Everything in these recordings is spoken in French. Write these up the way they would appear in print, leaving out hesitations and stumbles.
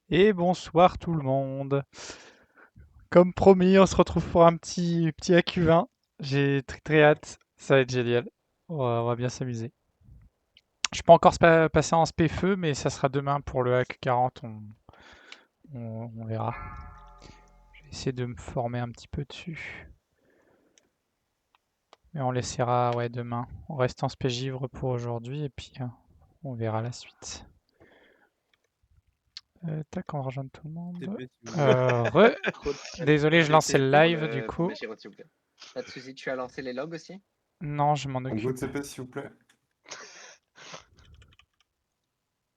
Et bonsoir tout le monde. Comme promis, on se retrouve pour un petit AQ20. J'ai très hâte. Ça va être génial. On va bien s'amuser. Je peux encore passer en SPFE, mais ça sera demain pour le AQ40. On verra. Je vais essayer de me former un petit peu dessus. Mais on laissera demain. On reste en spégivre pour aujourd'hui et puis on verra la suite. Tac, on rejoint tout le monde. Désolé, je lançais le live du coup. Pas de soucis, tu as lancé les logs aussi? Non, je m'en On occupe. go TP s'il vous plaît.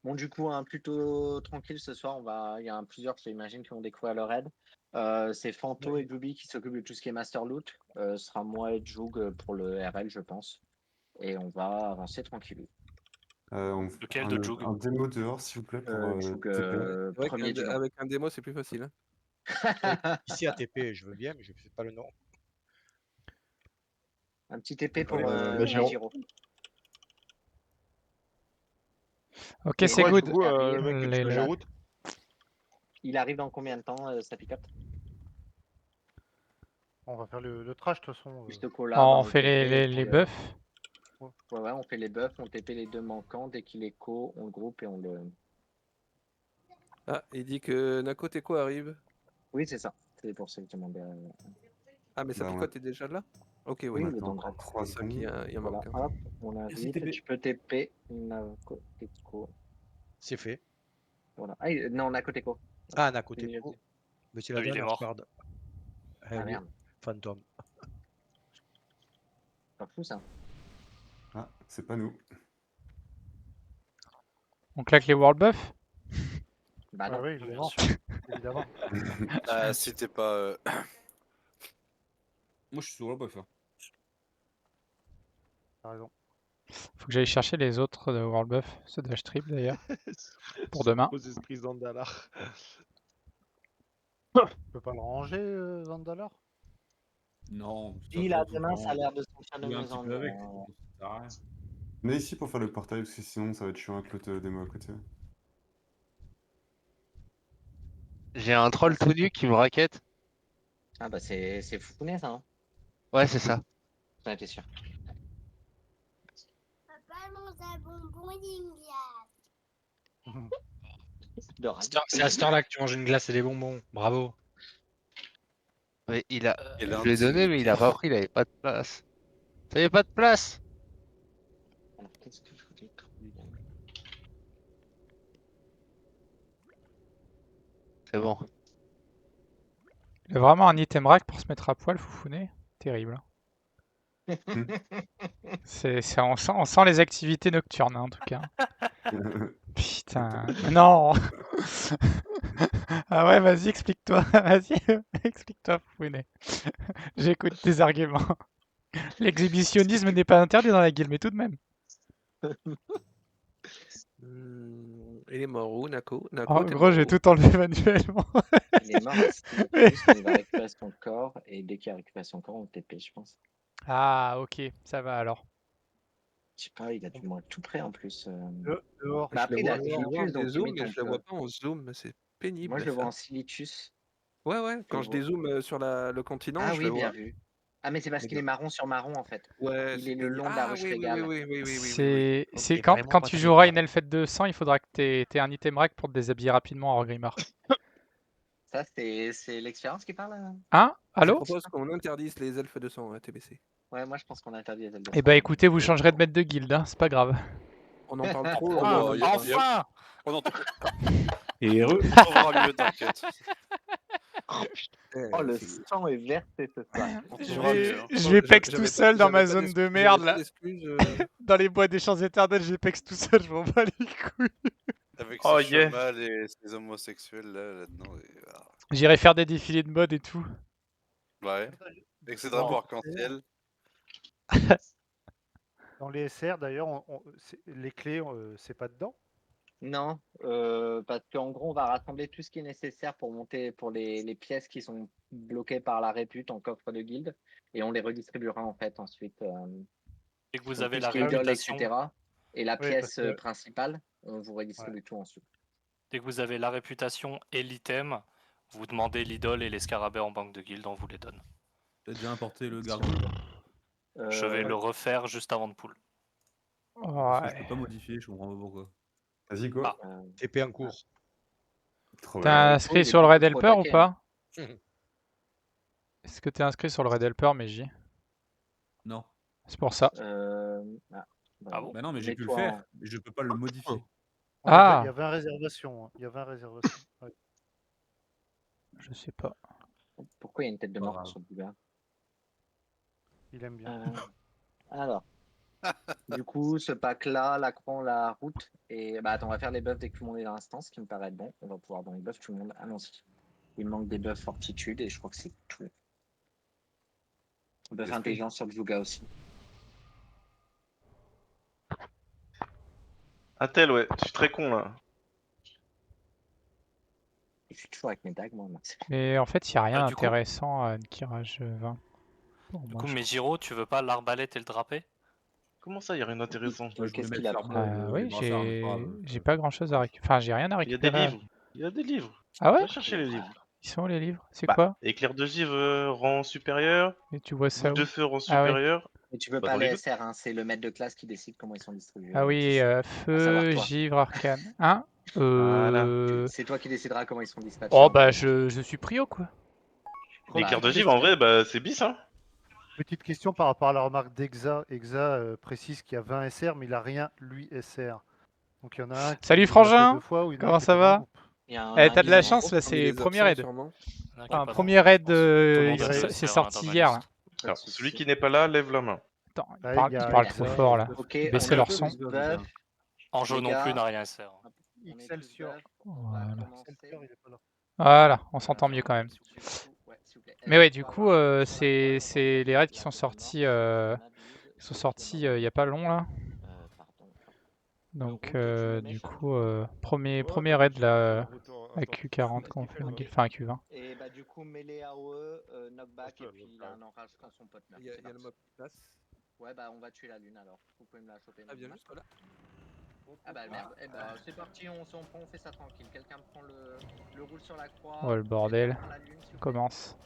Bon, du coup, plutôt tranquille ce soir. Il y a plusieurs, j'imagine, qui vont découvrir leur aide. C'est Fanto et Gubi qui s'occupent de tout ce qui est Master Loot. Ce sera moi et Jug pour le RL, je pense. Et on va avancer tranquillement. On fait Lequel de Jug? un démo dehors s'il vous plaît pour Jug, TP. premier du nom. Avec un démo, c'est plus facile. Ici ATP, je veux bien, mais je ne sais pas le nom. Un petit TP pour Giro. Giro. Ok, Et c'est moi, good. du coup, le mec Les de logs. route. Il arrive dans combien de temps, ça pick-up? On va faire le trash de toute façon. Juste collab, On fait TP, les buffs. Ouais, on fait les buffs, on TP les deux manquants. Dès qu'il est co, on le groupe et on le. Ah, il dit que Nako Teko arrive. Oui, c'est ça. C'est pour ça que je demandais. Ah, mais ça Bah, picote est déjà là? Ok, oui. Oui, On le attend temps de encore rentrer. 3 C'est ça qu'il y secondes. a Voilà, manque. hop, on arrive. Tu peux TP Nako Teko. C'est fait. Voilà. Ah, non, Nako Teko. Ah, d'un côté. Mais c'est la Ah, il est dernière mort. card. Ah merde, Phantom. pas fou ça. Ah, c'est pas nous. On claque les world buffs. Bah non. oui, évidemment. évidemment. C'était pas. Moi, je suis sur le buff. Hein. T'as raison. Faut que j'aille chercher les autres de world buff. Ceux de H-Trip d'ailleurs. Pour demain. Aux esprits Zandalar. Tu peux pas le ranger, Zandalar? Non. Si, là, demain, ça a l'air de sortir de jouer un mieux petit en peu mieux. avec. Ça sert à rien. On est ici pour faire le portail parce que sinon ça va être chiant avec l'autre démo à côté. J'ai un troll tout nu qui me raquette. Ah bah c'est Founet ça, hein. Ouais, c'est ça. J'en étais sûr. Papa mange un bonbon d'India. De rien. C'est à cette heure-là que tu manges une glace et des bonbons. Bravo. Mais il a. Et Je lui ai donné, mais il a pas pris, il avait pas de place. Ça avait pas de place. Alors, qu'est-ce que je voulais comme- C'est bon. Il a vraiment un item rack pour se mettre à poil, Foufounet. Terrible. On sent les activités nocturnes, hein, en tout cas. Putain. Non. Ah ouais, vas-y, explique-toi. Vas-y, explique-toi, Foufounet. J'écoute tes arguments. L'exhibitionnisme n'est pas interdit dans la guilde, mais tout de même. Il est mort où, Nako? En gros, j'ai tout enlevé manuellement. Il est mort à Stylus, mais il va récupérer son corps, et dès qu'il a récupéré son corps, on TP, je pense. Ah, ok, ça va alors. Je sais pas, il a du moins tout près en plus. Dehors. Bah, après, il a Je Silitus, le vois en donc dézoom, limite, mais on je le peut- vois pas en zoom. C'est pénible. Moi, je à le vois faire. en Silitus. Ouais, quand le je vois. dézoome sur le continent, Ah je oui, le bien vois. vu. Ah, mais c'est parce qu'il est marron sur marron en fait. Ouais, Il c'est est le pénible. long de la Ah ruche oui, régale. C'est Ok, quand vraiment pas tu très joueras grave. une Elfette de sang, il faudra que t'aies un item rack pour te déshabiller rapidement en Grimard. Ça, c'est l'expérience qui parle. Hein? Je Allô? propose qu'on interdise les elfes de sang à TBC. Ouais, moi je pense qu'on a interdit les ailes de Eh sang. bah écoutez, vous changerez de maître de guilde, hein, c'est pas grave. On en parle trop. Ah, on- enfin On entend. Et heureux. On trouvera mieux, t'inquiète. Oh, le sang est versé ce soir. On Je trouvera mieux. vais, Hein. je vais pex J'avais tout pas- seul dans ma j'avais pas zone de d'excuse- merde j'avais pas là. d'excuse, Dans les bois des champs éternels, je vais pex tout seul, je m'en bats les couilles. Avec Oh, ses yeah. chevals et ses homosexuels là-dedans. J'irai faire des défilés de mode et tout. Ouais. Avec ses drapeaux arc-en-ciel. Dans les SR, d'ailleurs, les clés, c'est pas dedans. Non, parce qu'en gros, on va rassembler tout ce qui est nécessaire pour monter pour les pièces qui sont bloquées par la répute en coffre de guilde et on les redistribuera en fait ensuite. Et que vous Donc, avez tout la ce qui est idole, réputation. etc. Et la Oui, pièce parce que- principale, on vous redistribue tout ensuite. Dès que vous avez la réputation et l'item, vous demandez l'idole et les scarabées en banque de guild, on vous les donne. T'as déjà importé le gargouille? Je vais Euh, le refaire juste avant de pool. Parce que je peux Ouais. pas modifier, je comprends pas pourquoi. Vas-y, go. Ah. TP en cours. Trop T'es bien. inscrit il est sur le Red beaucoup trop Helper ou taquet, pas? Mhm. Est-ce que t'es inscrit sur le Red Helper, Meiji? Non. C'est pour ça. Ah bon? Bah non, mais j'ai pu le Mets-toi faire, mais je peux pas le modifier. Ouais, Ah. Il y avait un réservation. Il y avait un réservation. Ouais. Je sais pas. Pourquoi il y a une tête de Pas mort grave. sur le gars? Il aime bien. Alors, du coup, ce pack-là, Lacron, la route. Et bah attends, on va faire les buffs dès que tout le monde est dans l'instance, ce qui me paraît bon. On va pouvoir dans les buffs tout le monde. Allons-y. Il manque des buffs fortitude et je crois que c'est tout. Buff Esprit. intelligence sur le Juga aussi. Intel, ouais, je suis très con là. Je suis toujours avec mes dagues, moi, Max. Mais en fait, il n'y a rien du coup- d'intéressant à Nikirage 20. Pour Du moi, coup, je Mejiro, tu veux pas l'arbalète et le drapé? Comment ça, y a rien d'intéressant? Moi, je voulais Qu'est-ce mettre qu'il a l'arbre, pris Oui, les brassards, mais c'est pas grave. j'ai pas grand chose à récupérer. Enfin, j'ai rien à Il y a des récupérer. livres. Il y a des livres. Ah ouais? Va chercher les livres. Ils sont où les livres? C'est Bah, quoi? éclair de givre rang supérieur, Et tu vois ça boule où? de feu rang Ah oui. supérieur. Mais tu peux Bah, pas dans les les autres. SR, hein, c'est le maître de classe qui décide comment ils sont distribués. Ah oui, savoir feu, toi. givre, arcane. Hein? C'est toi qui décideras comment ils sont dispatchés. Oh en bah fait. je suis prio quoi. Éclair de petite givre, en question. vrai, bah, c'est bis, hein. Petite question par rapport à la remarque d'Exa. Exa précise qu'il y a 20 SR, mais il a rien, lui, SR. Donc il y en a un qui Salut l'a fait Frangin, 2 fois, ou il y en a un comment qui ça était dans le va? groupe. Il y a un Eh, t'as de la indice en chance groupe. là, Parmi c'est les premier absents, raid. sûrement. Enfin, premier raid Tout le monde a raid, deux c'est SR sorti dans la hier là. liste. Pas de Alors, souci. celui qui n'est pas là, lève la main. Attends, Là, ils il y a parlent Exa, trop fort là. Ok, Baissez on leur est son. tous buff. Anjo Les non plus gars, n'a rien SR. On est tous Excelsior. buff. On va Voilà. commencer. Excelsior, il est pas là. Voilà, on s'entend mieux quand même. Du coup, ouais, s'il vous plaît. Mais ouais, du coup, c'est les raids qui sont sortis, il y a pas long là. Donc du coup, premier raid là, à Q40 qu'on fait en guild, enfin à Q20. Et bah du coup, mêlée AOE, knockback, et puis il a un enrage quand son pote meurt. Il y a C'est le parti. mob qui passe. Ouais, bah on va tuer la lune alors. Vous pouvez me la choper. Ah, bien Max. juste là. Ah bah merde. Eh bah c'est parti, on fait ça tranquille. Quelqu'un prend le roule sur la croix. Oh le bordel, Quelqu'un prend la lune, s'il vous plaît. commence.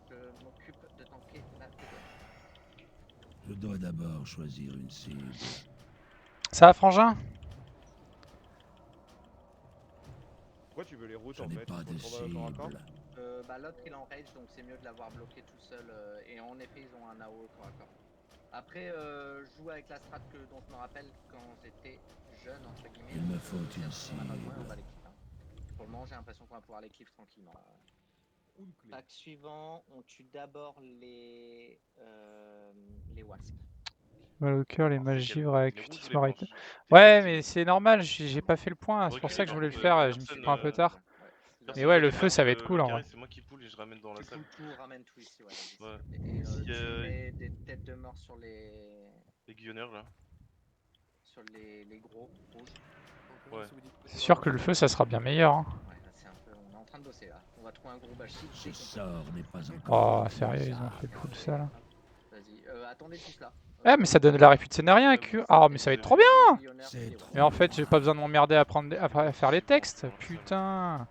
Je m'occupe de tanker la TD. Je dois d'abord choisir une cible. Ça va Frangin? Pourquoi tu veux les routes Je en n'ai fait? pas de Pour combat au corps à corps cible. Bah l'autre il est en rage, donc c'est mieux de l'avoir bloqué tout seul. Et en effet, ils ont un AO corps à corps. Après, je joue avec la strat dont je me rappelle quand j'étais jeune, entre guillemets. Il me faut si une on en a besoin, on cible. va les cliff, hein. Pour le moment, j'ai l'impression qu'on va pouvoir les cliff tranquillement. Pack suivant, on tue d'abord les wasps. Mal au cœur, les Alors, c'est magies, quel- vrai, les cutie rouges ou les smart. blanches? Ouais, mais c'est normal, j'ai pas fait le point, c'est pour Reculez ça que je dans voulais le le- faire, je me personne, suis pris un peu tard. Mais Personne ouais, va le démarrer feu, ça va être le cool en carré, vrai. C'est moi qui pull et je ramène dans la Tu salle. fous tout, ramène tout ici, ouais. Ouais. Et Si, tu mets des têtes de mort sur les Guillonneurs là. gros rouges. Ouais. C'est sûr que le feu, ça sera bien meilleur. Hein. Ouais, là, c'est un peu... On est en train de bosser là. On va trouver un gros bachi. Ce sort n'est pas encore. Oh, sérieux, ils ont fait full ça là. Vas-y, attendez tous là. Eh, mais ça donne de la réputation de rien, Q. Ah, mais ça va être trop bien! C'est trop. Mais en fait, j'ai pas besoin de m'emmerder à faire les textes. Putain!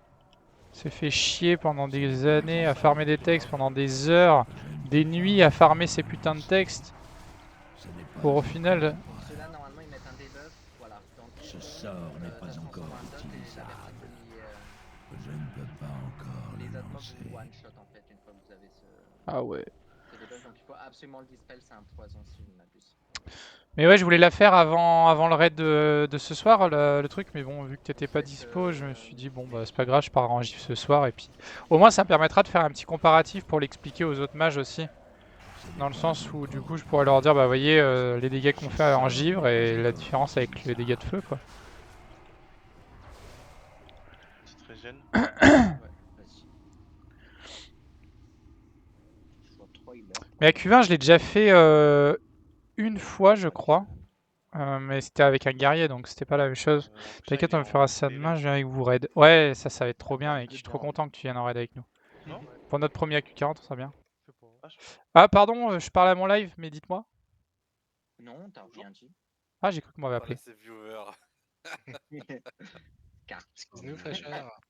C'est fait chier pendant des années à farmer des textes, pendant des heures, des nuits à farmer ces putains de textes. Ce n'est pas Pour au encore final. le moment. Ceux-là, normalement, ils mettent un debuff. Voilà. Ce sort n'est pas encore utilisable. Je ne peux pas encore Les le autres mobs lancer. vous one shot en fait une fois que vous avez ce Ah ouais. debuff. Donc il faut absolument le dispel, c'est un poison si je ne m'abuse. Mais ouais, je voulais la faire avant le raid de ce soir, le truc, mais bon, vu que t'étais pas dispo, je me suis dit, bon, bah c'est pas grave, je pars en gif ce soir, et puis au moins ça me permettra de faire un petit comparatif pour l'expliquer aux autres mages aussi. Dans le sens où, du coup, je pourrais leur dire, bah voyez, les dégâts qu'on fait en givre et la différence avec les dégâts de feu, quoi. Petite régène. Ouais, vas-y. Je vois 3 healers. Mais à Q20, je l'ai déjà fait une fois, je crois. Mais c'était avec un guerrier, donc c'était pas la même chose. T'inquiète, on me fera ça demain, je viens avec vous raid. Ouais, ça va être trop bien, mec. Je suis trop content que tu viennes en raid avec nous. Non. Pour notre premier AQ40, ça sera bien. Ah, je- Ah, pardon, je parle à mon live, mais dites-moi. Non, t'as rien dit. Ah, j'ai cru qu'on m'avait Voilà, appelé. c'est viewer. Carte. Excuse-nous, Fachère.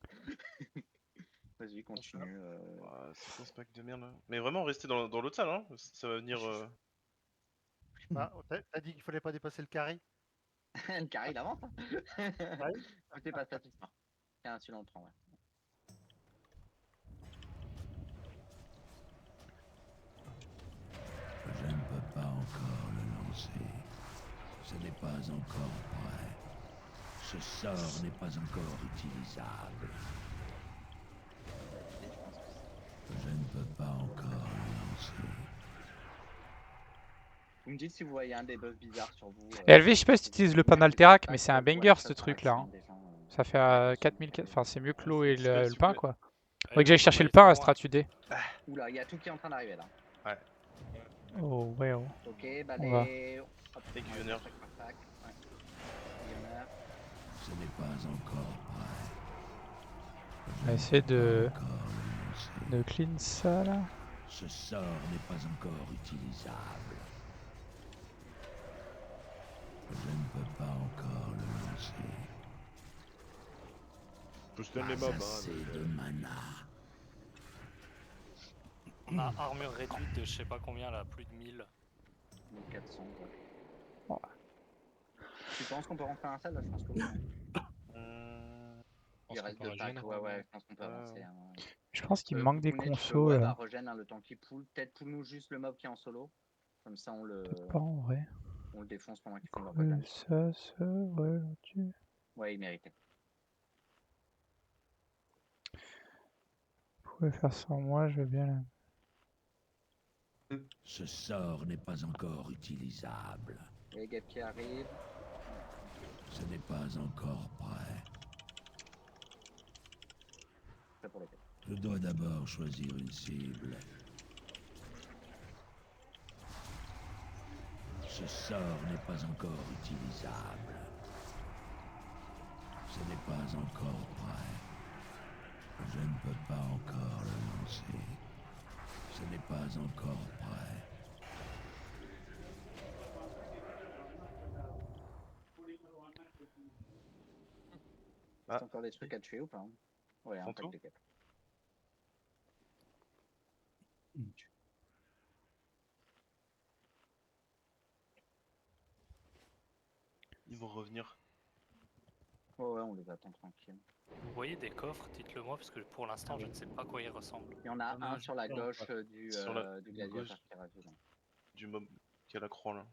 Vas-y, continue. Ah, c'est quoi ce pack de merde là? Mais vraiment, restez dans l'autre salle, hein. Ça va venir. Ah, t'as dit qu'il fallait pas dépasser le carré? Le carré, il avance. Hein. Ouais. C'est pas satisfaisant. Tiens, celui-là, on le prend, ouais. Je ne peux pas encore le lancer. Ce n'est pas encore prêt. Ce sort n'est pas encore utilisable. Je ne peux pas encore le lancer. Vous me dites si vous voyez un des buffs bizarres sur vous. Et LV, je sais pas si tu utilises le Panalterac, mais c'est un banger ce truc là. Hein. Ça fait 4000, enfin c'est mieux que l'eau et le pain quoi. Faudrait que j'aille chercher le pain à Stratudé. Oula, il y a tout qui est en train d'arriver là. Ouais. Oh ouais. Oh. Ok, bah On va. les. Hop, Avec Guionner. ouais. Guionner. Ce n'est pas encore prêt. On va essayer de clean ça là. Ce sort n'est pas encore utilisable. Je ne peux pas encore le lancer. Je te donne les mobs. Assez de mana. On a armure réduite de je sais pas combien là, plus de 1000. 1400 quoi. Tu penses qu'on peut rentrer dans la salle là? Je pense que oui. Il reste deux packs, ouais, je pense qu'on peut avancer. Hein. Je pense qu'il me manque des Kounet, tu peux, consos ouais, là. bah, regen, hein, le temps qu'il pull. Peut-être pull-nous juste le mob qui est en solo. Comme ça, on le Pas en vrai. défonce pendant qu'ils font leur regen. Ça, ouais, tu. Ouais, il méritait. Vous pouvez faire sans moi, je veux bien là. Ce sort n'est pas encore utilisable. Les gaps qui arrivent. Ce n'est pas encore prêt. C'est pour les gaps. Je dois d'abord choisir une cible. Ce sort n'est pas encore utilisable. Ce n'est pas encore prêt. Je ne peux pas encore le lancer. Ce n'est pas encore prêt. T'as encore des trucs à tuer ou pas? Hein? Ouais, un pack de gaps. Ils vont revenir. Ouais, on les attend tranquilles. Vous voyez des coffres, dites-le moi parce que pour l'instant je ne sais pas à quoi ils ressemblent. Il y en a un sur la gauche du gauche gladiateur qui est ravi, là. Du mob qui a la croix là.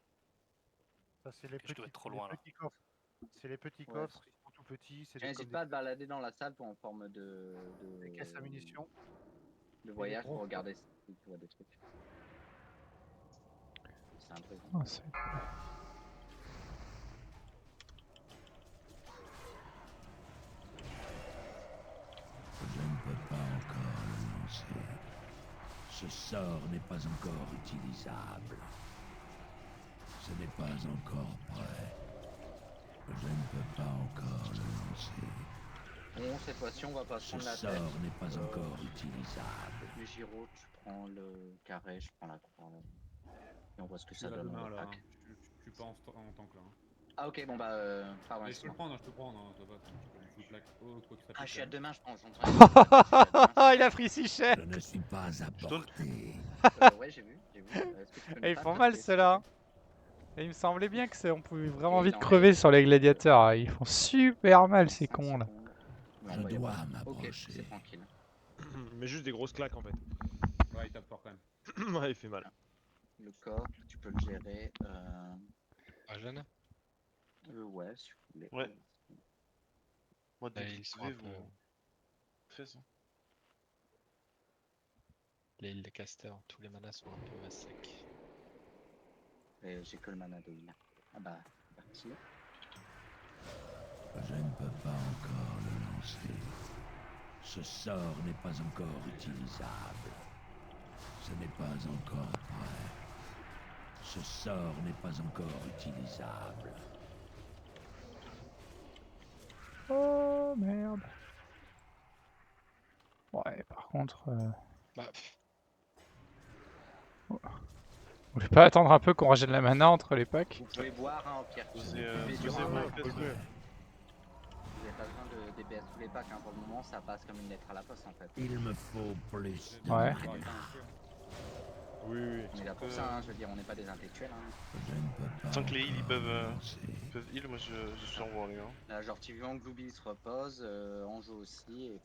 Ça, c'est les Je dois petits, être trop loin là. petits coffres. C'est les petits Ouais. coffres, ils sont tout petits. C'est N'hésite pas à te balader dans la salle pour en forme des caisses à munitions. de voyage gros pour regarder si tu vois des trucs. C'est un peu. Oh, c'est... Je ne peux pas encore le lancer. Ce sort n'est pas encore utilisable. Ce n'est pas encore prêt. Je ne peux pas encore le lancer. Bon, cette fois-ci, on va pas se Ce prendre la tête. sort n'est pas encore utilisable. Le gyro, tu prends le carré, je prends la croix. Là. Et on voit ce que ça Tu l'as donne demain, dans le là. pack. Hein. Je suis pas en tank là. Hein. Ah, ok, bon bah, pardon. Mais je peux le prendre, hein, je peux le prendre. Hein, ça va, je le plaque. Oh, quoi que ça Ah, je suis à pique, 2 mains, je pense. Il a pris si cher. Je ne suis pas à portée. Ouais, j'ai vu. Et ils font mal ceux-là. Et il me semblait bien que on pouvait vraiment Et vite il en crever reste, sur les gladiateurs. Ils font super mal ces cons là. Je dois Ok, m'approcher. c'est tranquille. Mais juste des grosses claques en fait. Ouais, il tape fort quand même. Ouais, il fait mal. Le coffre, tu peux le gérer. Jeanne Ouais, si vous voulez. Ouais. Moi, dès que ils vous sont pouvez, un peu... vous faites ça. Les îles de caster, tous les manas sont un peu à sec. Et j'ai que le mana de heal. Ah bah, c'est parti. Je ne peux pas encore le lancer. Ce sort n'est pas encore utilisable. Ce n'est pas encore prêt. Ce sort n'est pas encore utilisable. Oh merde. Ouais, par contre... Bah, Vous voulez pas attendre un peu qu'on rejette la mana entre les packs? Vous pouvez boire, hein, au pire. Posez, Vous posez pouvez vos boire, pièces, vous pouvez a pas besoin de DPS tous les packs, hein. Pour le moment, ça passe comme une lettre à la poste en fait. Il me faut plus de Ouais. mana. Oui, oui. On est là pour ça, hein. Je veux dire, on n'est pas des intellectuels. Hein. Je ne peux pas Tant que les heals ils encore lancer. peuvent heal, moi je suis en war les gars. Là, genre, typiquement, Glooby se repose, Anjo aussi, et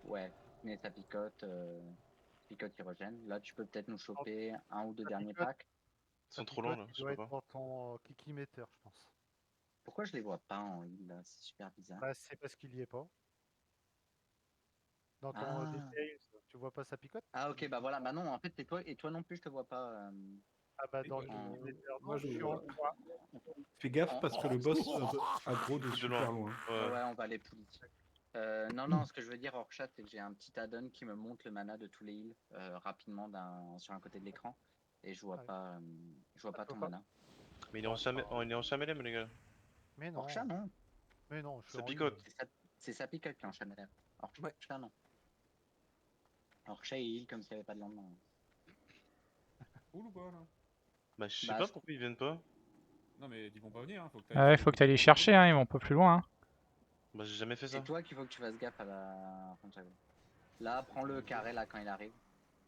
ouais, mais ça picote, picote Hirogène. Là, tu peux peut-être nous choper un ou deux Ça derniers picote. packs. Ils sont trop lents là, Tu je dois peux être pas. dans ton clicky meter, je pense. Pourquoi je les vois pas en heal là? C'est super bizarre. Bah, c'est parce qu'il y est pas. Dans ton Ah. details, tu vois pas ça picote? Ah, ok, bah voilà, bah non, en fait, et toi non plus, je te vois pas. Ah bah dans le En- clicky meter, Moi, non, je je suis vois. en croix. Fais gaffe parce que le boss aggro de De super loin. loin. Ouais, on va les poulies. Non, ce que je veux dire hors chat, c'est que j'ai un petit add-on qui me montre le mana de tous les heals rapidement sur un côté de l'écran. Et je vois Ouais. pas, ton vois pas. mana. Mais il est en Chamelem les gars. Mais non. Hors chat, non. Mais non, je suis Ça en picote. C'est ça picote qui est en Chamelem. Hors Ouais. chat, non. Hors chat, il heal comme s'il n'y avait pas de lendemain. Cool ou pas là? Bah je sais Bah, pas pourquoi ils viennent pas. Non mais ils vont pas venir, hein, faut que Ah ouais, faut que t'ailles les chercher, hein, ils vont pas plus loin. Hein. Bah j'ai jamais fait ça. C'est toi qu'il faut que tu fasses gaffe à la Fantago. Là, prends le carré là quand il arrive.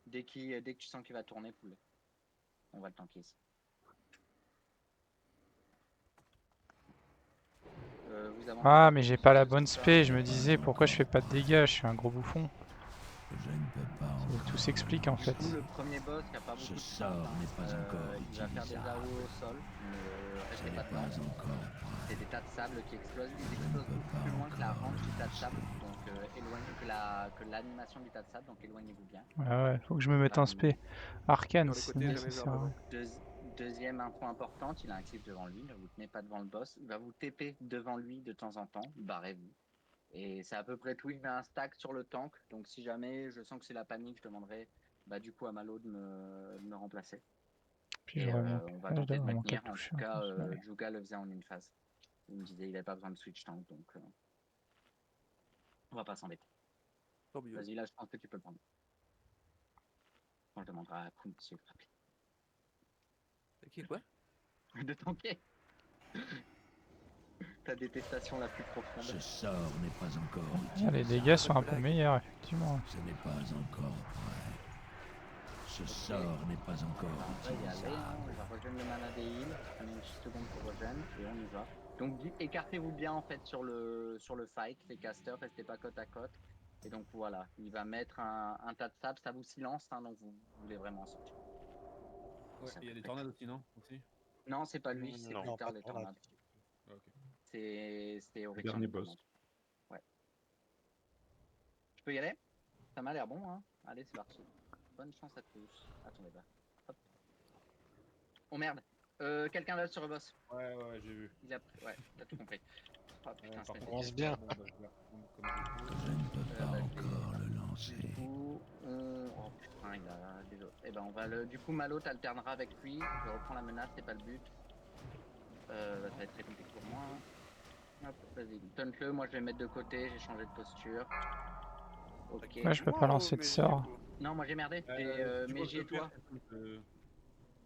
Dès que tu sens qu'il va tourner, poulet. On va le tanker ici. Vous avancez Ah, pas mais plus j'ai vite, pas la je bonne sais pas. spé, je me disais pourquoi je fais pas de dégâts, je suis un gros bouffon. Je ne peux pas encore. Tout s'explique en Du fait. coup, le premier boss qui a pas beaucoup Ce de sort temps, n'est pas encore il va faire des utilisable. AO au sol, ne Ce restez n'est pas pas dedans. encore C'est prêt. des tas de sable qui explosent, ils Je ne explosent peux beaucoup pas plus loin que la encore range du tas de lancer. sable, donc éloignez que l'animation du tas de sable, donc éloignez-vous bien. Ouais, faut que je me mette en spé. Arcane, Sur les côtés, sinon jamais ça vers sert à l'avant. rien. Deuxième info importante, il a un clip devant lui, ne vous tenez pas devant le boss, il va vous TP devant lui de temps en temps, barrez-vous. Et c'est à peu près tout, il met un stack sur le tank, donc si jamais je sens que c'est la panique, je demanderai du coup à Malo de me remplacer. Puis Et j'aurais on va manqué, tenter de me manqué tenir, de en toucher tout un cas peu, mais- Juga le faisait en une phase. Il me disait il avait pas besoin de switch tank, donc on va pas s'embêter. Tant mieux. Vas-y, là je pense que tu peux le prendre. On le demandera à Koum s'il veut rappeler. Qui quoi? De tanker. Ta détestation la plus profonde. Ce sort n'est pas encore Ah, utilisable. les dégâts sont un peu meilleurs, effectivement. Ce n'est pas encore prêt. Ce sort n'est pas encore On va y aller, hein. utilisable. On va rejoindre le mana des heals. Prenez une petite seconde pour rejoindre et on y va. Donc écartez-vous bien en fait sur le fight, les casters, restez pas côte à côte. Et donc voilà, il va mettre un tas de sable, ça vous silence, hein, donc vous voulez vraiment sortir. Ouais, il y a des tornades aussi, non? Aussi? Non, c'est pas lui, c'est Non. plus tard pas les de tornade. tornades. Ah, ok. C'est Le Orichan. dernier boss. Ouais. Je peux y aller? Ça m'a l'air bon, hein? Allez, c'est parti. Bonne chance à tous. Attendez là. Hop. Oh merde. Quelqu'un là sur le boss. Ouais, j'ai vu. Il a... Ouais, t'as tout compris. Oh putain, Par c'est contre, commence bien. bon, bah, je vais reprendre comme je peux. Je ne peux pas encore le Du lancer. coup, oh putain, il a des autres. Eh ben, on va le. Du coup, Malo t'alternera avec lui. Je reprends la menace, c'est pas le but. Ça va être très compliqué pour moi. Hop, vas-y, taunt-le. Moi, je vais mettre de côté. J'ai changé de posture. Ok. Ouais, je peux pas lancer de sort. Non, moi j'ai merdé. Mais j'ai toi.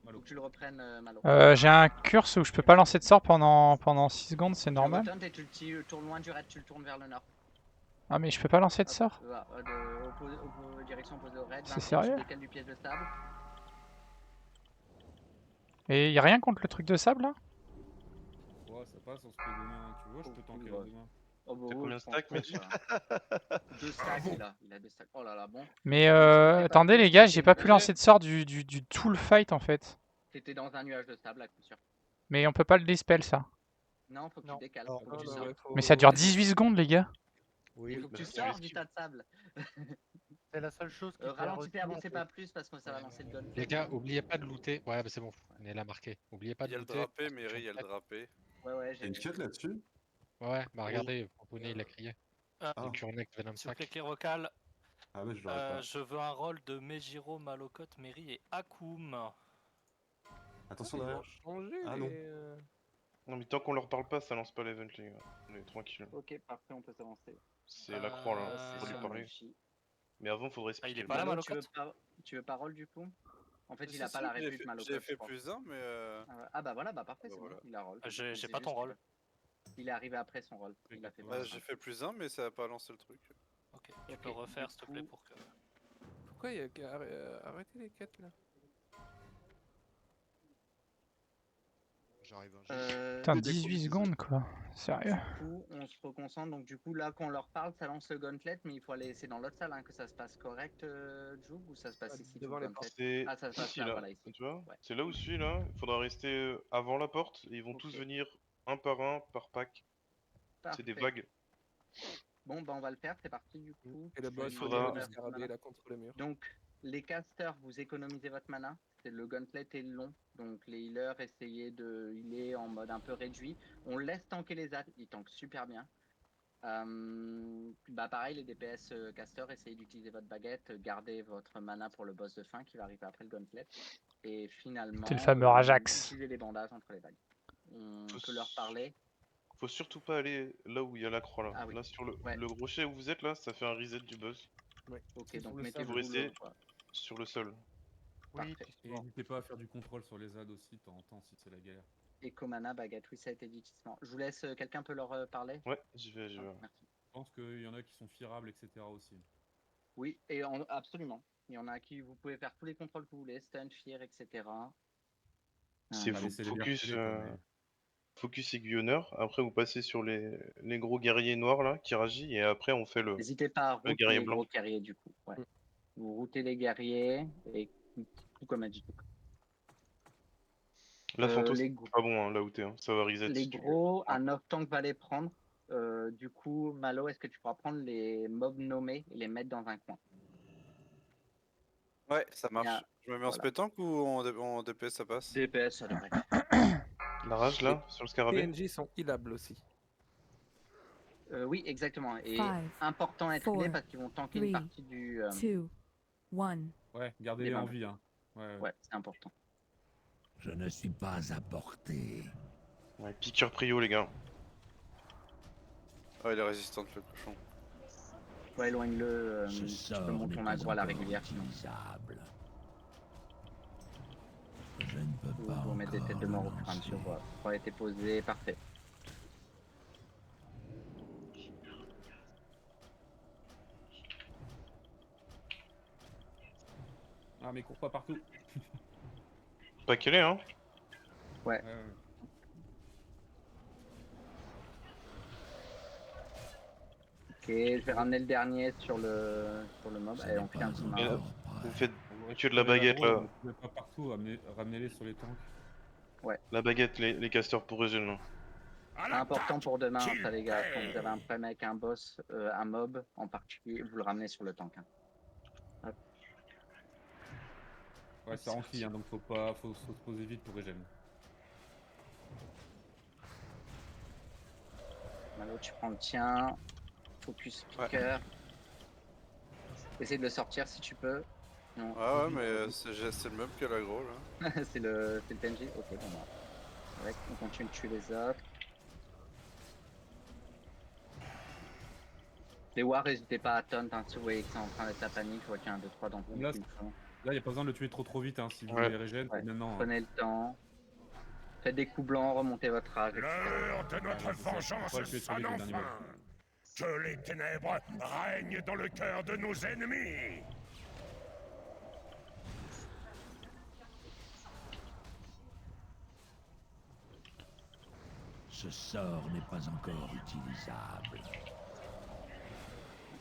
Faut que tu le reprennes, Malo. J'ai un curse où je peux pas lancer de sort pendant 6 secondes, c'est normal. Tu le retaunt et tu le tournes loin du raid, tu le tournes vers le nord. Ah, mais je peux pas lancer de sort? Direction opposée au raid. C'est 20, sérieux? tu décales du piège de sable. Et y a rien contre le truc de sable là? Ouais, ça passe, on se peut donner un. Tu vois, je peux tanker la demain. Oh, bah, T'as combien de je pense stacks, que Mathieu? voilà. 2 stacks, il a 2 stacks. Oh là là, bon. Mais pas attendez plus, les gars, c'était j'ai pas pu une lancer de sort du tout le fight en fait. T'étais dans un nuage de sable, à coup sûr. Mais on peut pas le dispel ça. Non, faut que tu décales. Non, Faut que tu non, sortes. ouais, faut- Mais ça dure 18 secondes les gars. Oui, Faut que tu bah, sors tu du tas de sable. C'est la seule chose qui Ralentis et avancez pas plus parce que ça va lancer le gun. Les gars, oubliez pas de looter. Ouais, bah c'est bon, on est là marqué. Oubliez pas Il de y a le looter. drapé, Mary, il y a le drapé. Ouais, Il y a j'ai une vu. quête là-dessus? Ouais, bah regardez, Pomponey il a crié. Ah, Ah. Du Curnex Venom S'il vous plaît, Sac. Clérocal, Ah ouais, je l'aurais pas. je veux un rôle de Mejiro, Malokot, Mary et Akoum. Attention Ils derrière. ont changé Ah, les... non. Non mais tant qu'on leur parle pas, ça lance pas l'event les gars. On est tranquille. Ok, parfait, on peut s'avancer. C'est la croix là, Euh, faut lui sur parler. Mochi. Mais avant faudrait Ah, il est expliquer. pas là, Malo, Malokot? tu veux parole du coup? En fait, Si, il a si, pas la j'ai répute fait- Malokot. J'ai je fait crois. plus 1, mais. Ah bah voilà, bah parfait, Bah c'est voilà. bon, il a rôle. J'ai C'est pas ton juste rôle. Il est arrivé après son rôle. Il a fait Bah, pas j'ai fait +1, mais ça a pas lancé le truc. Ok, tu peux refaire s'il te plaît pour que. Pourquoi il y a qu'à arrêter les quêtes là? J'arrive. Putain, 18 secondes quoi. Sérieux. Du coup, on se reconcentre. Donc, du coup, là, quand on leur parle, ça lance le gauntlet, mais il faut aller. C'est dans l'autre salle hein, que ça se passe correct, Joug, ou ça se passe ici devant tout le les gauntlet C'est Ah, ça se passe ici là, là, voilà, ici. tu vois. Ouais. C'est là où je suis là. Il faudra rester avant la porte et ils vont tous venir un par pack. C'est des Parfait. vagues. Bon, bah, on va le faire. C'est parti, du coup. Et le Tu boss fais au une niveau bonne du heure de scarabée mana. là contre le mur. Donc, les casters, vous économisez votre mana. Le gauntlet est long. Donc, les healers, essayez de healer en mode un peu réduit. On laisse tanker les ads. Ils tankent super bien. Bah pareil, les DPS casters, essayez d'utiliser votre baguette. Gardez votre mana pour le boss de fin qui va arriver après le gauntlet. Et finalement, C'est le fameux Rajax. utilisez les bandages entre les vagues. On peut leur parler. Faut surtout pas aller là où il y a la croix là. Ah oui. Là sur le, Ouais. le crochet où vous êtes là, ça fait un reset du boss. Ok, donc Faut mettez-vous rester quoi. sur le sol. Oui, Parfait. Et n'hésitez pas à faire du contrôle sur les ZAD aussi de temps en temps si c'est la galère. Eco mana, baguette, oui, ça a été dit. Je vous laisse, quelqu'un peut leur parler Ouais, j'y vais. Merci. Je pense qu'il y en a qui sont firables, etc. aussi. Oui, et absolument. Il y en a qui vous pouvez faire tous les contrôles que vous voulez, stun, fear, etc. C'est va laisser les focus, harceler, quoi, mais- focus aiguillonneur. Après, vous passez sur les gros guerriers noirs là qui réagissent et après on fait le N'hésitez pas à le router guerrier les blanc. gros guerriers du coup. Ouais. Vous routez les guerriers et tout comme a dit. La Fantos, les c'est gros- pas bon hein, là où t'es. Hein. Ça va reset. Les si tu veux. gros, un off-tank va les prendre. Du coup, Malo, est-ce que tu pourras prendre les mobs nommés et les mettre dans un coin? Ouais, ça marche. Bien, Je me mets en voilà. spétanque ou en DPS ça passe? DPS, ça devrait. La rage là sur le scarabée. PNJ sont healables aussi. Oui, exactement. Et Five, important à être four, healé parce qu'ils vont tanker une three, partie du. 2, 1. Ouais, des gardez-les en mobs. vie. Hein. Ouais. Ouais, c'est important. Je ne suis pas à portée. Ouais, piqueur prio les gars. Ah, il est résistant le cochon. Ouais, éloigne-le. Ce Tu sort peux monter n'est ton pas aggro à la encore régulière sinon. utilisable. Je ne peux Vous pas vous mettez des têtes de mort au encore fur et à mesure. lancer. Voilà. Ça a été posé, parfait. Ah, mais cours pas partout. Pas qu'elle est hein. Ouais. Ok, je vais ramener le dernier sur le mob. Allez, on fait un petit Et là, main. vous faites que de la baguette là. Vous pouvez pas partout, ramenez-les sur les tanks. Ouais. La baguette, les casters pour régénérer. C'est important pour demain, ça les gars. Quand vous avez un problème avec un boss, un mob en particulier, vous le ramenez sur le tank. Hein. Hop. Ouais, ça remplit, hein, donc faut se poser vite pour régénérer. Malo, tu prends le tien. Focus picker. Essaye de le sortir si tu peux. Non. Ah ouais, mais c'est le meuble qui a l'aggro là. c'est le PNJ. Ok, bon bah. Ouais, on continue de tuer les autres. Les Wars, n'hésitez pas à taunt hein, si vous voyez que c'est en train d'être la panique. Je vois qu'il y a un 2-3 d'entre vous Là, qui le font. il n'y a pas besoin de le tuer trop vite hein, si vous Ouais. voulez régène, Ouais. maintenant. Prenez le temps. Faites des coups blancs, remontez votre rage. etc. L'heure de notre c'est ça. Faut vengeance pas le tuer trop sonne vite au dernier enfin. Que les ténèbres règnent dans le cœur de nos ennemis. Ce sort n'est pas encore utilisable.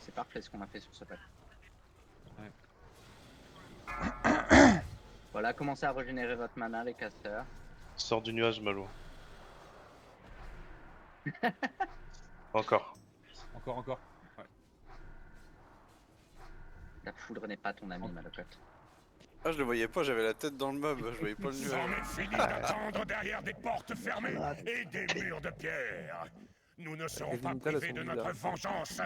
C'est parfait ce qu'on a fait sur ce pack. Ouais. Voilà, commencez à régénérer votre mana, les casters. Sors du nuage, Malo. Encore. Encore. Ouais. La foudre n'est pas ton ami, Malocotte. Ah, je le voyais pas, j'avais la tête dans le mob, je voyais pas le C'en nuage. est fini d'attendre derrière des portes fermées et des murs de pierre. Nous ne serons pas privés de notre vengeance.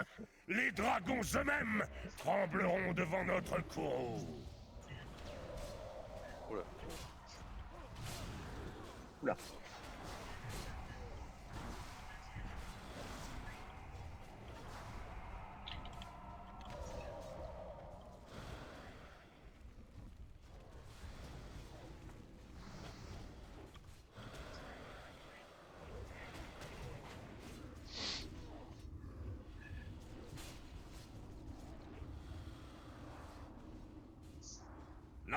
Les dragons eux-mêmes trembleront devant notre courroux. Oula. Oula.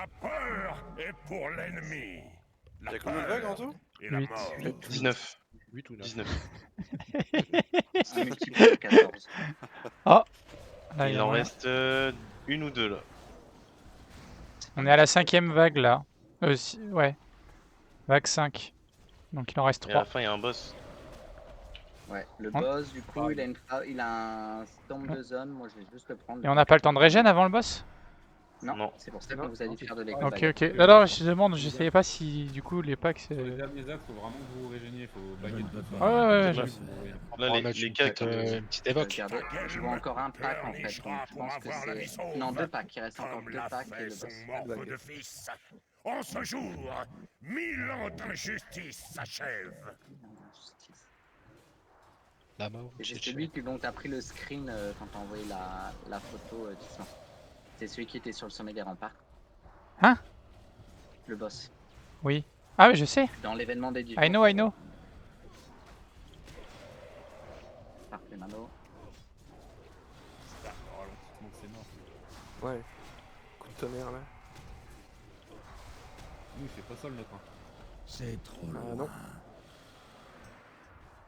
La peur est pour l'ennemi. Y'a combien de vagues en tout? Et la 8. mort. 19. 8 ou 9. 19. Un multiple de 14. Oh là, Il y a en moyen. reste une ou deux là. On est à la 5ème vague là. Ouais. Vague 5. Donc il en reste Et à la 3. fin, il y a un boss. Ouais, le On- boss, du coup, il a un storm de zone. Moi, je vais juste le prendre. Et on n'a pas le temps de régène avant le boss? Non, Non. c'est pour ça qu'on vous a dit de faire de l'éco. Ok, ok. Alors je demande, je savais pas si du coup les packs c'est. Sur les derniers actes, faut vraiment que vous vous régéniez, faut baguer tout Ouais, ça. ouais, ouais, C'est j'ai- pas que vous voyez. Là, les cacks. Une petite évoque. Regardez, je vois encore un pack en fait. Donc je pense que c'est. Non, 2 packs. Il reste encore 2 packs et le son boss. morve de fils. En ce jour, 1000 ans d'injustice s'achèvent. La mort. Et c'est celui dont tu as pris le screen quand tu as envoyé la photo, Tissan. C'est celui qui était sur le sommet des remparts. Hein? Le boss. Oui. Ah oui, je sais. Dans l'événement des I know, I know. Parfait, Mano. Donc c'est mort. Ouais. Coup de tonnerre là. Nous, il fait pas ça le nôtre. Hein. C'est trop Ah non.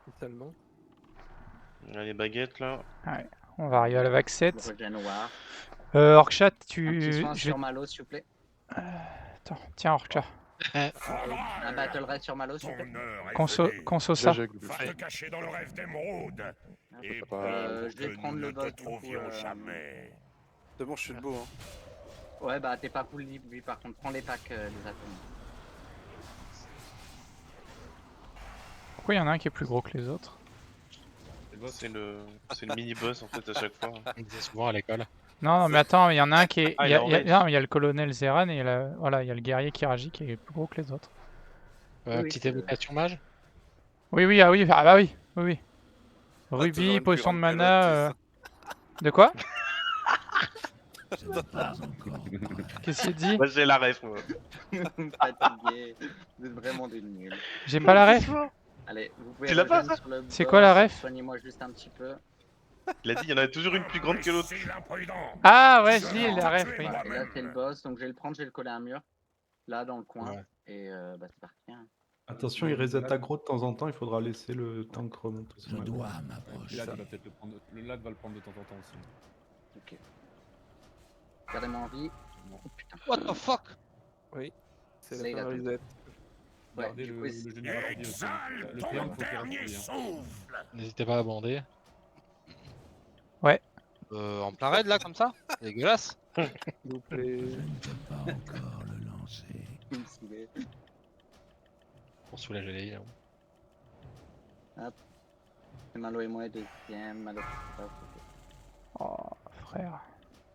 Totalement. Les baguettes là. Ouais. On va arriver à la vague 7. Regen War. Orchat, Un petit soin je sur vais... Malo, s'il vous plaît. Attends, tiens Orchat. Un battle raid sur Malo, s'il vous plaît. Conso ça. Va te cacher dans le rêve d'émeraude. Et Je vais que prendre nous le ne boss. te du coup, trouvions jamais. C'est bon, je suis debout. Hein. Ouais, bah t'es pas full libre, lui, par contre. Prends les packs, les atomes. Pourquoi il y en a un qui est plus gros que les autres? C'est le mini-boss en fait à chaque fois. On disait souvent à l'école. Non, non, mais attends, il y en a un qui est... Ah, il y a, il est en il y a- rage. non, il y a le colonel Zeran et voilà, il y a le guerrier Kiragi qui est plus gros que les autres. Oui, Petite c'est- évocation mage. Oui, oui, ah oui, ah bah oui, oui, oui. toujours Rubis, une potion de plus grande mana... pelote, De quoi? Ce n'est pas encore. Qu'est-ce qu'il dit? Moi j'ai la ref moi. Fatigué. Vous êtes vraiment des nuls. J'ai pas la ref. Allez, vous pouvez Tu l'as pas, rejoindre ça sur le C'est boss. quoi la ref? Soignez-moi juste un petit peu. Il a dit il y en a toujours une plus grande que l'autre. Si l'imprudent. Ah ouais, je lis la ref, oui. Et là, c'est le boss, donc je vais le prendre, je vais le coller à un mur. Là, dans le coin. Ouais. Et bah, c'est parti. Hein. Attention, il reset aggro de temps en temps, il faudra laisser le tank remonter. Je dois Et m'approcher. là, tu vas peut-être le prendre. Le lag va le prendre de temps en temps aussi. Ok. Gardez-moi en vie. Oh putain. What the fuck? Oui. C'est C'est la fin la reset. Ouais, Gardez du le, coup, le général ordi aussi. Exhale Le ton triangle, faut qu'il dernier reste pris, hein. souffle. N'hésitez pas à bander. Ouais. En plein raid là comme ça? C'est dégueulasse. S'il vous plaît. Je ne peux pas encore le lancer. il me saoulait. Pour soulager les heals. C'est Malo et moi, deuxième. Malo. Oh, frère.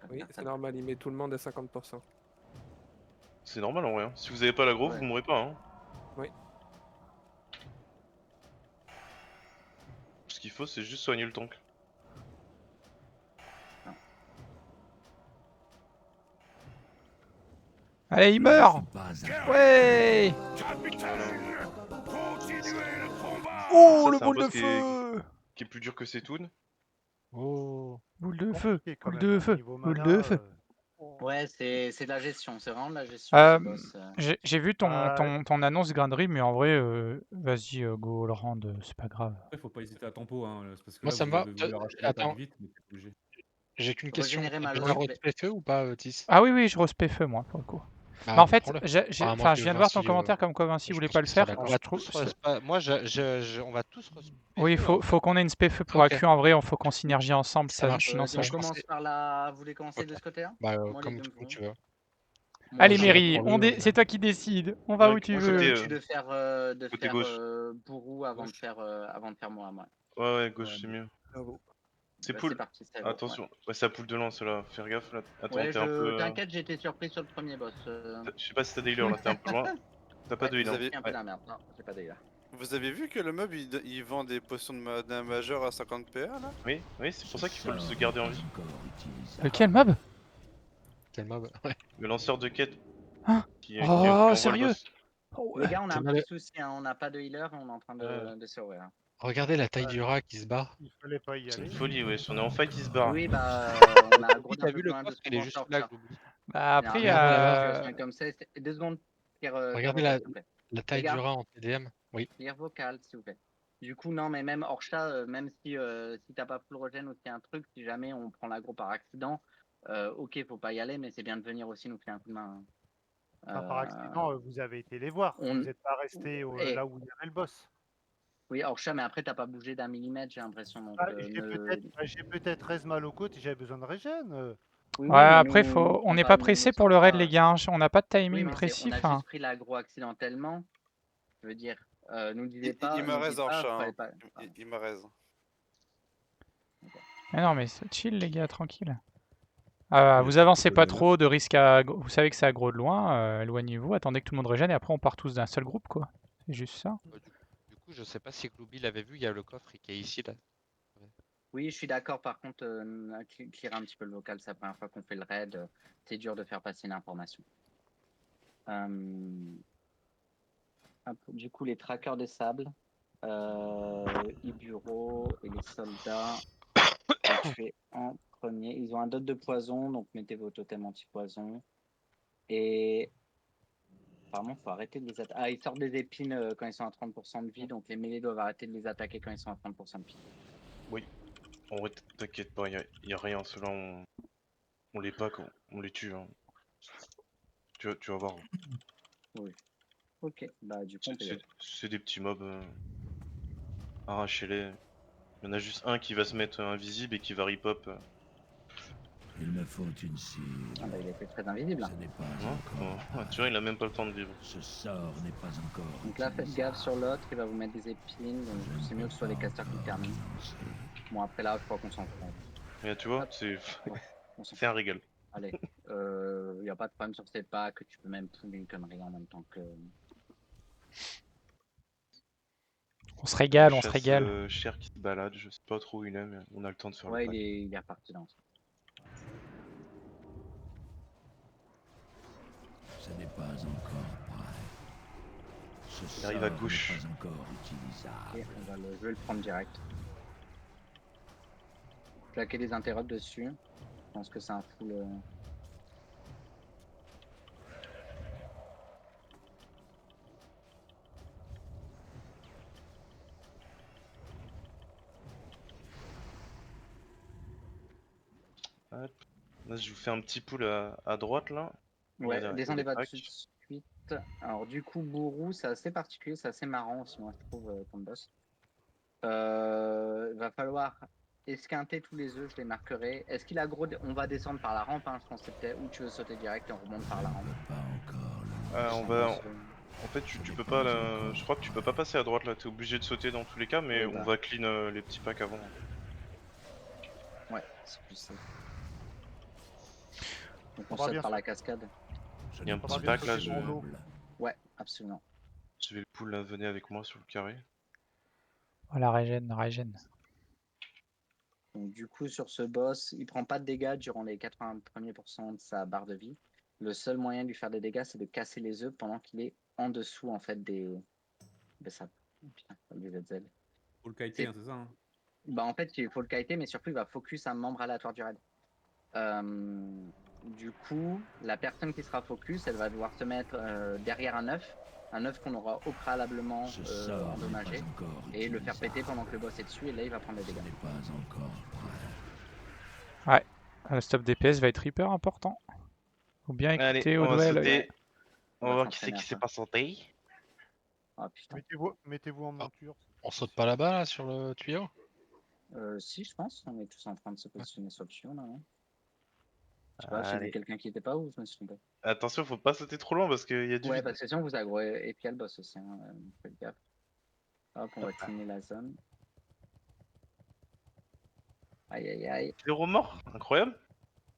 Oui, c'est normal, il met tout le monde à 50%. C'est normal en vrai. Hein. Si vous avez pas l'aggro, Ouais. vous mourrez pas. Hein. Oui. Ce qu'il faut, c'est juste soigner le tank. Allez, il meurt! Ouais! Capitaine, continuez le combat. Oh, Ça, le c'est un boule de boss feu! qui est plus dur que ses toons. Oh. Boule de feu! Compliqué quand Boule même, de hein, feu! niveau Boule mana, de feu! Ouais, c'est de la gestion. C'est vraiment de la gestion. Euh, ce boss, J'ai vu ton, Ah, ton annonce Grainerie, mais en vrai, vas-y, go le rend, c'est pas grave. Après, faut pas hésiter à tempo, hein, c'est parce que Moi, là, ça vous me va. avez voulu arracher la Attends. table vite, mais c'est obligé. J'ai qu'une question. Régénérer ma Tu loi, as s'il vous plaît. feu ou pas, Tis? Ah oui, oui, je respecte feu, moi, pour le coup. Bah, Mais en fait, prends-le. enfin, Apparemment je que viens de voir ton Vinci, commentaire comme quoi Vinci je voulait pense pas que le ce faire. sera On d'accord. Je va trouve, tous moi on va tous oui, faut qu'on ait une SPFE pour Ok. AQ en vrai, faut qu'on synergie ensemble, Ça ça, marche. sinon ça on va. commence par la. Vous voulez commencer Ok. de ce côté-là? Bah, Moi, les comme deux me vont. tu veux. Moi, Allez, je- Mary, prends-le, c'est toi qui décides. On va Ouais, où tu moi, veux. côté, Je de faire, côté gauche. Bourrou avant Gauche. de faire, moi. Ouais, ouais, gauche, Ouais, c'est mieux. Bravo. C'est Bah, poule. parti, c'est bon, Attention, ouais, c'est la poule de lance là. Faire gaffe là. Attends, Ouais, t'es un peu. t'inquiète, j'ai été surpris sur le premier boss. Je sais pas si t'as des healers là, t'es un peu loin. T'as pas de Ouais, heal. Vous Hein. avez- un peu la merde. Non, j'ai pas d'ailleurs. Vous avez vu que le mob il vend des potions de mana majeures à 50 PA là? Oui, oui, c'est pour ça qu'il faut se garder en vie. Lequel mob? Quel mob? Ouais. Le lanceur de quête. Hein qui Oh, envoie le sérieux? boss. Les gars, on a un T'en avais- petit souci, hein, on n'a pas de healer, on est en train de se ouvrir. Regardez la taille du rat qui se barre. Il fallait pas y C'est aller. une folie, ouais. Si on est en fight, il se barre. on a un gros T'as vu le besoin de boss, il est souvent juste sortir. là, que j'oublie. Bah, après, il y Généralement, dans des a... situations comme ça, 2 secondes. Regardez la taille Les du gars, rat en TDM. Oui. clear vocal, s'il vous plaît. Du coup, non, mais même hors chat, même si t'as pas full regen ou qu'il y a un truc, si jamais on prend l'aggro par accident, ok, faut pas y aller, mais c'est bien de venir aussi nous filer un coup de main. Enfin, par accident, vous avez été les voir. on- Vous n'êtes pas resté Eh. là où il y avait le boss. Oui, hors chat, mais après, t'as pas bougé d'un millimètre, j'ai l'impression. Donc, J'ai peut-être 13 mal aux côtes et j'avais besoin de régène. Oui, Ouais, oui, mais après, nous, on n'est pas pressé pour le raid, les gars. Hein. On n'a pas de Oui, timing mais précis. on a Enfin, juste pris l'aggro accidentellement. Je veux dire, nous disait Il pas, me nous reste dites hors pas, chat. fallait Hein. pas. Il me reste. mais non, mais c'est chill, les gars, tranquille. Vous avancez pas trop de risque à... Vous savez que c'est aggro de loin, éloignez-vous, attendez que tout le monde régène et après on part tous d'un seul groupe, quoi. C'est juste ça. Du coup, je sais pas si Glooby l'avait vu, il y a le coffre qui est ici là. Oui, je suis d'accord. Par contre, clear un petit peu le vocal, c'est la première fois qu'on fait le raid. C'est dur de faire passer l'information. Du coup, les trackers des sables, Iburo et les soldats, je fais en premier. Ils ont un dot de poison, donc mettez vos totems anti-poison. Et apparemment, il faut arrêter de les attaquer. Ah, ils sortent des épines quand ils sont à 30% de vie, donc les mêlés doivent arrêter de les attaquer quand ils sont à 30% de vie. Oui. En vrai, t'inquiète pas, y a rien. Ceux-là, on les pack, on les tue. Hein. Tu vas voir. Oui. Ok, bah du coup, on peut y aller. C'est des petits mobs. Arrachez-les. Il y en a juste un qui va se mettre invisible et qui va rip-up. Il me faut une cible. Ah bah il était très invisible. Ce n'est pas Ouais, tu vois, il a même pas le temps de vivre. Ce sort n'est pas encore. Donc là, faites gaffe sur l'autre, il va vous mettre des épines, donc c'est mieux que ce soit les casters qui terminent. Bon, après là, je crois qu'on s'en fout. Et tu vois, c'est un régal. Allez, y a pas de problème sur ces packs, tu peux même trouver une connerie en même temps que... On se régale, on se régale. Cher qui se balade, je sais pas trop où il est, mais on a le temps de faire Ouais, le pack. il est reparti dans Ce n'est pas encore prêt. Il arrive à gauche. Pas encore utilisable. Ok, je vais le prendre direct. Plaquer des interrupts dessus. Je pense que c'est un full... Hop. Là, je vous fais un petit pull à droite là. Ouais, Il y a descendez des pas packs. dessus de suite. Alors du coup, Bourou, c'est assez particulier, c'est assez marrant aussi, moi, je trouve, comme boss. Va falloir esquinter tous les œufs, je les marquerai. Est-ce qu'il a gros... On va descendre par la rampe, hein, je pense que peut-être, ou tu veux sauter direct et on remonte par la rampe. En fait, tu peux pas. Je crois que tu peux pas passer à droite là. T'es obligé de sauter dans tous les cas, mais Oui, bah. on va clean les petits packs avant. Ouais, c'est plus ça. Donc on On va saute bien par la sauter. cascade. Il y a un On va petit bien pack là. sauter dans l'eau. Ouais, absolument. Je vais le pull là. Venez avec moi sur le carré. Voilà, régène. Donc du coup, sur ce boss, il prend pas de dégâts durant les 80 premiers pourcents de sa barre de vie. Le seul moyen de lui faire des dégâts, c'est de casser les œufs pendant qu'il est en dessous en fait des... de sa... Putain, des ZZ. Faut le kiter, hein, c'est ça. Hein. Bah en fait, il faut le kiter, mais surtout il va focus un membre aléatoire du raid. Du coup, la personne qui sera focus, elle va devoir se mettre derrière un œuf qu'on aura au préalablement endommagé, et le faire péter pendant que le boss est dessus, et là il va prendre les dégâts. Ouais, le stop DPS va être hyper important. Faut bien écouter Allez, au on va duel. sauter. On va voir qui c'est s'entraîner qui à s'est ça. pas sauté. Ah putain. Mettez-vous en monture. On saute pas là-bas, là, sur le tuyau? Si, je pense, on est tous en train de se positionner sur le tuyau là. Hein. Je sais pas, j'ai vu Allez. quelqu'un qui était pas où je me suis trompé. Attention, faut pas sauter trop loin parce qu'il y a du Ouais, vide. parce que sinon vous aggro et puis il y a le boss aussi. Hein. Faites gaffe. Hop, on va cleaner la zone. Aïe aïe aïe. 0 mort, incroyable.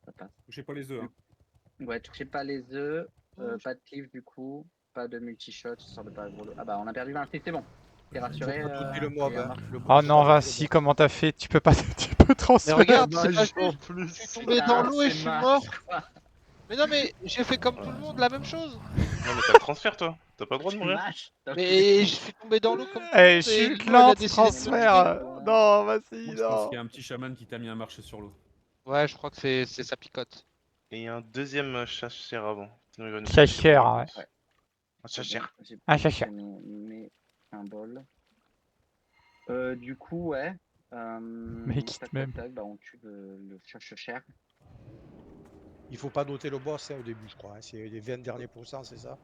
Ça passe. Touchez pas les œufs. Hein. Ouais, touchez pas les œufs, pas de cleave du coup, pas de multi-shot, histoire de pas aggro. Ah bah on a perdu 20, c'est bon. T'es rassuré le mob. Hein. Oh non, Vinci, comment t'as fait? Tu peux pas, tu peux Mais transférer. regarde, c'est pas en juste. plus. Je suis tombé dans l'eau et je suis mort. Mais non, mais j'ai fait comme tout le monde, la même chose. Non, mais t'as le transfert toi. T'as pas le droit de mourir. Mais je suis tombé dans l'eau comme tout le Eh, monde. et chute l'eau, elle a lente, décidé de me transfert. Non, vas-y, Je pense non. qu'il y a un petit chaman qui t'a mis un marché sur l'eau. Ouais, je crois que c'est ça picote. Et un deuxième chachère avant. Sinon, il va nous Chachère, faire ouais. chier. Un chachère. Un chachère. Mes symboles. Du coup, ouais. Make it tac, même. tac, tac, bah, on tue le cher. Il faut pas noter le boss au début, je crois. C'est les 20 derniers pourcents, c'est ça?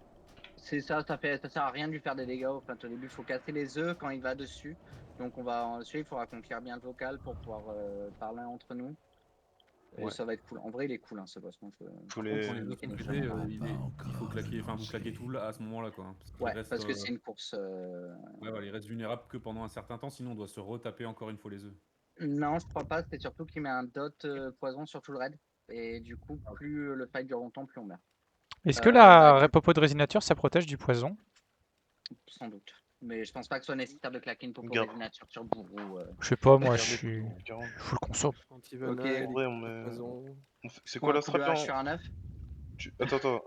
C'est ça, ça sert à rien de lui faire des dégâts. Enfin, au début, il faut casser les œufs quand il va dessus. Donc, il faudra qu'on clear bien le vocal pour pouvoir parler entre nous. Et ça va être cool. En vrai, il est cool, hein, ce boss. Quand les œufs sont pétés, il faut claquer, enfin vous claquez tout là, à ce moment-là quoi. Parce que c'est une course. Ouais, voilà, il reste vulnérable que pendant un certain temps, sinon on doit se retaper encore une fois les œufs. Non, je crois pas. C'est surtout qu'il met un dot poison sur tout le raid. Et du coup, plus le fight dure longtemps, plus on meurt. Est-ce que la Repopo de Résinature, ça protège du poison? Sans doute. Mais je pense pas que ce soit nécessaire de claquer une Popo Résinature sur bourreau. Je sais pas, moi je suis full conso. Ok. En vrai, c'est Pour quoi un la coup de strat hache sur un œuf. Attends.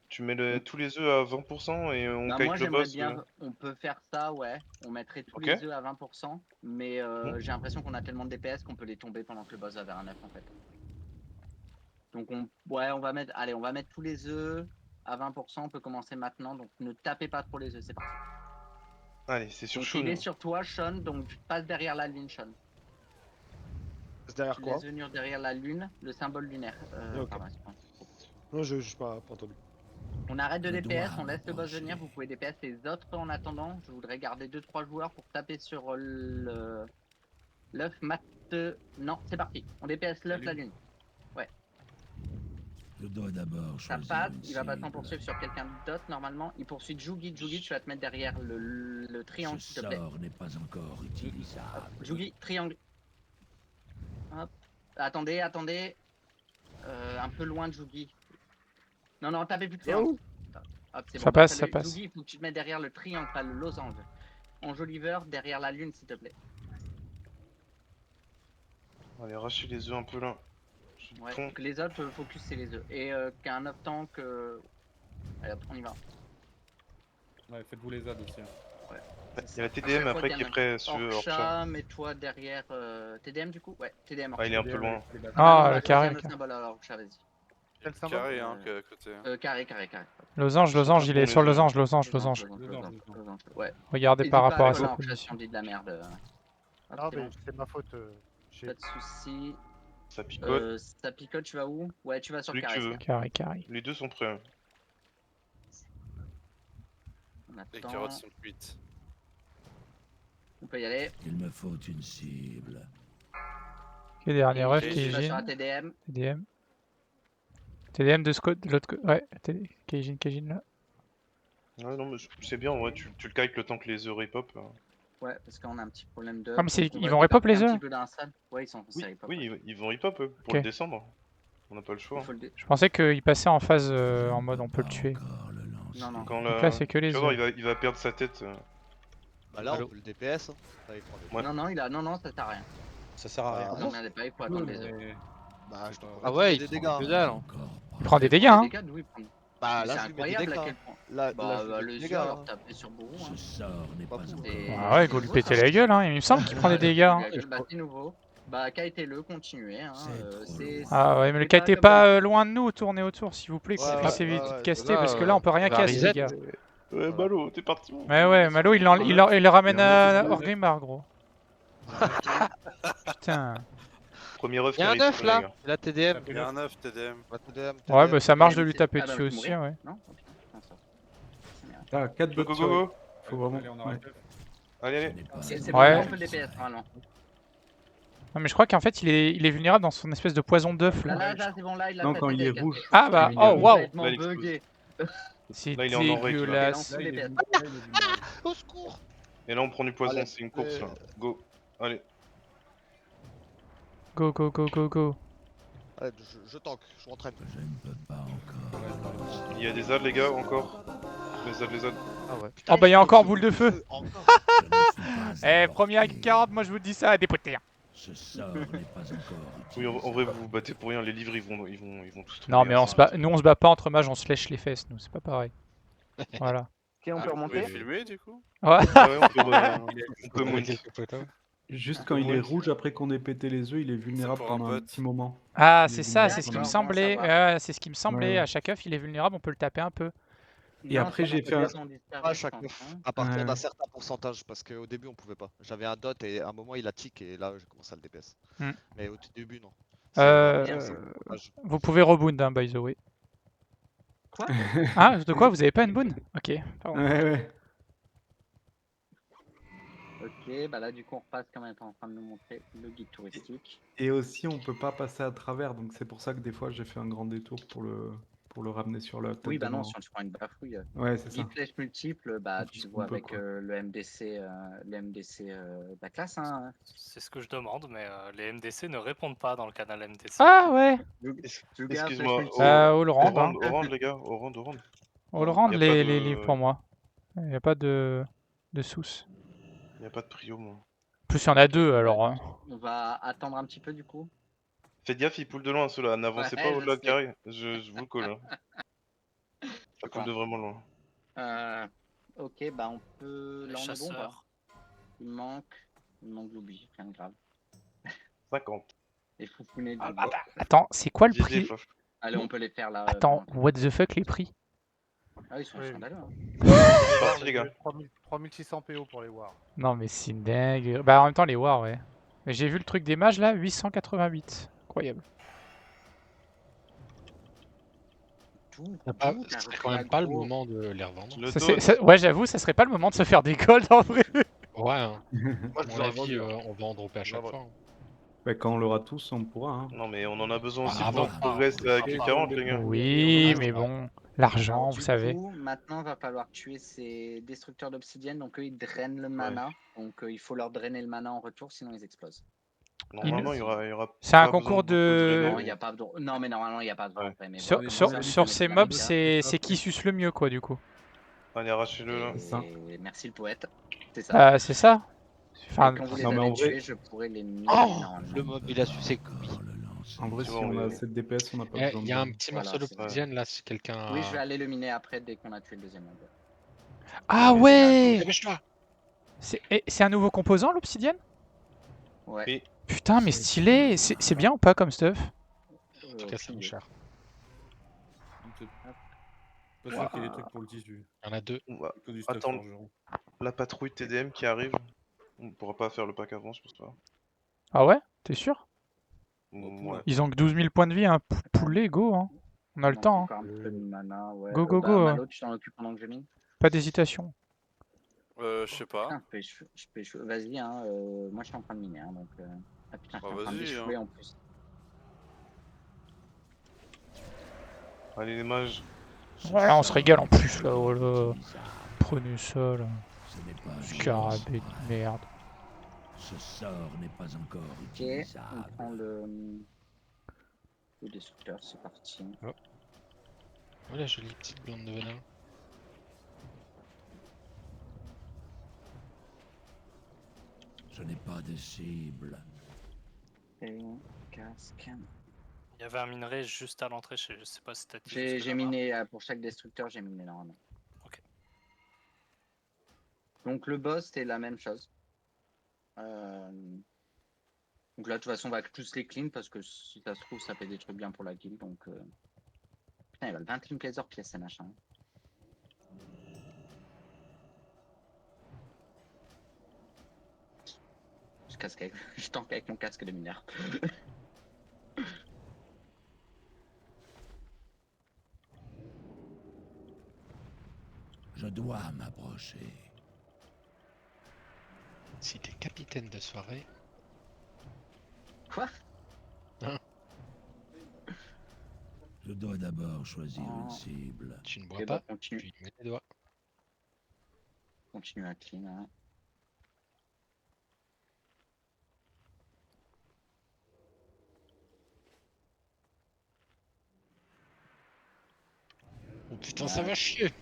Tu mets tous les œufs à 20% et on Bah, kite moi le j'aimerais boss. bien, on peut faire ça, ouais. On mettrait tous les œufs à 20%, mais j'ai l'impression qu'on a tellement de DPS qu'on peut les tomber pendant que le boss va vers un œuf en fait. Donc on va mettre, allez, on va mettre tous les œufs à 20%. On peut commencer maintenant, donc ne tapez pas trop les œufs, c'est parti. Allez, c'est sur Donc, Sean. il est sur toi, Sean, donc passe derrière la lune, Sean. Passe derrière quoi? Laisse venir derrière la lune, le symbole lunaire. Ok. Pardon, Non, je pas entendu. On arrête de DPS, on laisse le boss venir, vous pouvez DPS les autres en attendant. Je voudrais garder 2-3 joueurs pour taper sur l'œuf mat. Non, c'est parti. On DPS l'œuf, la lune. Ouais. Je dois d'abord Ça choisir passe, une il va pas s'en cible. poursuivre sur quelqu'un d'autre normalement. Il poursuit Jugi. Jugi, tu vas te mettre derrière le triangle, Ce s'il te plaît. sort n'est pas encore utilisable. Jugi, triangle. Hop. Attendez. Un peu loin de Jugi. Non, tapez plus de triangle. Hop, c'est Ça bon. passe, ça passe. Jugi, il faut que tu te mettes derrière le triangle, pas le losange. Enjoliveur, derrière la lune, s'il te plaît. Allez, arrachez les œufs un peu là. Ouais, donc les autres, le focus, c'est les œufs. Et qu'un up tank. Allez, hop, on y va. Ouais, faites-vous les ads aussi. Hein. Ouais. Il y a la TDM après qui est prêt sur Orcha, mets-toi derrière. TDM du coup? Ouais, TDM. Ah, il est un peu loin. Ah, le carré. Alors, Orcha, vas-y. Quel carré, hein, à côté. Carré. Losange, il est sur losange. Ouais. Regardez par rapport à sa position. position. On dit de la merde. Non, mais c'est ma faute. Pas de soucis. Ça picote. Ça picote, tu vas où? Ouais, tu vas sur Celui que carré. tu veux. Carré. Les deux sont prêts. On Les attend. carottes sont cuites. On peut y aller. Il me faut une cible. Ok, dernier ref, Tu vas sur la Keijin. TDM. TDM de l'autre côté. Ouais, Keijin là. Ouais, non, mais c'est bien, en vrai, tu le kites le temps que les œufs repop. Ouais, parce qu'on a un petit problème de. Ah, mais donc on ils va vont repop les un œufs? petit peu dans la salle. Ouais, ils sont repop. Oui, ils vont repop pour Ok. le descendre. On n'a pas le choix. Je pensais qu'il passait en phase en mode on peut le tuer. Non. Quand Donc là, c'est que les tu vas voir, œufs. il va perdre sa tête. Bah là, on peut le DPS. Hein. Allez, prends les- Ouais. Non, ça sert à rien. Ça sert à rien. Non, mais pas, il faut attendre les œufs. Bah, je te Ah ouais, des il dégâts. prend que dalle. Il prend des dégâts, hein. Les dégâts, d'où ils prennent? Bah Mais là, c'est je lui mets des incroyable dégâts. à quel point. Là, Bah, je lui mets le des yeux, dégâts. alors taper sur bourreau. Ce Hein. sort n'est pas encore Ah ouais, go lui péter la gueule, hein. Il me semble qu'il prend des dégâts. Hein. Bah, c'est nouveau. Bah, kitez-le, continuez. Hein. Ah ouais, mais le c'est kitez comme pas loin de nous, tournez autour s'il vous plaît, qu'on Ouais, puisse ouais, éviter ouais, de caster, là, parce que là on peut rien va casser, les reset. gars. Ouais, Malo, t'es parti. Ouais, Malo il le ramène à Orgrimmar, gros. Putain. Premier ref Il y a un qui arrive œuf sur la là. gare. La TDM. Il y a un œuf, TDM. Ouais, bah ça marche de lui TDM, taper ah, bah, dessus vous aussi, mourrez. ouais. Non. Ah, 4 Go, bots go, go, go. Faut vraiment. Allez, on arrête. Allez. C'est Ouais. bon, on peut le DPS normalement. Non mais je crois qu'en fait il est vulnérable dans son espèce de poison d'œuf Là, là. c'est bon, là, il a Non, fait quand il est TDM. rouge. Ah bah, Il est oh rouge. waouh. Complètement Là, il explose. bugué. C'est Là, il est en enrage, là. dégueulasse. Là, il est DPS. vulnérable. Au secours. Et là, on prend du poison, Allez, c'est une course là. Go. Allez. Go. Allez, je tank, je m'entraîne. Je ne peux pas encore. Il y a des ads, les gars, encore. Les ads. Ah ouais. Oh bah il y a encore boule de feu. Encore. Je ne suis pas Eh, encore premier avec tué. 40, moi je vous dis ça à dépoter. Ce sort n'est pas encore Oui, en utilisable. vrai, vous vous battez pour rien. Les livres, ils vont tous tomber. Non mais hein, on se bat, nous on se bat pas entre mages, on se lèche les fesses, nous c'est pas pareil. Voilà. Ok, on peut Vous pouvez remonter. filmer du coup? Ouais. Ah ouais, on peut moon. Quelques photos. Juste quand il est rouge après qu'on ait pété les œufs, il est vulnérable pour un pendant un bot. petit moment. Ah, Il est c'est ça, vulnérable c'est ce qui me pendant- D'accord, bon à semblait. savoir. C'est ce qui me semblait. Ouais, À ouais. chaque œuf, il est vulnérable, on peut le taper un peu. Et Non, après, j'ai certains fait un... pokémon ont disparu, Pas à je chaque pense, œuf, hein. à partir d'un Ouais. certain pourcentage, parce qu'au début on pouvait pas. J'avais un dot et à un moment il a tick et là j'ai commencé à le DPS. Hmm. Mais au tout début non. C'est vraiment Merde. un certain pourcentage. Vous pouvez rebound, hein, by the way. Quoi? Ah, de quoi? Vous avez pas une boon? Ok, pardon. Ouais, ouais. Ok, bah là du coup on repasse quand même en train de nous montrer le guide touristique. Et aussi, on peut pas passer à travers, donc c'est pour ça que des fois, j'ai fait un grand détour pour le ramener sur la tête Oui, de bah non, mort. si on se prend une bafouille. Ouais, c'est ça. Guide flèche multiple, bah On fait ce tu qu'on vois peut, avec quoi. le MDC, de la classe, hein. C'est ce que je demande, mais les MDC ne répondent pas dans le canal MDC. Ah ouais! Flèche Excuse-moi, multiple. Au le au rand, hein. round, les gars, au round. Au le rand, Y a pas les pour de... moi. Il n'y a pas de sous. Y a pas de prio, moi. En plus, il y en a deux, Ouais. alors. On va attendre un petit peu du coup. Faites gaffe, il poule de loin, ceux-là. N'avancez Ouais, pas je au-delà de sais. carré. Je vous le colle. Hein. Ça coule de vraiment loin. Ok, bah on peut. Les Là on est bon, bah. chasseurs. Il manque l'oubli, rien de grave. 50. Les foufounes Ah, du bâtard. Attends, c'est quoi le J'ai des prix? flashs. Allez, on peut les faire là. Attends, what the fuck les prix? Ah, ils sont Oui. scandaleux. Hein. C'est parti, les gars. 3600 PO pour les War. Non, mais c'est une dingue. Bah, en même temps, les War, ouais. Mais j'ai vu le truc des mages là, 888. Incroyable. Ce serait quand même pas le moment de les revendre. Le Ça, dot. ouais, j'avoue, ça serait pas le moment de se faire des golds en vrai. Ouais, hein. Moi À je mon vous aurais avis, vendu. on va en dropper à chaque Ouais, fois. hein. Bah, quand on l'aura tous, on pourra. Hein. Non, mais on en a besoin aussi Ah, pour avant. progresser à Q 40, les gars. Oui, Ah, mais c'est vrai. bon, l'argent, Alors, vous du savez. coup, maintenant, va falloir tuer ces destructeurs d'obsidienne. Donc, eux, ils drainent le mana. Donc, il faut leur drainer le mana en retour, sinon ils explosent. Normalement, il y aura C'est un pas besoin concours de beaucoup de de. Non, drainer. il y a pas de... non, mais normalement, il n'y a pas besoin. Ouais. Mais Sur, voilà, sur, ça, sur c'est ces la mobs, méta. c'est qui suce le mieux, quoi, du coup. Allez, arrachez-le là. C'est ça. Et merci le poète. C'est ça. C'est ça. Enfin, Et quand vous les non, mais avez en vrai- tués, je pourrais les mimer Oh, normalement. le mob il a sucé Kubi. En vrai, Tu si vois, on a mais- cette DPS, on n'a pas Eh, besoin il de... y a un petit Voilà, morceau c'est d'obsidienne là, si quelqu'un. Oui, je vais aller le miner après dès qu'on a tué le deuxième mob. Ah Mais ouais! Dépêche-toi! C'est un nouveau composant, l'obsidienne? Ouais. Oui. Putain, mais stylé! C'est bien ou pas comme stuff? En tout cas, ça vaut cher. Pas sûr qu'il y ait des trucs pour le tissu. Il y en a deux. On va Que du stuff attendre forgeron. la patrouille TDM qui arrive. On pourra pas faire le pack avant, je pense pas. Ah ouais? T'es sûr? Ouais. Ils ont que 12 000 points de vie, hein. Poulet, go, hein. On a le Donc, temps, hein. encore un peu de mana, ouais. Go, go, go, Malo, tu t'en occupes pendant que je mine. Pas d'hésitation. Je sais pas. Putain, je peux échouer. Vas-y, hein. Moi, je suis en train de miner, hein, donc. Ah putain, je Bah, suis en train vas-y, d'échouer hein. en plus. Allez, les mages. Ouais, on se régale en plus, là, oh là. Prenez ça, là. Scarabée de merde. Ce sort n'est pas encore Ok, on utilisable. prend le destructeur, c'est parti. Oh la jolie petite blonde de venin. Je n'ai pas de cible. Et casque. Il y avait un minerai juste à l'entrée, je sais pas si t'as dit. J'ai miné, pour chaque destructeur, j'ai miné normalement. Ok. Donc le boss, c'est la même chose. Donc là, de toute façon, on va tous les clean parce que si ça se trouve, ça fait des trucs bien pour la guilde. Donc, putain, ils veulent 20 clean pleasure pièces, ces machins. Je tank avec mon casque de mineur. Je dois m'approcher. Si t'es capitaine de soirée. Quoi? Je dois d'abord choisir une cible. Tu ne bois Eh pas, bah, continue. tu y mets les doigts. Continue à clean. Hein. Oh putain, ça va chier!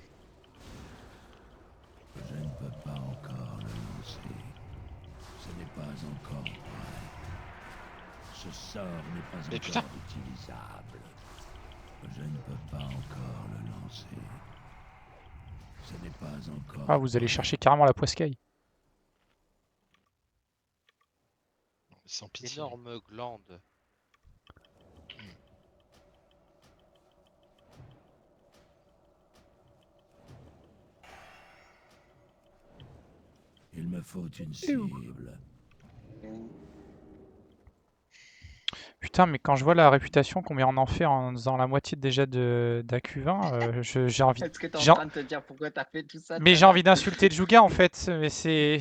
Je ne peux pas encore le lancer. Ce n'est pas encore prêt. Ce sort n'est pas Mais encore putain. utilisable. Je ne peux pas encore le lancer. Ce n'est pas encore. Ah, vous allez chercher carrément la poiscaille. Sans pitié. Énorme glande. Il me faut une cible. Putain, mais quand je vois la réputation combien on en fait en faisant la moitié déjà d'AQ20, j'ai envie. Est-ce que t'es j'ai en en- train de te dire pourquoi t'as fait tout ça? Mais tout j'ai à envie l'heure d'insulter le Juga en fait. Mais c'est.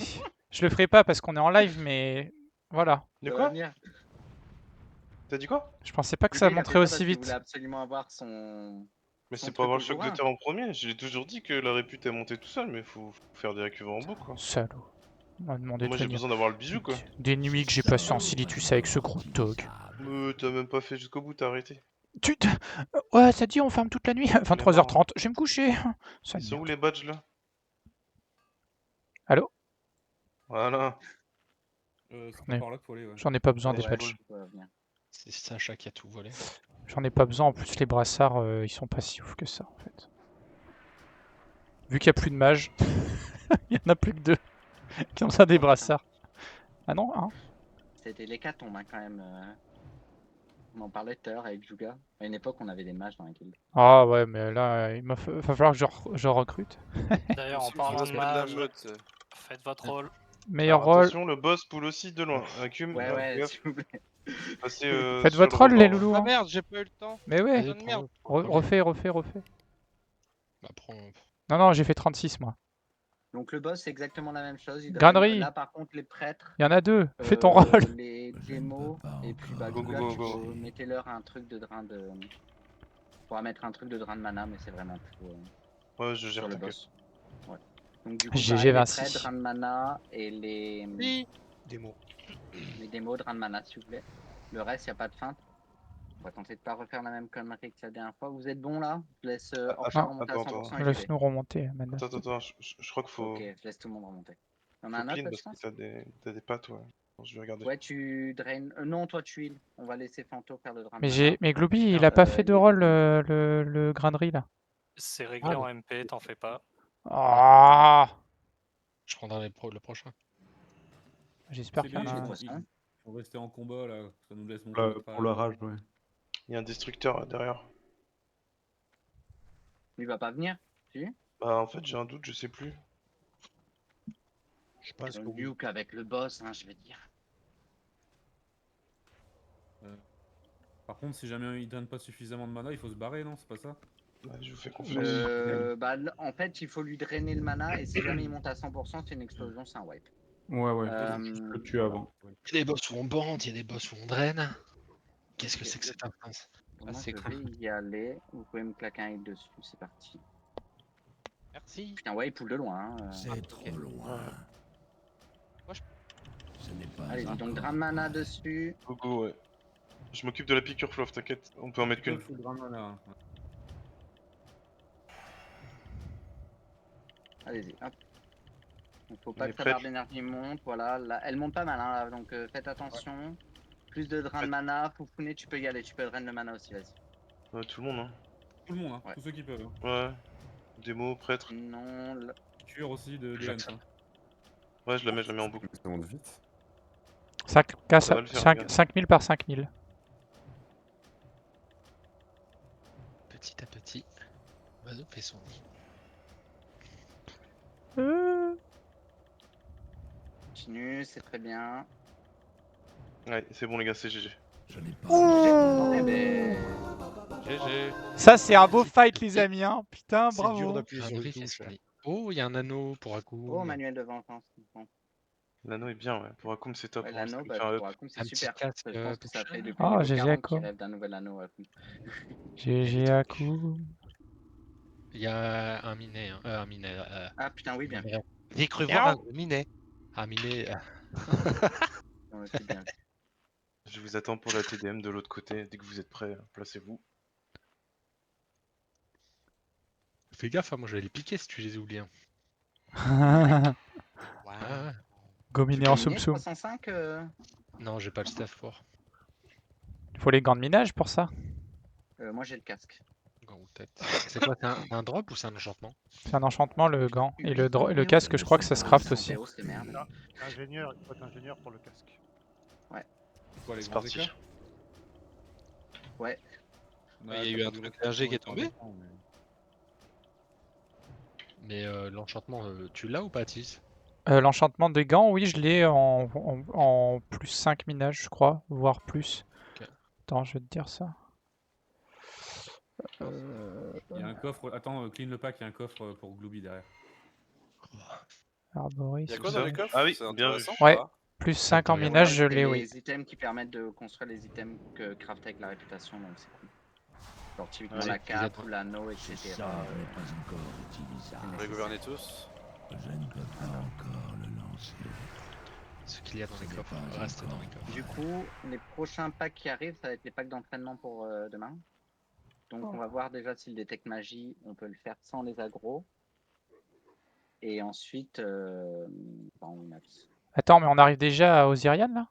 Je le ferai pas parce qu'on est en live, mais voilà. De Ça va quoi? venir. T'as dit quoi? Je pensais pas que Le ça gars, il a fait monterait ça aussi parce qu'il vite. voulait absolument avoir son. Mais son c'est pour truc avoir au le choc de bourrin. terre en premier. J'ai toujours dit que la répute est montée tout seul, mais faut faire des AQ20 en boucle, quoi. Salaud. On m'a demandé Moi de j'ai venir. besoin d'avoir le bijou, quoi. Des nuits que j'ai passées en Silitus avec ce gros dog. T'as même pas fait jusqu'au bout, t'as arrêté. Ouais, ça dit on ferme toute la nuit. marre. 23h30, je vais me coucher. Ça Ils sont où merde. les badges là? Allô? Voilà. C'est Ouais. par là qu'il faut aller, ouais. J'en ai pas besoin des Ouais, badges. Ça va venir. C'est Sacha qui a tout volé. J'en ai pas besoin. En plus, les brassards, ils sont pas si ouf que ça en fait. Vu qu'il y a plus de mages, il y en a plus que 2 qui ont ça des brassards. Ah non, hein? C'était l'hécatombe hein, quand même. On en parlait tout à l'heure avec Juga. À une époque, on avait des mages dans la guilde. Ah ouais, mais là, il va falloir que je recrute. D'ailleurs, en C'est parlant pas de de la mage, meute. faites votre rôle. Meilleur Alors, rôle. attention, le boss pull aussi de loin. Acume, Ouais, s'il vous plaît. Passez, Faites sur votre le rôle, les rebord, loulous. Ah hein. merde, j'ai pas eu le temps. Mais ouais, Putain de merde. refais. Bah, prends. Non, non, j'ai fait 36 moi. Donc le boss, c'est exactement la même chose. Il Granerie. Là, par contre, les prêtres. Il y en a 2. Fais ton rôle. Les démos. Et puis, bah, Go, Juga, go, tu go. peux mettez-leur un truc de drain de. On pourra mettre un truc de drain de mana, mais c'est vraiment tout. Ouais, je Sur gère, le t'inquiète. boss. Ouais. Donc du coup, GG pareil, les Vinci. prêtres, drain de mana et les. Oui. Démo. Les démos, drain de mana, s'il vous plaît. Le reste, il n'y a pas de feinte. On va tenter de pas refaire la même connerie que la dernière fois. Vous êtes bon là? Je laisse Orchard remonter à 100% et Laisse-nous remonter, madame. Attends, je crois qu'il faut. Ok, je laisse tout le monde remonter. Il y en a Faut un autre, clean là, parce je pense? que t'as des pattes, ouais. Bon, je vais regarder. Ouais, tu draines. Non, toi, tu heal. On va laisser Fanto faire le drain de Mais mana. mais Glooby, il a pas fait de les rôle démos. le grainerie là. C'est réglé en MP, t'en fais pas. Ah. Je prendrai le prochain. J'espère C'est qu'il y en bien, a un. poisson. Faut rester en combat là, ça nous laisse monter Pour la rage, ouais. Il y a un destructeur là, derrière. Il va pas venir? Si? Bah, en fait, j'ai un doute, je sais plus. Je pense que oui. Duke avec le boss, hein, je veux dire. Par contre, si jamais il donne pas suffisamment de mana, il faut se barrer, non? C'est pas ça? Ouais, je vous fais confiance. En fait, il faut lui drainer le mana et si jamais il monte à 100%, c'est une explosion, c'est un wipe. Ouais, je le tue avant. Il y a des boss où on bande, il y a des boss où on draine. Qu'est-ce que c'est que cette intense? Moi, c'est je cool. vais y aller. Vous pouvez me claquer un hit dessus, c'est parti. Merci. Putain, ouais, il poule de loin. Hein. C'est trop loin. Ce n'est pas Allez, donc encore drain de mana dessus. Go, ouais. Je m'occupe de la piqûre fluff, t'inquiète. On peut en mettre qu'une. Full grand mana, hein. Allez-y, hop. Il faut On pas est que sa prêt. barre d'énergie monte. Voilà, là, elle monte pas mal, hein, là, donc faites attention. Plus de drain de mana. Foufounet, tu peux y aller. Tu peux drain le mana aussi, vas-y. Ouais, tout le monde, hein. Tout le monde, hein. Ouais. Tous ceux qui peuvent. Hein. Ouais. Démo, prêtre. Non, Cure aussi de Jackson. DN. Ouais, je la mets en boucle. Ça monte vite. 5 Ça va le faire, regarde. 5000 par 5000. Petit à petit, Mano fait son nid. continue, c'est très bien. Ouais, c'est bon les gars, c'est GG. Je n'ai pas. Eh ben, GG. Ça, c'est un beau fight, les amis. Hein. Putain, C'est dur bravo. d'appuyer sur le Henry fait touche. son nid. Oh, il y a un anneau pour Akum. Oh, manuel de vengeance. Bon. L'anneau est bien, ouais. Pour Akum, c'est top. Ouais, hein, l'anneau, ça me bah, fait un pour up. Akum, c'est Un petit super. casque, Je pense que ça fait depuis Ah, niveau GG 40 qu'il Akum. rêve d'un nouvel anneau. Akum. GG à coup. Il y a un minet. Un minet. Ah putain, oui, bien. J'ai cru voir un minet. Un minet. Ouais, c'est bien. Je vous attends pour la TDM de l'autre côté. Dès que vous êtes prêts, placez-vous. Fais gaffe, hein, moi j'allais les piquer si tu les oublies. Hein. Wow. Gominé en soum soum. 305 Non, j'ai pas le staff pour. Il faut les gants de minage pour ça. Moi j'ai le casque. Gant ou tête. C'est quoi, c'est un drop ou c'est un enchantement? C'est un enchantement, le gant. Et le casque, je crois que ça se craft aussi. C'est merde. Ingénieur, il faut être ingénieur pour le casque. Ouais. Quoi, les C'est grands parti. écarts? Ouais. Il y a eu un truc, un G qui est tombé. Mais... Mais l'enchantement, tu l'as ou pas, Tis? L'enchantement des gants, oui, je l'ai en plus 5 minages, je crois, voire plus. Ok. Attends, je vais te dire ça. Il y a un coffre. Attends, clean le pack, il y a un coffre pour Glooby derrière. Arboris. Il y a quoi dans les coffres? Ah oui, C'est bien vu. intéressant. Ouais, ça. plus 5 en Intéressant. minage, je C'est l'ai, oui. les items qui permettent de construire les items que craft avec la réputation, donc c'est cool. Genre typiquement Ouais, la ils cape attendent. ou l'anneau, Ce etc. sort n'est pas encore utilisable. On va les gouverner tous. Je ne peux pas encore le lancer. Ce qu'il y a dans les Ce n'est coffres pas reste dans encore les coffres. Du coup, les prochains packs qui arrivent, ça va être les packs d'entraînement pour demain. Donc on va voir déjà si le détect magie, on peut le faire sans les agros. Et ensuite, Attends, mais on arrive déjà à Osirian, là?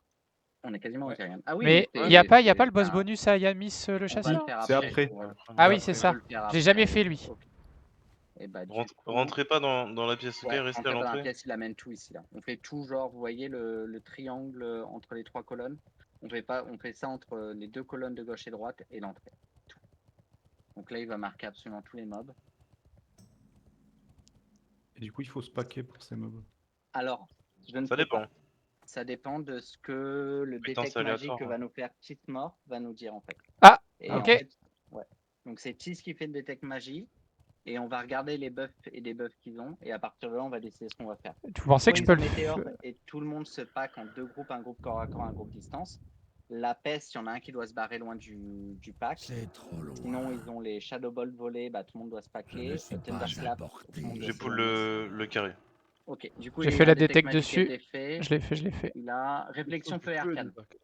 on est quasiment Ouais. au Tyrian. Ah oui, Mais c'est- il n'y a pas c'est- le boss enfin, bonus à Yamis le on va le chasseur? faire C'est après. après. Voilà. Ah oui, Ouais, c'est après. ça. On peut le faire Je l'ai après. jamais fait, lui. Ok. Et bah, du coup, Rentrez pas dans la pièce, ok? ouais, Restez rentrez à pas dans la l'entrée. pièce, il amène tout ici là. On fait tout genre, vous voyez le triangle entre les trois colonnes. On fait ça entre les deux colonnes de gauche et droite et l'entrée. Tout. Donc là, il va marquer absolument tous les mobs. Et du coup, il faut se paquer pour ces mobs. Alors, je ne Ça sais dépend. pas. Ça dépend de ce que le Putain, détect c'est magique aléatoire, que hein. va nous faire Titmore va nous dire en fait. Ah, Et ok. en fait, ouais. Donc c'est Tis qui fait le détect magie et on va regarder les buffs et debuffs qu'ils ont et à partir de là on va décider ce qu'on va faire. Tu pensais que je Soit peux ils le ont Météore faire? et tout le monde se pack en deux groupes, un groupe corps à corps, un groupe distance. La peste, il y en a un qui doit se barrer loin du pack. C'est trop loin. Sinon ils ont les Shadow Ball volés, bah tout le monde doit se Je packer. ne suis pas à Thunderclap, portée. tout le monde doit J'ai pull s'éloigner. le carré. Ok, du coup J'ai il y a fait eu la un détect détect magique qui a dessus. été fait. Je l'ai fait, je l'ai fait. Il a réflexion feu et Peu, arcane. le bac.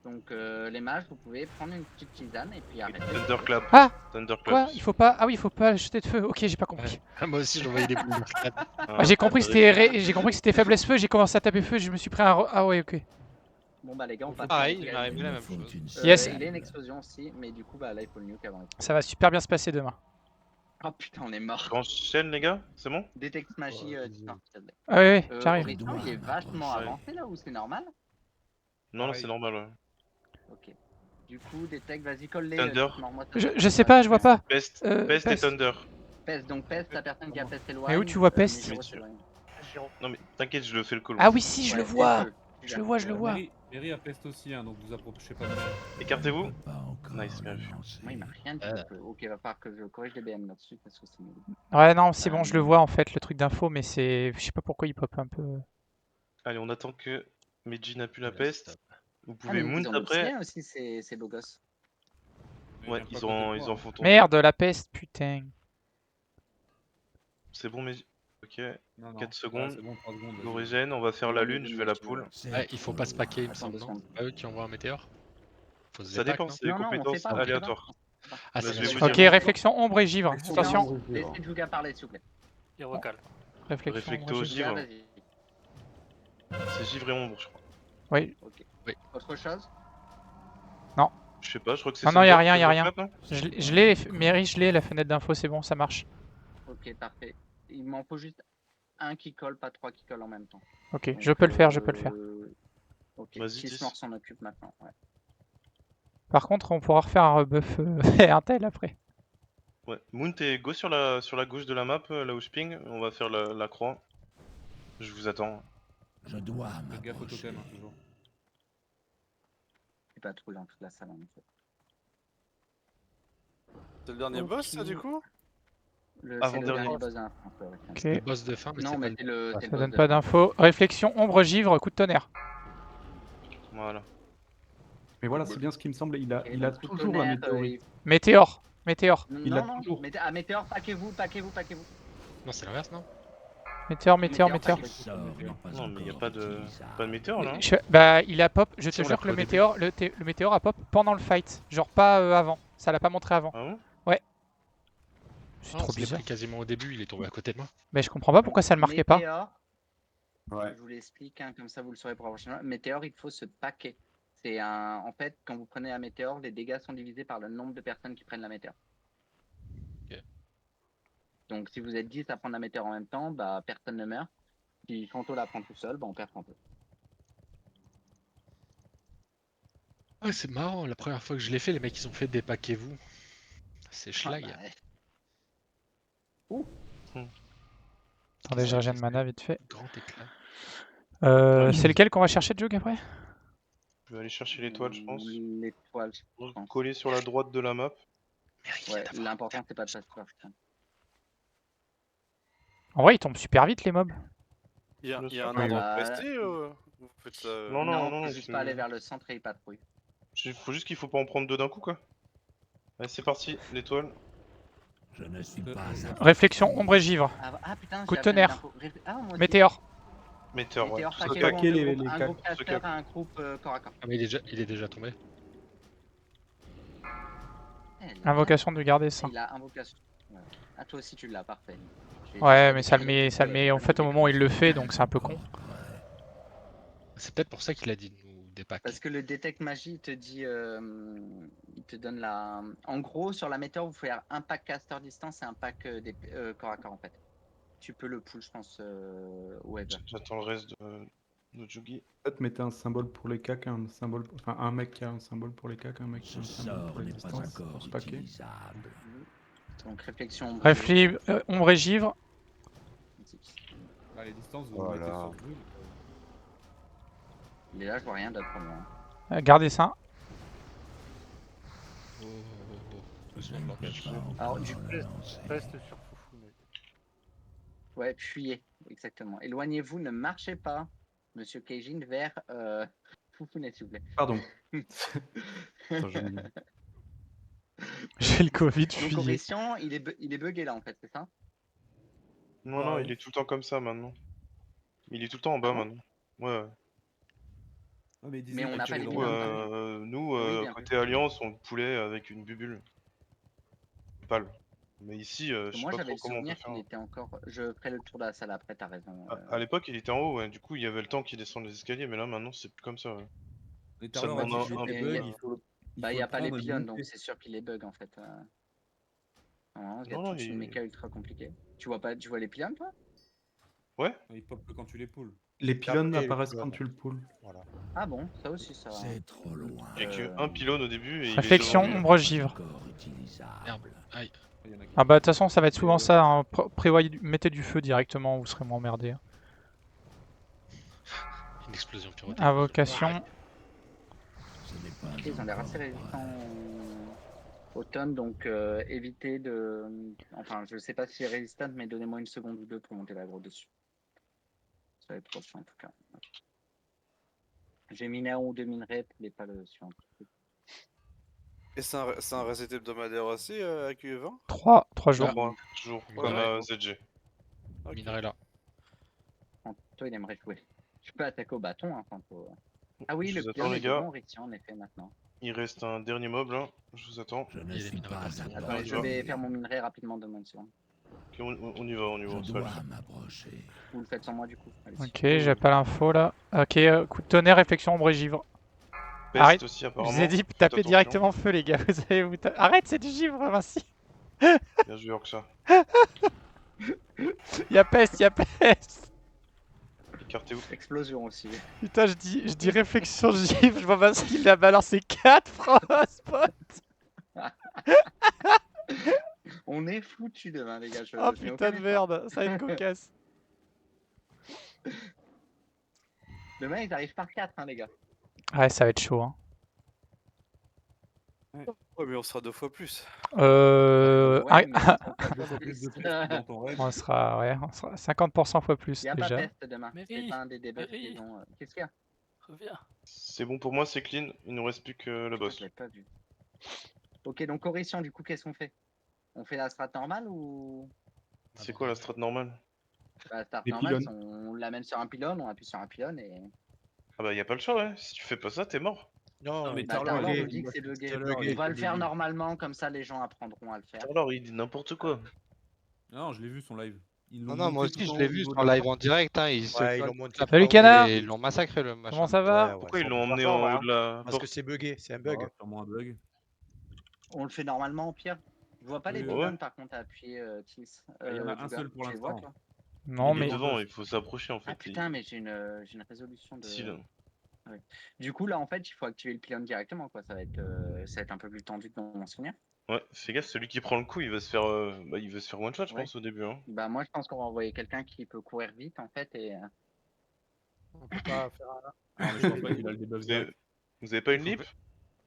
Donc les mages, vous pouvez prendre une petite tisane et puis arrêter. Thunderclap. Ah! Thunderclap. Quoi? Il faut pas... Ah oui, il faut pas jeter de feu. Ok, j'ai pas compris. Ah, moi aussi, j'envoyais des boules de crêpe. Ah, j'ai compris que c'était faiblesse feu, j'ai commencé à taper feu, je me suis pris un... Ah ouais, ok. Bon bah les gars, on passe. Pareil, au il m'est arrivé Il la me même faut chose. une Yes. Il a une explosion aussi, mais du coup bah là il faut le nuke avant. Ça va super bien se passer demain. Oh putain, on est mort. J'enchaîne, les gars? C'est bon? Détecte magie, Discord, s'il te plaît. Ah ouais, ouais, j'arrive. Horizon, il est vachement avancé là où c'est normal. Non, c'est normal, ouais. Ok. Du coup, détecte, vas-y, colle-les. Thunder. Discord, moi, ça Je me- sais pas, je vois pas. Pest et Pest. Thunder. Peste, donc peste, la personne qui a peste éloigne. Mais où tu vois peste? Mejiro s'éloigne. Non, mais t'inquiète, je le fais le call. Ah oui, si, je le Ouais, vois. colle. Je le vois, je le vois. Mary a peste aussi, hein, donc vous approchez pas de Écartez-vous. Pas encore Nice, bien le vu. lancer. Moi, il m'a rien dit. Ok, va falloir que je corrige les BM là-dessus parce que c'est nul. Ouais, non, c'est bon, je le vois en fait, le truc d'info, mais c'est... Je sais pas pourquoi il pop un peu... Allez, on attend que Meiji n'a plus la peste. Vous Ah, pouvez mais mount ils ont après. Obsidian aussi, ces beaux gosses. Ouais, ils en font tomber. Merde, la peste, putain. C'est bon, Meiji. Ok. Non, 4 ouais, secondes. c'est bon, 3 secondes. vas-y. Origène, on va faire la lune, je fais la poule. Ouais, il faut pas se paquer, il me Attends semble, 2 non? secondes. C'est pas eux qui envoient un météore? Faut se Ça dépack, dépend, non? c'est les Non, non, on fait compétences pas, on fait pas. aléatoires. Ah, Bah, c'est je vais bien. vous Ok, dire. réflexion, ombre et givre, attention. Laissez Juga parler, s'il vous plaît. Il recale. Réflexion, Réflecto ombre et givre. Juga, givre. vas-y. C'est givre et ombre, je crois. Oui. Ok. Oui. Autre chose? Non. Je sais pas, je crois que c'est Non, non, y'a Thunder, rien, y'a rien. Thunderclap, non Je l'ai, Mary, je l'ai, la fenêtre d'info, c'est bon, ça marche. Ok, parfait. Il m'en faut juste un qui colle, pas 3 qui collent en même temps. Ok, Donc, je peux le faire, je peux le faire. Ok, Vas-y, Tismore 10. s'en occupe maintenant. Ouais. Par contre, on pourra refaire un rebuff Intel après. Ouais. Mount et go sur la gauche de la map, là où je ping. On va faire la croix. Je vous attends. Je dois Faites gaffe au m'approcher. totem, hein, toujours. C'est pas trop dans toute la salle en effet. C'est le dernier boss, ça, du coup? C'est le Avant-dernier. dernier boss d'un front, ouais. Ok, Le boss de fin, mais Non, c'est mais pas c'est le ça boss donne de pas fin. d'infos. Réflexion, ombre, givre, coup de tonnerre. Voilà. Mais voilà, c'est bien ce qui me semble. Il a, Ok, il a donc, coup de toujours la tonnerre, météorite. Météore, météore, Il a Non, non, toujours. Météore, paquez-vous. Non, c'est l'inverse, non? météore, météore, météore. Météore, Ce sort n'est pas Non, mais y a encore pas de utilisable. météore là. hein. Bah, il a pop, je te Si, on l'a jure que fait le au début. météore, le météore a pop pendant le fight. Genre pas avant, ça l'a pas montré avant. Ah bon? C'est Non, trop je l'ai bizarre. pris quasiment au début, il est tombé à côté de moi. Mais je comprends pas pourquoi ça le marquait pas. Météore, Ouais. je vous l'explique, hein, comme ça vous le saurez pour la prochaine fois. Météore, il faut se paquer. C'est un... En fait, quand vous prenez un météore, les dégâts sont divisés par le nombre de personnes qui prennent la météore. Ok. Donc si vous êtes 10 à prendre la météore en même temps, bah personne ne meurt. Si Fanto la prend tout seul, bah on perd Fanto. Ouais, c'est marrant, la première fois que je l'ai fait, les mecs ils ont fait dépaquez-vous. C'est schlag. bah ouais. Attendez, je régène mana vite fait. Grand éclat. C'est lequel qu'on va chercher de jug après? Je vais aller chercher l'étoile, je pense. L'étoile, je pense. Coller sur la droite de la map. Ouais, l'important c'est pas de passer par ça. En vrai, ils tombent super vite les mobs. Il y a un Oui. endroit Bah, précis ou vous faites ça Non, faut juste c'est- pas aller vers le centre et y patrouille. Faut juste qu'il faut pas en prendre deux d'un coup, quoi. Allez, c'est parti, l'étoile. Je ne suis pas Réflexion, ombre et givre. Ah putain, Coup de j'ai appris tonnerre. l'info. Ah, moi aussi. Météore. Météore, ouais. Météore, Tout paquet ça, de caquer les groupes, un cacs. groupe caster à un groupe corps à corps. Ah mais il est déjà tombé. Invocation du garde des saints. Il a invocation. Ouais. Ah toi aussi tu l'as, parfait. Ouais, mais ça le met en fait au moment où il le fait, donc c'est un peu con. C'est peut-être pour ça qu'il a dit de nous dépaquer. Parce que le détect magie il te dit, il te donne la. En gros sur la météore vous pouvez faire un pack caster distance et un pack corps à corps en fait. Tu peux le pull je pense web. J'attends le reste de Jugi. Peut-être mettez un symbole pour les cacs, un symbole, enfin un mec qui a un symbole pour les cacs, un mec qui a un symbole pour les distances, pour ce paquet. Donc réflexion. Ombre et givre. Ah, les distances, vous Voilà. mettez sur Druid. Mais là je vois rien d'autre pour moi. Garde des saints. Alors du coup, Reste sur Foufou. Mais... ouais, fuyez, exactement. Éloignez-vous, ne marchez pas, Monsieur Keijin, vers Foufounet, s'il vous plaît. Pardon. J'ai le Covid, Donc fuyez. Orician, il est bugué là en fait, c'est ça? Non, il est tout le temps comme ça maintenant. Il est tout le temps en bas maintenant. Ouais. Mais on n'a pas les Nous, bilans. nous Oui, bien côté Alliance, on le poulait avec une bubule. Pâle. Mais ici, je sais Moi pas j'avais trop le comment on peut souvenir faire. qu'il était encore. Je ferai le tour de la salle après, t'as raison. À l'époque, il était en haut, ouais. Du coup, il y avait le temps qu'il descende les escaliers, mais là maintenant, c'est plus comme ça. Ouais. Les Ça Tarlor a demande dit que un j'étais peu. bug, il faut. Bah, il n'y a pas les prendre et pylônes, monter. donc c'est sûr qu'il est bug en fait. Non, il y a Non, toute une méca ultra compliquée. Tu vois les pylônes toi? Ouais. Il pop que quand tu les poules. Les pylônes Capter les apparaissent pylônes. quand tu le pulls. Voilà. Ah bon, ça aussi ça. C'est trop loin. Il y a qu'un pylône au début et Réflexion, il est devant lui. ombre givre. Merde. Aïe. Ah bah de toute façon ça va être souvent ça, hein. Prévoyez, mettez du feu directement, vous serez moins emmerdé. Une explosion pyrotechnique. Invocation. Ok, ils ont l'air assez résistants au tonne, donc évitez de. Enfin, je sais pas si c'est résistant, mais donnez-moi une seconde ou deux pour monter l'aggro dessus. Ça va être prochain en tout cas. J'ai miné un ou deux minerais, mais pas le suivant. Et c'est un reset hebdomadaire aussi à QE20? 3 jours. Bon, toujours, Ouais, comme ouais. à ZG. Minerai là. Fanto, il aimerait jouer. Je peux attaquer au bâton, hein, Fanto. Ah oui, Je le vous pylône attends, les est gars. bon Rixian, en effet, maintenant. Il reste un dernier mob là, je vous attends. Je ne suis pas Attendez, je vais faire mon minerai rapidement de mon seconde. Ok, on y va, on Je se va le dois faire. m'approcher. Vous le faites sans moi du coup. Allez-y. Ok, j'ai pas l'info là. Ok, coup de tonnerre, réflexion, ombre et givre. Peste Arrête, aussi, je apparemment. vous ai dit, Faites tapez attention. directement feu les gars. Vous allez vous arrête, c'est du givre, Vinci. Bien joué, Orxa. Y'a peste, y'a peste. Écartez-vous. Explosion aussi. Putain, je dis réflexion givre, je vois Vinci, il a balancé 4 spot. On est foutu demain, les gars. Oh putain de merde, ça va être cocasse. Demain, ils arrivent par 4, hein, les gars. Ouais, ça va être chaud. Hein. Ouais, mais on sera 2 fois plus. Ouais, mais on sera 50% fois plus y a déjà. pas peste demain. C'est pas un des debuffs qu'ils ont. Qu'est-ce qu'il y a? Reviens. C'est bon pour moi, c'est clean. Il nous reste plus que le boss. Je l'ai pas vu. Ok, donc Orician, du coup, qu'est-ce qu'on fait? On fait la strat normale ou. C'est quoi la strat normale? La strat Les normale, pylônes. on l'amène sur un pylône, on appuie sur un pylône et. Ah bah y a pas le choix, ouais. Si tu fais pas ça, t'es mort. Non, mais Tarlor nous dit que c'est bugué. On va le faire normalement, comme ça les gens apprendront à le faire. Alors il dit n'importe quoi. Non, je l'ai vu son live. Ils l'ont Non, moi monté aussi tout je en l'ai haut vu niveau en de la live porte. en direct. Hein, Ouais, ils l'ont monté. Salut Canard. Et ils l'ont massacré le machin. Comment ça va? Pourquoi ils l'ont emmené en haut de la Parce que porte? c'est bugué, c'est un bug. Ah, sûrement un bug. On le fait normalement au pire. Je vois pas les Oui, pylônes ouais. par contre à appuyer Tis. Il y en a un Duga. seul pour Tu les vois, l'instant. toi? Non, Il est mais devant, il faut s'approcher en fait. Ah putain, mais j'ai une résolution de. Si, là. Ouais. Du coup, là, en fait, il faut activer le pylône directement, quoi. Ça va être un peu plus tendu que dans mon souvenir. Ouais, fais gaffe, celui qui prend le coup, il va se faire, il va se faire one shot, je Ouais. pense, au début. Hein. Bah, moi, je pense qu'on va envoyer quelqu'un qui peut courir vite, en fait, et On peut pas faire un. Non, mais je pense pas qu'il a le debuff Vous avez, direct. vous avez pas une Il faut lip?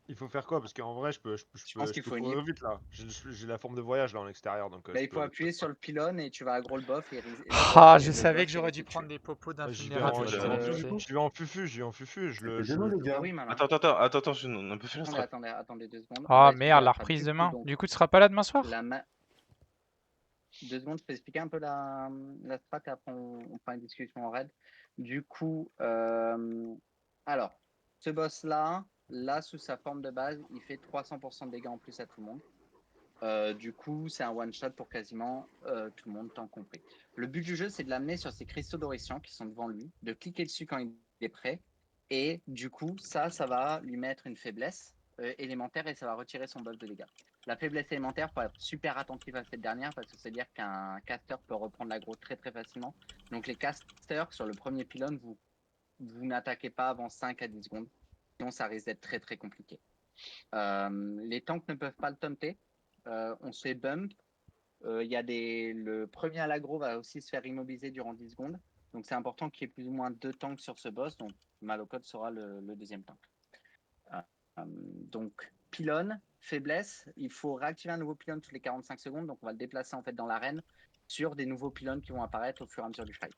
Il faut faire quoi? Parce qu'en vrai, je pense je qu'il peux faut une courir lip. vite là. J'ai la forme de voyage là en extérieur, donc Bah, je il faut peux. appuyer sur le pylône et tu vas aggro le buff et le Ah, buff, je le savais buff, que il j'aurais risque dû de prendre tuer. des popos J'y d'invulnérabilité. tu l'as mis, du coup vais en fufu, je le. Désolé, les Ah gars. oui, malin. Attends, on peut faire la Attendez 2 secondes. On Ah va expliquer merde, la strat. reprise Du de coup, main. donc, Du coup, tu seras pas là demain soir? 2 secondes, je peux expliquer un peu la strat et après on fera une discussion en raid. Du coup, alors, ce boss-là, sous sa forme de base, il fait 300% de dégâts en plus à tout le monde. Du coup, c'est un one-shot pour quasiment tout le monde, tant compris. Le but du jeu, c'est de l'amener sur ces cristaux d'Orician qui sont devant lui, de cliquer dessus quand il est prêt, et du coup, ça va lui mettre une faiblesse élémentaire et ça va retirer son buff de dégâts. La faiblesse élémentaire, il faut être super attentif à cette dernière parce que c'est-à-dire qu'un caster peut reprendre l'aggro très très facilement. Donc les casters sur le premier pylône, vous n'attaquez pas avant 5 à 10 secondes, sinon ça risque d'être très très compliqué. Les tanks ne peuvent pas le taunter. On se fait bump. Le premier à l'aggro va aussi se faire immobiliser durant 10 secondes. Donc c'est important qu'il y ait plus ou moins 2 tanks sur ce boss. Donc Malocode sera le deuxième tank. Donc pylône, faiblesse. Il faut réactiver un nouveau pylône toutes les 45 secondes. Donc on va le déplacer en fait dans l'arène sur des nouveaux pylônes qui vont apparaître au fur et à mesure du fight.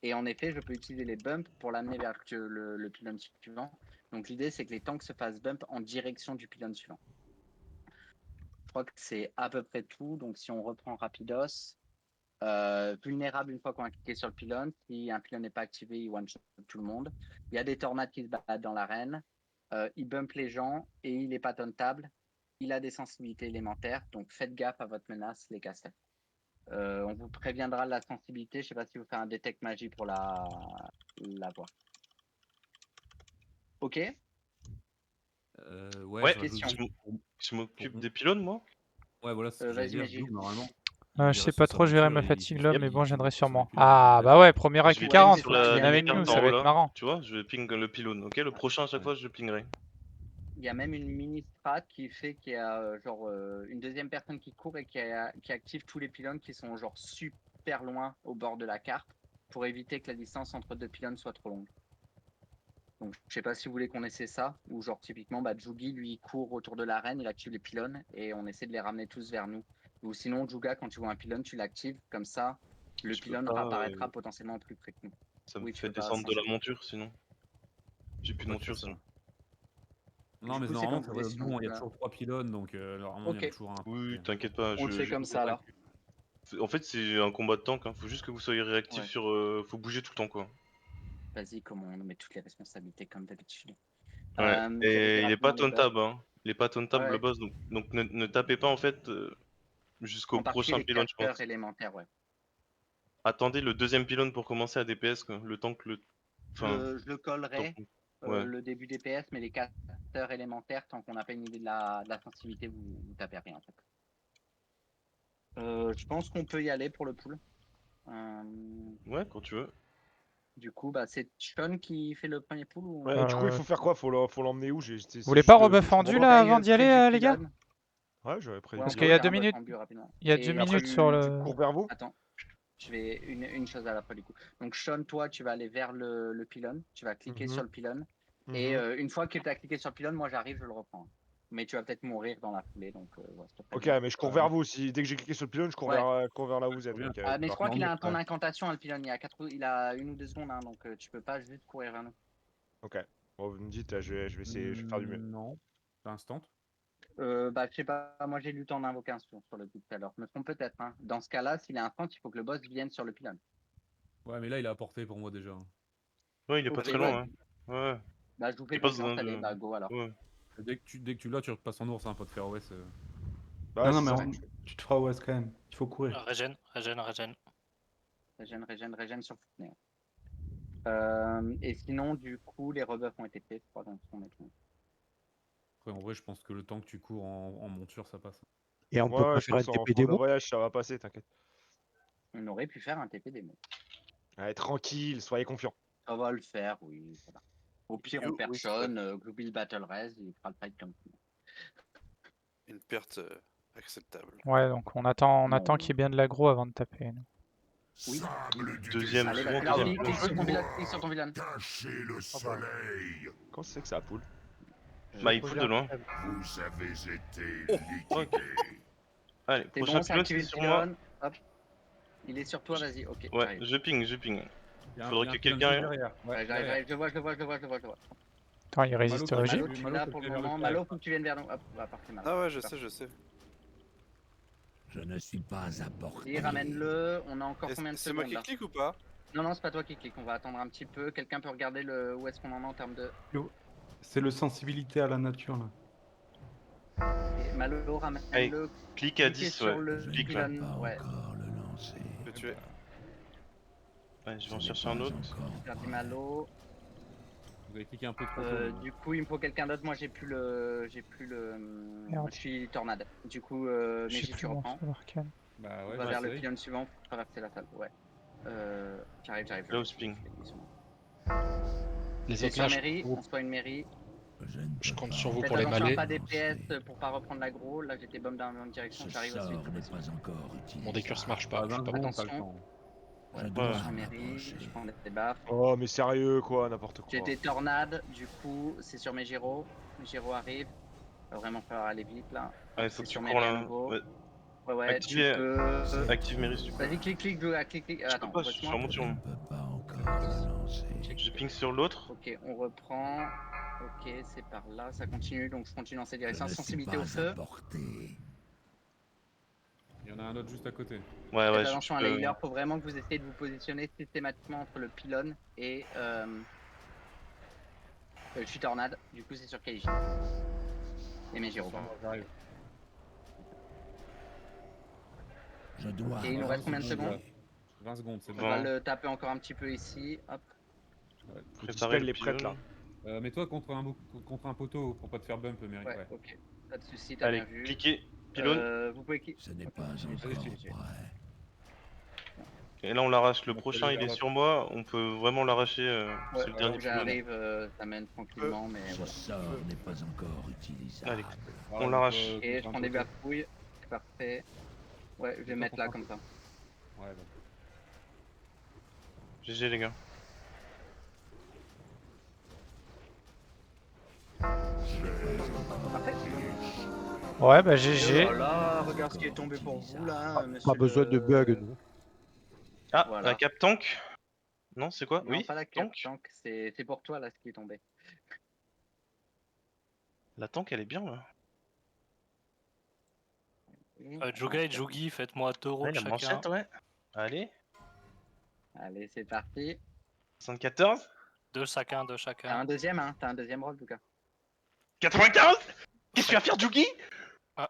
Et en effet, je peux utiliser les bumps pour l'amener vers le pylône suivant. Donc l'idée, c'est que les tanks se fassent bump en direction du pylône suivant. Je crois que c'est à peu près tout. Donc si on reprend rapidos, vulnérable une fois qu'on a cliqué sur le pylône. Si un pylône n'est pas activé, il one-shot tout le monde. Il y a des tornades qui se battent dans l'arène. Il bump les gens et il n'est pas tauntable. Il a des sensibilités élémentaires. Donc faites gaffe à votre menace, les casters. On vous préviendra de la sensibilité. Je ne sais pas si vous faites un détect magie pour la voir. Ok. Ouais, je m'occupe des pylônes, moi. Ouais, voilà, c'est ce que j'allais dire. Doug, normalement. Je sais pas trop gérer ma fatigue là, mais bon, je viendrai sûrement. Ah, Ah bah ouais, premier Je vais AQ ping 40, sur faut que tu la viennes avec nous, carte ça en va haut être là. marrant. Tu vois, je vais ping le pylône. Ok, le prochain à chaque fois, je pingerai. Il y a même une mini strat qui fait qu'il y a une deuxième personne qui court et qui active tous les pylônes qui sont genre super loin au bord de la carte pour éviter que la distance entre 2 pylônes soit trop longue. Donc je sais pas si vous voulez qu'on essaie ça ou genre typiquement Jugi lui il court autour de l'arène, il active les pylônes et on essaie de les ramener tous vers nous. Ou sinon Juga, quand tu vois un pylône, tu l'actives comme ça, le pylône réapparaîtra potentiellement plus près que nous. Ça me Oui, tu fait peux pas descendre de la changer. monture sinon. J'ai plus de monture sinon. Non, Du mais coup, c'est normalement, comme vous voulez, bon, il y a sinon, toujours 3 pylônes, donc normalement, il y en a Ok. toujours un. Oui, t'inquiète pas. On le fait comme ça alors. En fait, c'est un combat de tank. Hein. Faut juste que vous soyez réactif Ouais. sur. Faut bouger tout le temps, quoi. Vas-y, comment on met toutes les responsabilités comme d'habitude. Ouais. Je Et redis il est pas rapidement les buffs. tauntable, hein. Il est pas tauntable Ouais. le boss, donc ne tapez pas en fait jusqu'au En particulier prochain les pylône, je casters pense. élémentaires, ouais. Attendez le deuxième pylône pour commencer à DPS, quoi. Le temps que le. Je le collerai Ouais. le début DPS, mais les casters élémentaires, tant qu'on n'a pas une idée de la sensibilité, vous tapez rien en fait. Je pense qu'on peut y aller pour le pool. Ouais, quand tu veux. Du coup, c'est Sean qui fait le premier pool ou... Ouais, du coup, il faut faire quoi? Faut l'emmener où? Vous voulez pas rebuff fendu là avant d'y aller, les gars? Ouais, j'aurais prévu. Parce qu'il y a 2 minutes. Il y a 2 minutes sur le. Tu cours vers vous? Attends, je vais une chose à la fois du coup. Donc Sean, toi, tu vas aller vers le pylône, tu vas cliquer sur le pylône, et une fois que tu as cliqué sur le pylône, moi j'arrive, je le reprends. Mais tu vas peut-être mourir dans la foulée, donc s'il te plaît. Ok, mais je cours vers vous. Dès que j'ai cliqué sur le pylône, je cours vers là où vous êtes. mais je crois qu'il a un temps d'incantation, le pylône. Il a 1 ou 2 secondes, hein, donc tu peux pas juste courir vers nous. Ok. Bon, vous me dites, je vais essayer, je vais faire du mieux. Non. T'as instant? Je sais pas, moi j'ai eu le temps d'invoquer un sur le but tout à l'heure. Je me trompe peut-être. Hein. Dans ce cas-là, s'il a un temps, il faut que le boss vienne sur le pylône. Ouais, mais là, il a apporté pour moi déjà. Ouais, il est pas très loin, hein. Ouais. Je vous fais confiance, allez, go alors. Ouais. Dès que tu l'as, tu repasses en ours, hein, pas de faire OS. Non, mais tu te feras OS quand même. Il faut courir. Régène sur Fortnite. Et sinon, du coup, les rebuffs ont été faits, je crois, donc on est bon. Après, en vrai, je pense que le temps que tu cours en monture, ça passe. Et on peut pas faire un TP démo? Voyage, ça va passer, t'inquiète. On aurait pu faire un TP démo. Allez, tranquille, soyez confiants. Ça va le faire, oui. Voilà. Au pire, on personne. Glooby le Battle Raise, il fera le fight comme ça. Une perte acceptable. Ouais, donc on attend Non. qu'il y ait bien de l'aggro avant de taper. Nous. Oui. Deuxième, Allez, souvent, va deuxième. clique sur ton vilain. Clique sur ton vilain. Cacher le soleil. Quand c'est que ça poule? Bah, il poule de loin. Vous avez été Ok. Allez, C'est prochain bon, c'est pylône, activé c'est le sur moi. pylône. Hop. Il est sur toi, vas-y. Ok, Ouais, j'arrive. je ping, je ping. Il y a un- Faudrait il y a que un pylône quelqu'un... juste derrière. Ouais, j'arrive, je vois. Attends, il résiste Malo, au Malo, régime. tu Malo, l'as faut pour le que tu ailles vers moment. le Malo, carré. faut que tu viennes vers nous. Hop, va partir Malo. Ah ouais, je sais. Je ne suis pas à portée. Et ramène-le. On a encore combien de C'est moi secondes qui là? clique ou pas? Non, c'est pas toi qui clique. On va attendre un petit peu. Quelqu'un peut regarder où est-ce qu'on en est en termes de. C'est le sensibilité à la nature là. Et Malo, Allez, ramène-le. clique à Cliquez 10, sur ouais. le Clique là. pylône. Ouais. Je peux tuer. Ouais, je vais en chercher un autre. J'ai perdu Malo. Vous avez cliqué un peu trop tôt. Du coup, il me faut quelqu'un d'autre. Moi, j'ai plus le. Merde. Je suis tornade. Du coup, Je sais Meiji, plus tu mon reprends. sort arcane. Bah On ouais, va vers le j'essaye. pylône suivant pour traverser la salle. Ouais. J'arrive. Là où je ping. Les C'est autres sur là, mairie, on se voit une mairie. je compte sur vous Faites pour les attention à malais. pas DPS pour pas reprendre l'aggro. Là, j'étais bombe dans la même direction. J'arrive aussi vite que possible. Mon décurse marche pas. Pas je suis 20 pas secondes, t'as le attention. temps. Ouais, Ouais. sur mairie, je prends des baffes. Oh, mais sérieux, quoi, n'importe quoi. J'étais tornade, du coup, c'est sur mes Giro. Mes Giro arrive. Va vraiment falloir aller vite là. Ouais, C'est faut que tu sur cours mairie à là. nouveau. Ouais. Ouais, Activez- tu peux. Active Mary, s'il te plaît. Vas-y, clique, clique. Je Attends, peux pas, je suis en monture. Je ping sur l'autre. Ok, on reprend. Ok, c'est par là, ça continue, donc je continue dans cette direction. Sensibilité au feu. Il y en a un autre juste à côté. Ouais, Faites ouais, attention à la healer, faut vraiment que vous essayez de vous positionner systématiquement entre le pylône et je suis tornade, du coup c'est sur Kaiji. Et mes gyros. J'arrive. Et il nous reste combien de secondes? 20 secondes, c'est On bon. va le taper encore un petit peu ici. Hop. Ouais. Faut dispel les prêtres là. Mets-toi contre un poteau pour pas te faire bump, Mary. Ouais, ok. Pas de soucis, t'as Allez, bien vu. cliquez. Pylône. Vous pouvez cliquer. Ce n'est pas Et là, on l'arrache. Le prochain, il est sur moi. On peut vraiment l'arracher. Ouais, C'est le dernier pylône. j'arrive, ça mène tranquillement, mais Ce voilà. sort n'est pas encore utilisable. Allez, on l'arrache. Et je prends des bafouilles, c'est parfait. Ouais, je vais mettre là comme ça. Ouais, bah. GG, les gars. Parfait. Ouais, bah GG. Voilà, regarde ce qui est tombé pour vous là, monsieur. Pas besoin de bugs, nous. Ah, Voilà. la cap tank. Non, c'est quoi? Non, Oui, pas la cap tank. tank, c'est pour toi là ce qui est tombé. La tank, elle est bien là. Juga et Jugi, faites-moi 2 Ouais, rôles la chacun. manchette, ouais. Allez. Allez, c'est parti. 74. 2 chacun, 2 T'as chacun. un deuxième, hein? T'as un deuxième rôle, en tout cas. 95. Qu'est-ce que tu vas faire, Jugi? Ah.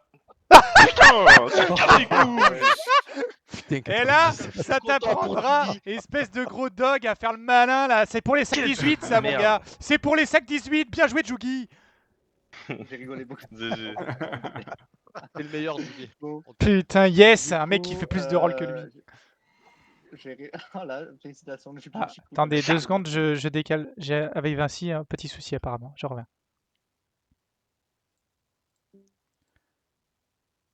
Putain, ça casse les couilles. Et là, ça t'apprendra, espèce de gros dog, à faire le malin là. C'est pour les sacs 18, ça, mon merde. gars. C'est pour les sacs 18. Bien joué, Jugi. J'ai rigolé beaucoup. GG. C'est le meilleur du Bon, Putain, yes, du un mec qui coup, fait plus de rôles que lui. Oh là, félicitations, j'ai plus Ah, de petit coup. attendez 2 secondes, je décale. J'ai avec Vinci un petit souci apparemment. Je reviens.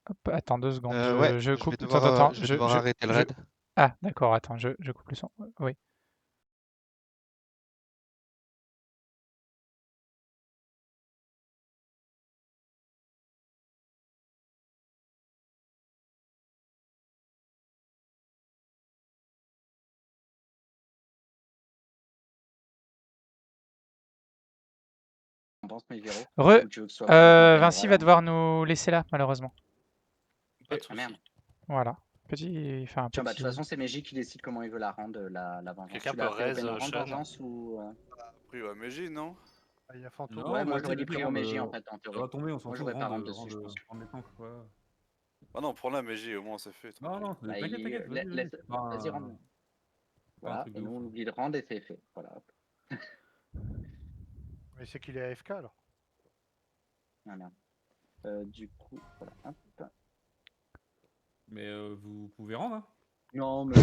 Hop, attends 2 secondes. Ouais, je je coupe. vais devoir, Attends, je vais devoir arrêter le raid. Ah, d'accord. Attends, je coupe le son. Oui. On pense mes gyros. Re, Ou tu veux que ce soit plus Vinci va devoir nous laisser là, malheureusement. Pas de soucis. Merde. Voilà. Petit, enfin, Tiens, bah, de petit. toute façon, c'est Meiji qui décide comment il veut la rendre, la vengeance. Quelqu'un Tu l'as peut fait raise, open rendre Sean vengeance ou. Pris au MJ, non? Il y a Fantôme. Non, Ouais, moi vas-y, j'aurais dit vas-y, prio rende, Meiji en fait, en théorie. Ça va tomber, on s'en Moi fout. j'aurais pas Rende, rendre dessus, je pense. rende les tanks, ouais. Ah non, prends la MJ, au moins c'est fait. Non, non, Bah, t'inquiète, vas-y, vas-y. Vas-y, rende. Voilà, truc de et nous ouf. on oublie de rendre et c'est fait. Voilà. Mais c'est qu'il est AFK alors. Ah merde. Du coup, voilà. Hop. Mais vous pouvez rendre, hein? Non, mais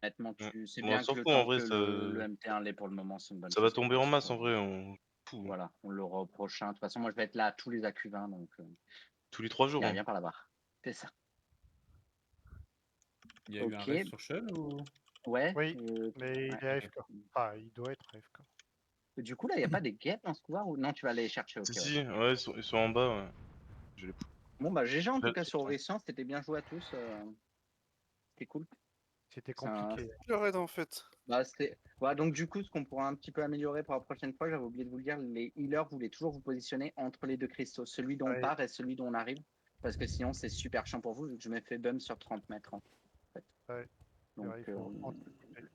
honnêtement, c'est Bon, on bien s'en que le fout en temps vrai, que ça, le MT1 l'ait pour le moment, c'est une bonne ça va chose. tomber en masse en vrai. On... Fou. Voilà, on l'aura au prochain. De toute façon, moi je vais être là à tous les AQ20, donc Tous les 3 il jours. n'y a Hein. rien par la barre. C'est ça. Il y a eu un Ok. rêve sur Shell ou. Ouais. Oui, mais il ouais. est AFK. Enfin, il doit être AFK. Du coup, là, il n'y a pas des guêpes dans ce couloir ou non, tu vas aller les chercher. Ok, Si, ouais. si, ouais, ils sont en bas. Ouais. Je les... Bon, bah, GG en tout Ouais, cas sur Orison, c'était bien joué à tous. C'était cool. C'était C'est un- compliqué. Le raid en fait. Bah, voilà, donc du coup, ce qu'on pourra un petit peu améliorer pour la prochaine fois, j'avais oublié de vous le dire, les healers, vous voulez toujours vous positionner entre les deux cristaux, celui dont on Ouais. part et celui dont on arrive, parce que sinon c'est super chiant pour vous, vu que je me fais bum sur 30 mètres. En fait. Ouais. Donc, Il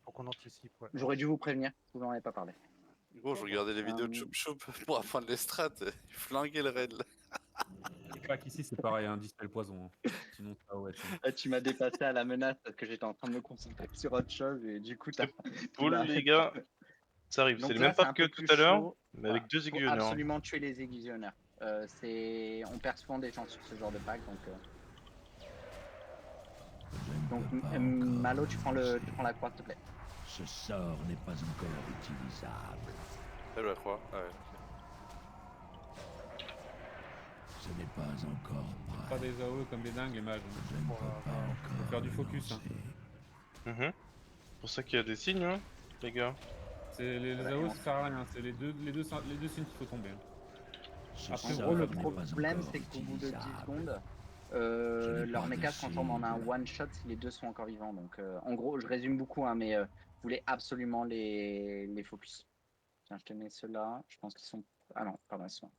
faut qu'on anticipe. Ouais. j'aurais dû vous prévenir, je vous en avais pas parlé. Gros, je regardais les vidéos de Choup Choup pour apprendre les strats. Il flinguait le raid là. Et pas qu'ici, c'est pareil, un dispel poison. Hein. Sinon, ça ouais. Ah, tu m'as dépassé à la menace parce que j'étais en train de me concentrer sur autre chose et du coup, t'as. Cool, les gars. Ça arrive. Donc C'est le là, même c'est pack un que peu tout plus à l'heure, chaud. mais avec 2 Faut aiguillonneurs. absolument tuer les aiguillonneurs. On perd souvent des gens sur ce genre de pack, donc Malo, tu prends la croix, s'il te plaît. Ce sort n'est pas encore utilisable. Elle la croix. Ah ouais. Ce n'est pas encore prêt. Pas des AOE comme des dingues, les mages. Je ne peux pas encore. Faut faire du focus. Hein. C'est pour ça qu'il y a des signes, hein, les gars. C'est les AOE, ça sert à rien. C'est les deux signes qu'il faut tomber. Hein. En gros, le problème, c'est qu'au bout de 10 secondes, leur méca se transforme en un one-shot si les deux sont encore vivants. Donc, en gros, je résume beaucoup, hein, mais vous voulez absolument les focus. Tiens, je te mets ceux-là. Je pense qu'ils sont. Ah non, pardon, ils sont.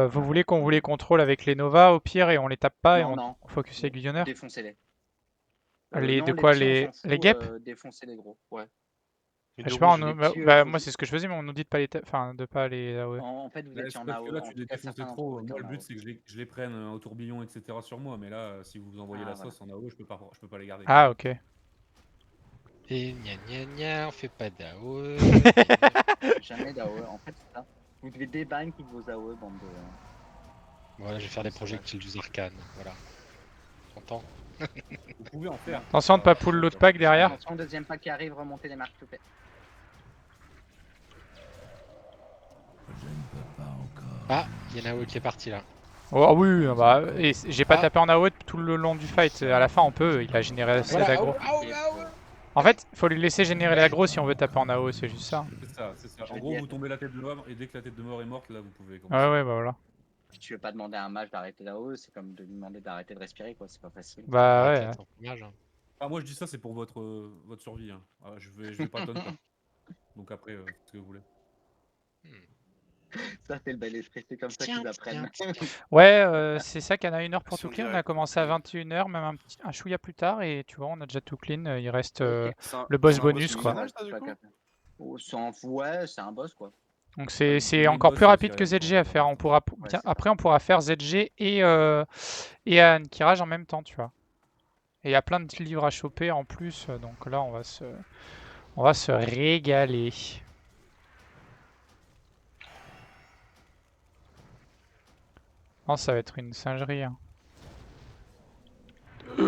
Vous voulez qu'on vous les contrôle avec les Nova au pire et on les tape pas et Non. on focus les aiguillonneurs? Défoncez-les. De non, quoi petits, on s'en fout, les guêpes? Défoncez les gros, ouais. Je sais pas, les petits, moi c'est ce que je faisais, mais on nous dit de pas les de pas les AOE. En fait, vous étiez en Parce que là, AOE. tu les défonçais trop. Moi, le but, c'est que je les prenne au tourbillon, etc. sur moi. Mais là, si vous envoyez la sauce en AOE, je peux pas les garder. Ah, ok. Et gna gna gna, on fait pas d'AOE. Jamais d'AOE, en fait, c'est ça. Vous devez débind toutes vos AOE, bande de. Voilà, je vais faire des projectiles du Zarkane. Voilà. T'entends? Vous pouvez en faire. Attention de pas pull l'autre pack derrière. Attention, deuxième pack qui arrive, remontez les marques, s'il vous plaît. Ah, il y a un AOE qui est parti là. Oh oui, bah, et j'ai pas tapé en AOE tout le long du fight. À la fin, on peut. Il a généré assez d'aggro. En fait, il faut lui laisser générer l'aggro si on veut taper en AOE, c'est juste ça. C'est ça. En gros, vous tombez la tête de mort et dès que la tête de mort est morte, là, vous pouvez commencer. Ouais, bah voilà. Si tu veux pas demander à un mage d'arrêter l'AOE, c'est comme de lui demander d'arrêter de respirer, quoi. C'est pas facile. Bah ouais. Ah, moi, je dis ça, c'est pour votre survie. Hein. Ah, je vais pas tonner. Donc après, ce que vous voulez. Ça, c'est le bel esprit, c'est comme ça qu'ils apprennent. Ouais, c'est ça qu'il y en a 1 heure pour Ils tout sont clean. On a directs. commencé à 21h, même un chouïa plus tard, et tu vois, on a déjà tout clean. Il reste Ok. le boss c'est un bonus, boss quoi. personnage, ça, du coup Ouais, c'est un boss, quoi. Donc il y c'est a encore une plus boss rapide aussi, que ouais. ZG à faire. On pourra, c'est après, on pourra faire ZG et Ankiraj en même temps, tu vois. Et il y a plein de livres à choper en plus, donc là, on va se régaler. Oh, ça va être une singerie. Hein. Ce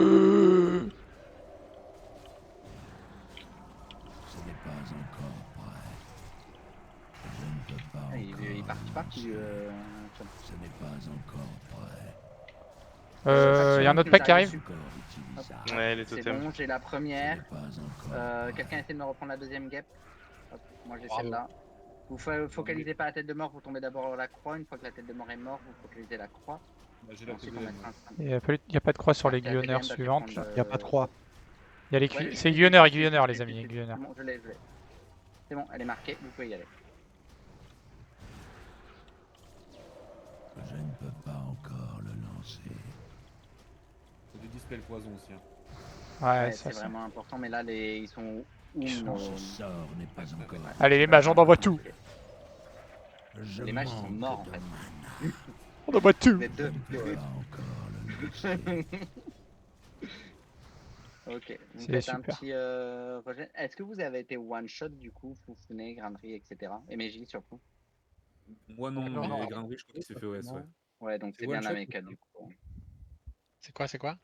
n'est pas encore prêt. Je ne peux pas Ah, il est parti. Ce n'est pas encore prêt. Il y a un autre pack qui arrive. Ouais, les C'est totems. bon, j'ai la première. Quelqu'un essaie de me reprendre la deuxième guêpe. Hop, moi j'ai celle-là. Vous focalisez pas la tête de mort, vous tombez d'abord la croix. Une fois que la tête de mort est morte, vous focalisez la croix. J'ai la Ensuite, on deuxième. mettra un Il n'y a pas de croix sur les Parti à aiguillonneurs deuxième, suivantes. prendre, Là. Il n'y a pas de croix. Il y a les Ouais, c'est aiguillonneurs, les amis, aiguillonneurs. C'est bon, je l'ai. C'est bon, elle est marquée, vous pouvez y aller. Je ne peux pas encore le lancer. C'est du dispel poison aussi. Hein. Ouais, c'est ça. vraiment important, mais là, ils sont où Ce sort n'est pas encore. Allez, les mages, on envoie tout. Les mages sont morts en fait. On envoie tout. Vous êtes deux. Ok, vous C'est faites un super. petit rejet. Est-ce que vous avez été one shot du coup, Foufounet, Granderie, etc. Et Meiji surtout? Moi non, non. mais Granderie, je crois qu'il s'est fait OS, ouais. Ouais, donc c'est C'est bien one la shot méca ou du coup. C'est quoi?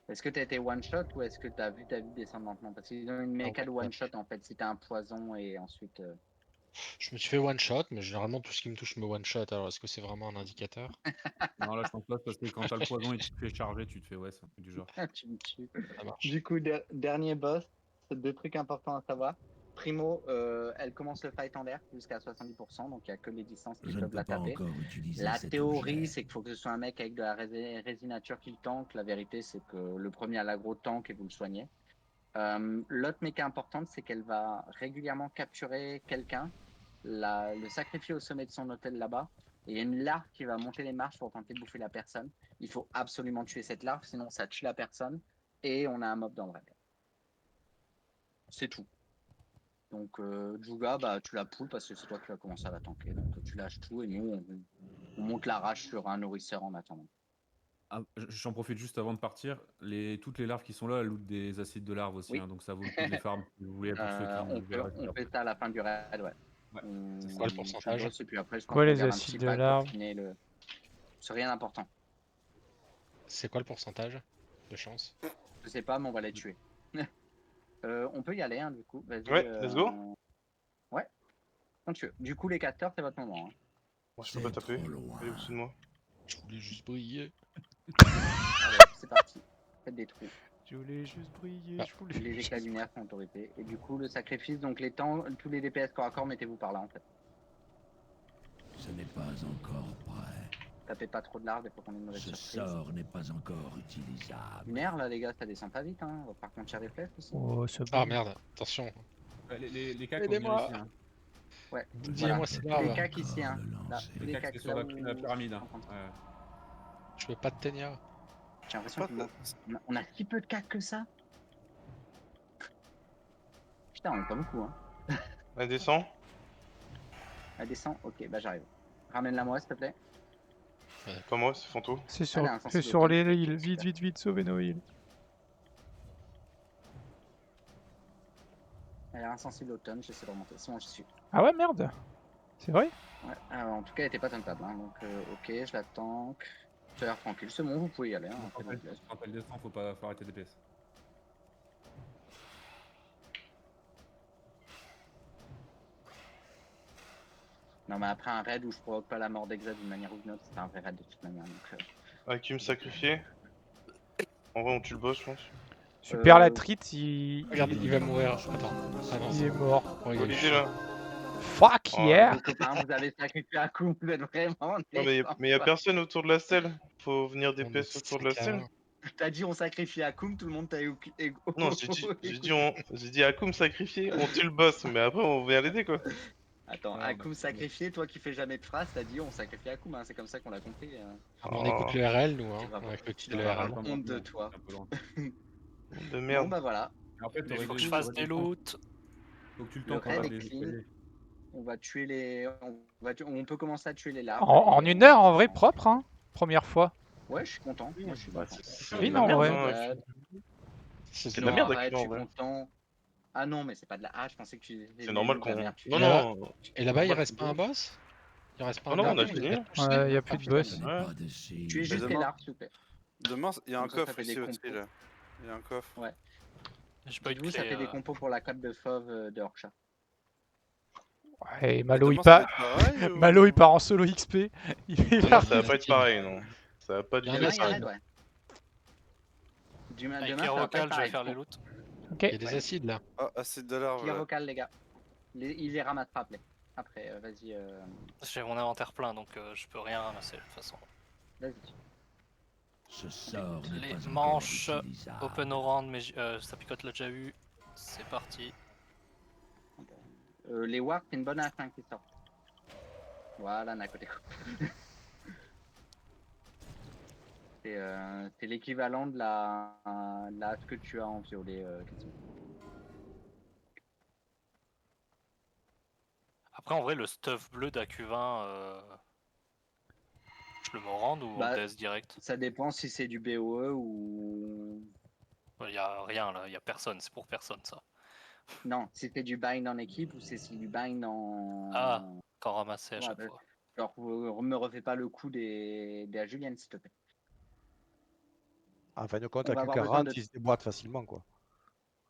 Est-ce que tu as été one shot ou est-ce que tu as vu ta vie descendre lentement? Parce qu'ils ont une méca de one shot en fait, si t'as un poison et ensuite. Je me suis fait one shot, mais généralement tout ce qui me touche me one shot. Alors est-ce que c'est vraiment un indicateur? Non, là, je pense pas, parce que quand t'as le poison et que tu te fais charger, tu te fais ouais, c'est un truc du genre. Tu me tues. Ça marche. Du coup, dernier boss, deux trucs importants à savoir. Primo, elle commence le fight en l'air jusqu'à 70%, donc il n'y a que les distances qui Je ne peuvent peux la pas taper. encore utiliser La cet théorie, objet. c'est qu'il faut que ce soit un mec avec de la résinature qui le tank. La vérité, c'est que le premier a l'agro tank et vous le soignez. L'autre méca importante, c'est qu'elle va régulièrement capturer quelqu'un, le sacrifier au sommet de son hôtel là-bas. Et il y a une larve qui va monter les marches pour tenter de bouffer la personne. Il faut absolument tuer cette larve, sinon ça tue la personne et on a un mob dans le raid. C'est tout. Donc Juga, bah, tu la poules parce que c'est toi qui vas commencer à la tanker. Donc tu lâches tout et nous, on monte la rage sur un nourrisseur en attendant. Ah, j'en profite juste avant de partir. Toutes les larves qui sont là, elles lootent des acides de larves aussi, Oui. hein, donc ça vaut le coup de les farm si vous voulez pour ceux qui on veulent fait ça à la fin du raid, ouais. Ouais, C'est quoi le pourcentage? Et puis après, je pense Quoi, qu'on les garde un acides petit de pack larves? pour finir le. C'est rien d'important. C'est quoi le pourcentage de chance? Je sais pas, mais on va les tuer. On peut y aller, hein, du coup. Vas-y. Ouais, let's go. Ouais. Quand tu veux. Du coup, les casters, c'est votre moment. Hein. Moi, je peux pas taper. Elle est au-dessus de moi. Je voulais juste briller. Allez, c'est parti. Faites des trous. Je voulais juste briller, je voulais. Les éclats lunaires sont autorité. Et du coup, le sacrifice, donc les temps, tous les DPS corps à corps, mettez-vous par là en fait. Ce n'est pas encore prêt. Tapez pas trop de larves, il faut qu'on ait une mauvaise Ce surprise. sort n'est pas encore utilisable. Lunaire là, les gars, ça descend pas vite, hein. On va par contre tirer des flèches aussi. Oh, c'est Ah bon. merde, attention. Les cacs, on vient Aidez-moi. ici. Hein. Ouais. Dis-moi, c'est Les larve. cacs ici, hein. Là, tous Les les cacs, cacs c'est là sur où... la pyramide. Hein. Ouais. Je veux pas de ténia. J'ai l'impression qu'on a si peu de cacs que ça. Putain, on est pas beaucoup, hein. Elle descend. Elle descend. Ok, bah j'arrive. Ramène-la moi, s'il te plaît. Pas moi, c'est Fanto. C'est Elle a un sur sensible automne. les îles. Vite, vite, vite, sauvez nos îles. Elle a insensible au tonne, j'essaie de remonter. Sinon, j'y suis. Ah ouais, merde. C'est vrai? Ouais, alors, en tout cas, elle était pas tentable. Hein, donc, ok, je la tank. Ça a l'air tranquille. C'est bon, vous pouvez y aller. Hein, après, donc, là, Quand elle descend, faut arrêter DPS. non, mais après un raid où je provoque pas la mort d'Exa d'une manière ou d'une autre, c'est un vrai raid de toute manière. Donc, Hakim sacrifié. En vrai, on tue le boss, je pense. Super la trite, il. Regarde, il va mourir. Attends. Ah non, Il est mort. Oh, il Bonne est idée là. Fuck Oh, yeah! Je sais pas, vous avez sacrifié un coup, vous êtes vraiment. Non, mais y a personne autour de la stèle. Faut venir On DPS est autour de la sac à stèle. main. T'as dit on sacrifie Akoum, tout le monde t'a Non, j'ai dit Akoum sacrifié, on tue le boss, mais après on vient l'aider quoi. Attends, Ouais, Akoum bah, sacrifié, toi qui fais jamais de phrase, t'as dit on sacrifie Akoum, hein, c'est comme ça qu'on l'a compris. Ah, on écoute le RL, nous. Hein. Tu vas On voir. écoute Tu le dois RL. avoir honte de toi. Un peu loin. De Bon merde. bah voilà, Après, Il faut que je fasse des loots. Faut que tu le le temps qu'on raid va est clean. On va tuer les. On peut commencer à tuer les larves. En et une heure, en on- vrai, propre, hein. Première fois. Ouais, je suis content. Moi, je suis Bah, content. c'est Clean, de la en merde, vrai. hein. C'est C'est de la merde Arrête, Akim je en suis vrai. content. Ah non, mais c'est pas de la. Ah, je pensais que tu. C'est normal qu'on. Merde, Non, là-bas- non. Et là-bas, il Normal, reste c'est pas un beau. boss? Il reste pas Oh un non, boss? on a il fini. a tout Ouais, fait. y a plus de boss. Ce n'est Ouais. pas de signe. Tu es juste les demain- larves, s'il vous plaît. Demain, il y a un Comme ça, ça coffre fait des ici aussi compos. là. Il y a un coffre. Ouais. Je peux Dites-vous, ça fait des compos pour la cape de fauve de Orksha. Ouais, Malo, demain, il ça va part. être pareil, ou- Malo, il part en solo XP. Il est Non, là. ça va pas être pareil, non. Ça va pas du Il y en tout a Demain, être il y a pareil. raid, ouais. Avec Demain, les ça va pas être rocales, je vais pareil. faire les loots. Ok. Il y a des acides là. Ah, acide de larve Clear là. vocal, les gars. Il les ramassera après. Après, vas-y. J'ai mon inventaire plein, donc je peux rien ramasser de toute façon. Vas-y. Ce sort n'est Les pas encore manches, utilisable. open around, mais ça picote l'a déjà eu. C'est parti. Les warps, c'est une bonne A5 qui sort. Voilà, on est à côté. C'est l'équivalent de la ce que tu as en violet. Après, en vrai, le stuff bleu d'AQ20, je le mets au rand ou Bah, en DS direct? Ça dépend si c'est du BOE ou. Il y a rien là, il y a personne, c'est pour personne ça. Non, si c'est du bind en équipe ou c'est du bind en. Ah, qu'en ramasser à Ouais, chaque bah, fois. genre, me refais pas le coup des Julienne, s'il te plaît. En fin de compte, On à va avoir besoin Q40, de- ils se déboîtent facilement, quoi.